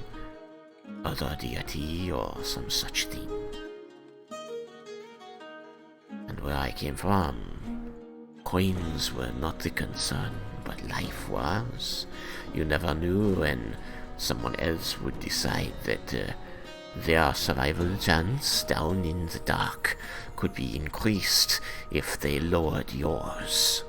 other deity or some such thing. And where I came from, coins were not the concern, but life was. You never knew when someone else would decide that their survival chance down in the dark could be increased if they lowered yours.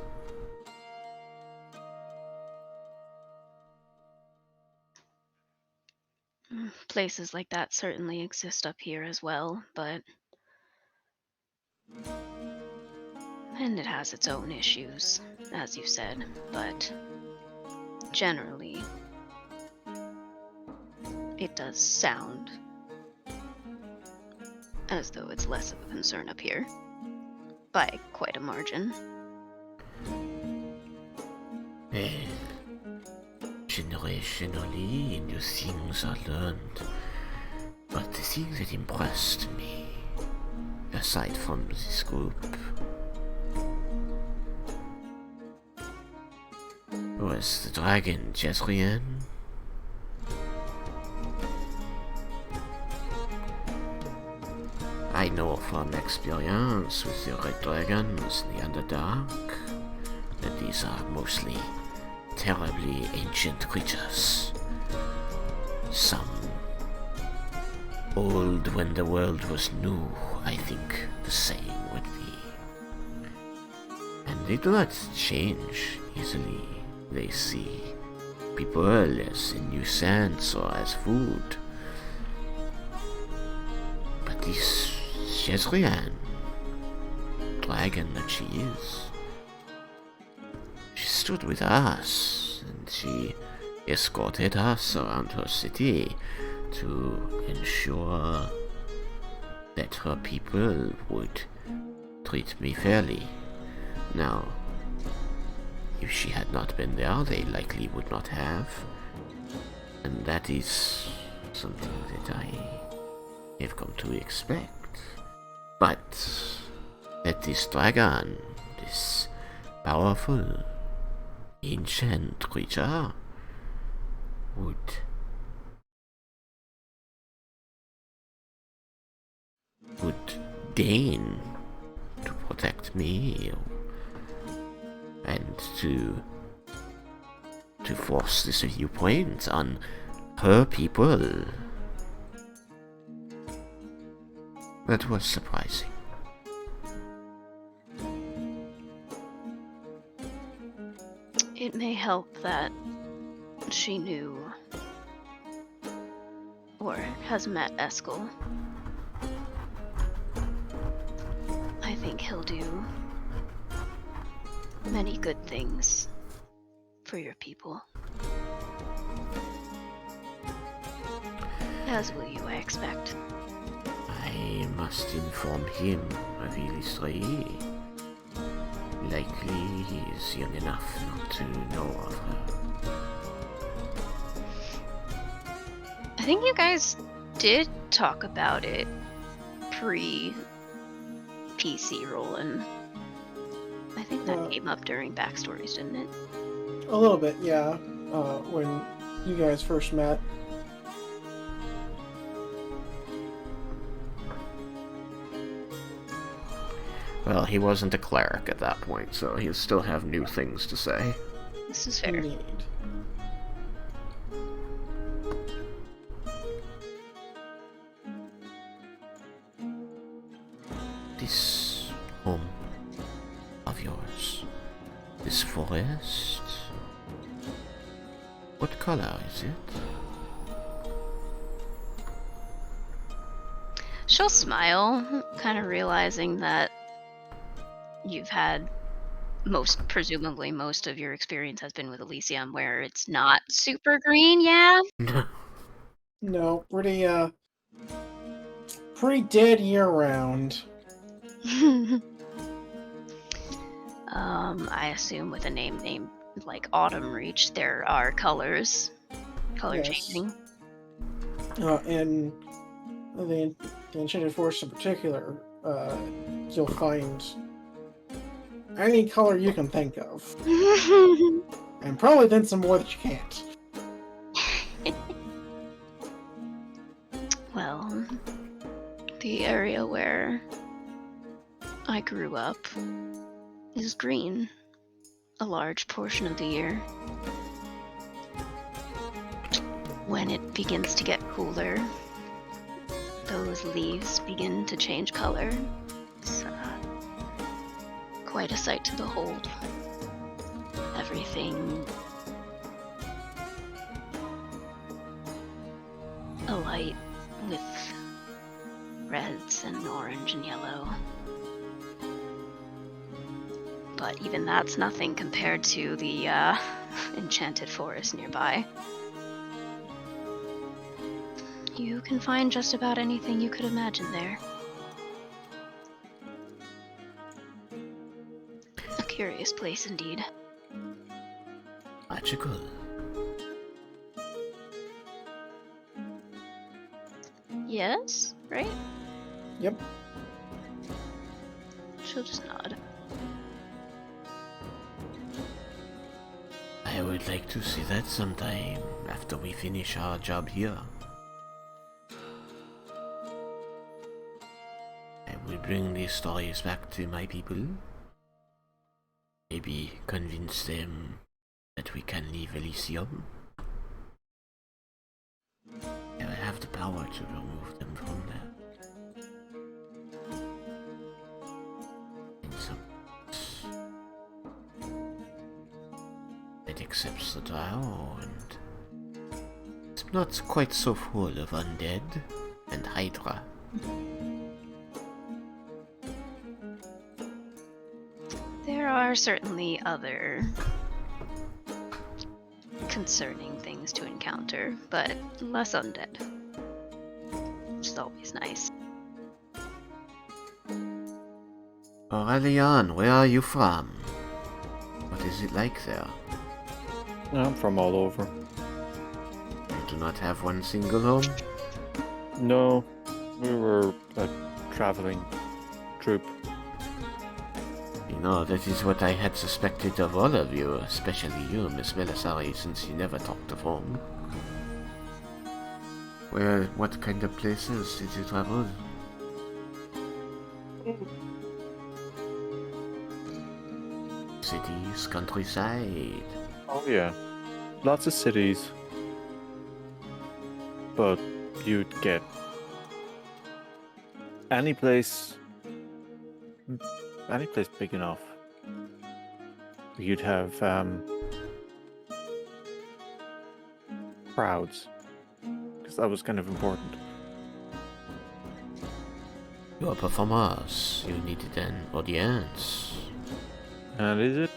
Places like that certainly exist up here as well, but. And it has its own issues, as you said, but generally, it does sound as though it's less of a concern up here. By quite a margin. Well, generationally, new things are learned. But the thing that impressed me, aside from this group, was the dragon Jezrien. I know from experience with the red dragons in the Underdark that these are mostly terribly ancient creatures. Some old when the world was new, I think the saying would be. And they do not change easily. They see people as a nuisance or as food. But this Jezrien, dragon that she is, she stood with us, and she escorted us around her city to ensure that her people would treat me fairly. Now, if she had not been there, they likely would not have, and that is something that I have come to expect. But that this dragon, this powerful, ancient creature, would deign to protect me and to force this viewpoint on her people. That was surprising. It may help that she knew or has met Eskel. I think he'll do many good things for your people. As will you, I expect. I must inform him of Illustrae. Likely he is young enough not to know of her. I think you guys did talk about it pre-PC roll-in. I think that came up during backstories, didn't it? A little bit, yeah. When you guys first met. Well, he wasn't a cleric at that point, so he'll still have new things to say. This is fair. Indeed. This home of yours, this forest, what color is it? She'll smile, kind of realizing that you've had presumably most of your experience has been with Elysium, where it's not super green, yeah? No, pretty dead year round. I assume with a name named like Autumn Reach, there are color Yes. changing. In the Enchanted Forest in particular, you'll find any color you can think of. And probably then some more that you can't. Well, the area where I grew up is green a large portion of the year. When it begins to get cooler, those leaves begin to change color. It's quite a sight to behold. Everything a light with reds and orange and yellow. But even that's nothing compared to the enchanted forest nearby. You can find just about anything you could imagine there. A curious place indeed. Magical. Yes, right? Yep. She'll just nod. I would like to see that sometime after we finish our job here. I will bring these stories back to my people. Maybe convince them that we can leave Elysium. I will have the power to remove them from there. In some it accepts the trial, and it's not quite so full of undead and Hydra. There are certainly other concerning things to encounter, but less undead. Which is always nice. Aurelian, where are you from? What is it like there? I'm from all over. You do not have one single home? No, we were a traveling troupe. You know, that is what I had suspected of all of you, especially you, Miss Belisari, since you never talked of home. What kind of places did you travel? Cities, countryside. Oh yeah, lots of cities. But you'd get any place big enough. You'd have crowds, because that was kind of important. You are performers. You needed an audience. And is it?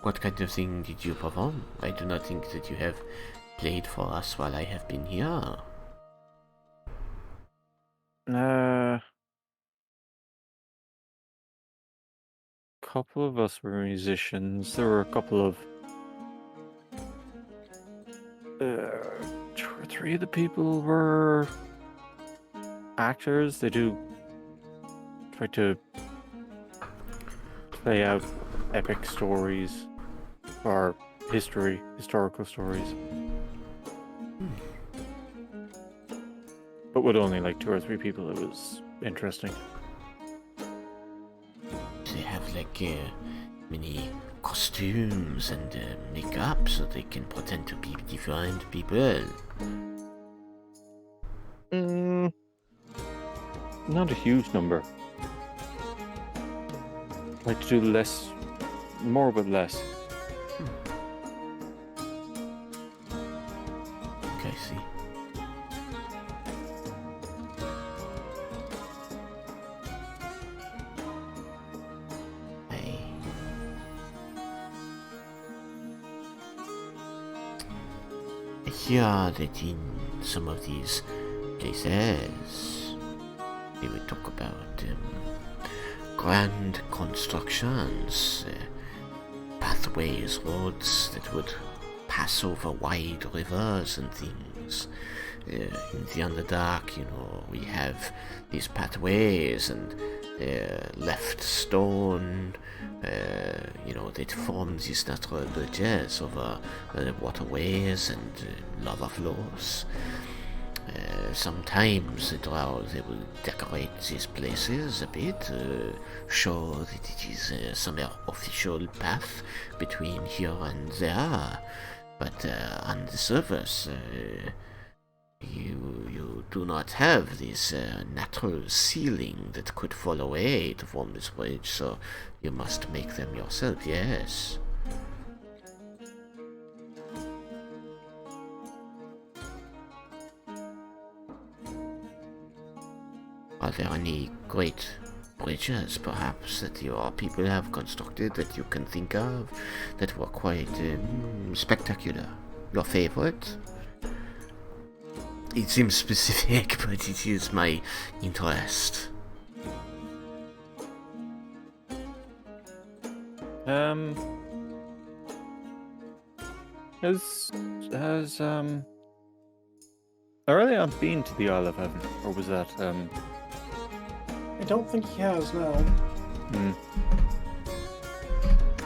What kind of thing did you perform? I do not think that you have played for us while I have been here. Couple of us were musicians. There were a couple of 2 or 3 of the people were actors. They do try to play out epic stories or historical stories. But with only like 2 or 3 people, it was interesting. They have like many costumes and makeup so they can pretend to be different people. Not a huge number. Like to do less, more but less. Okay, I see. I hear that in some of these places they would talk about grand constructions, pathways, roads that would pass over wide rivers and things. In the Underdark, you know, we have these pathways and left stone, you know, that form these natural bridges over waterways and lava flows. Sometimes they will decorate these places a bit, show that it is some official path between here and there, but on the surface, you do not have this natural ceiling that could fall away to form this bridge, so you must make them yourself, yes. Are there any great bridges, perhaps, that your people have constructed that you can think of that were quite spectacular? Your favorite? It seems specific, but it is my interest. Has Aurelian been to the Isle of Heaven, or was that I don't think he has, no.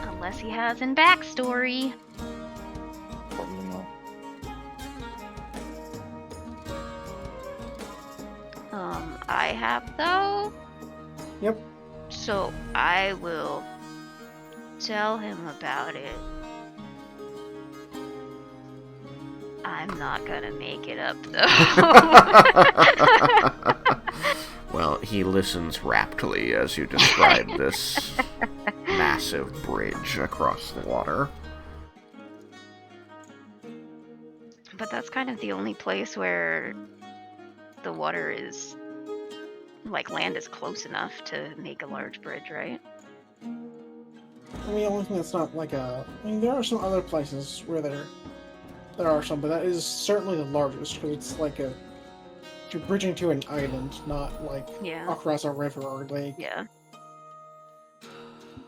Unless he has in backstory. Probably not. I have though. Yep. So I will tell him about it. I'm not gonna make it up though. Well, he listens raptly as you describe this massive bridge across the water. But that's kind of the only place where the water is, like, land is close enough to make a large bridge, right? I mean, the only thing that's not like a... I mean, there are some other places where there are some, but that is certainly the largest, because it's like a... You're bridging to an island, not like Yeah. across a river or lake. Yeah.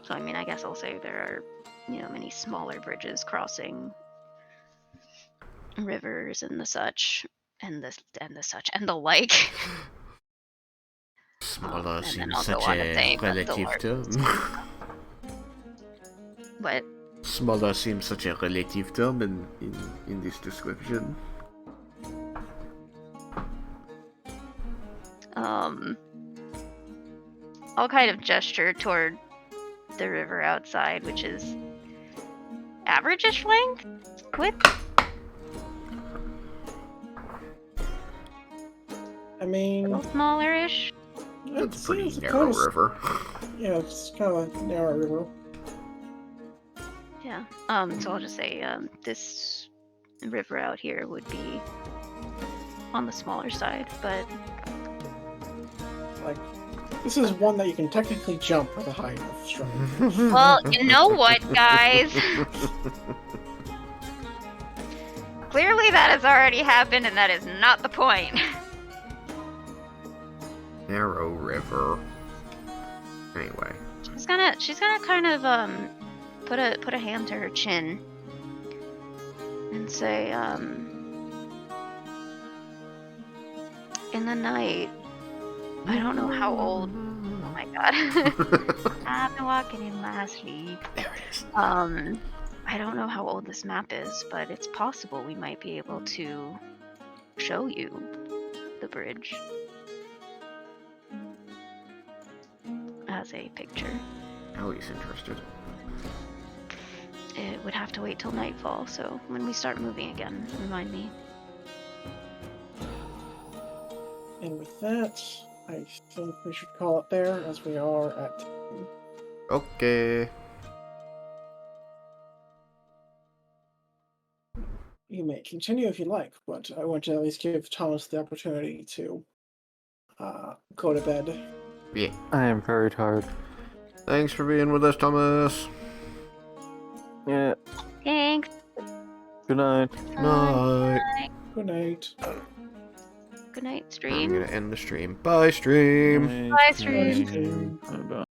So I mean, I guess I'll say there are, many smaller bridges crossing rivers and the such, and the like. Smaller And then seems I'll go such on to a say, but the relative term. What? Smaller seems such a relative term in this description. I'll kind of gesture toward the river outside, which is average-ish length? Width? I mean... A little smaller-ish? It's a pretty seems narrow kind of- river. Yeah, it's kind of a narrow river. Yeah. So I'll just say, this river out here would be on the smaller side, but Like, this is one that you can technically jump with a high enough strength. well, you know what, guys? Clearly that has already happened, and that is not the point. Narrow river. Anyway. She's gonna kind of put a hand to her chin and say, in the night, I don't know how old. Oh my god. I've been walking in my sleep. There it is. I don't know how old this map is, but it's possible we might be able to show you the bridge as a picture. Ellie's interested. It would have to wait till nightfall, so when we start moving again, remind me. And with that, I think we should call it there, as we are at... Okay. You may continue if you like, but I want to at least give Thomas the opportunity to go to bed. Yeah. I am very tired. Thanks for being with us, Thomas. Yeah. Thanks. Good night. Night. Good night. Good night, I'm stream. gonna end the stream. Bye, stream. Bye, stream. stream. Bye bye.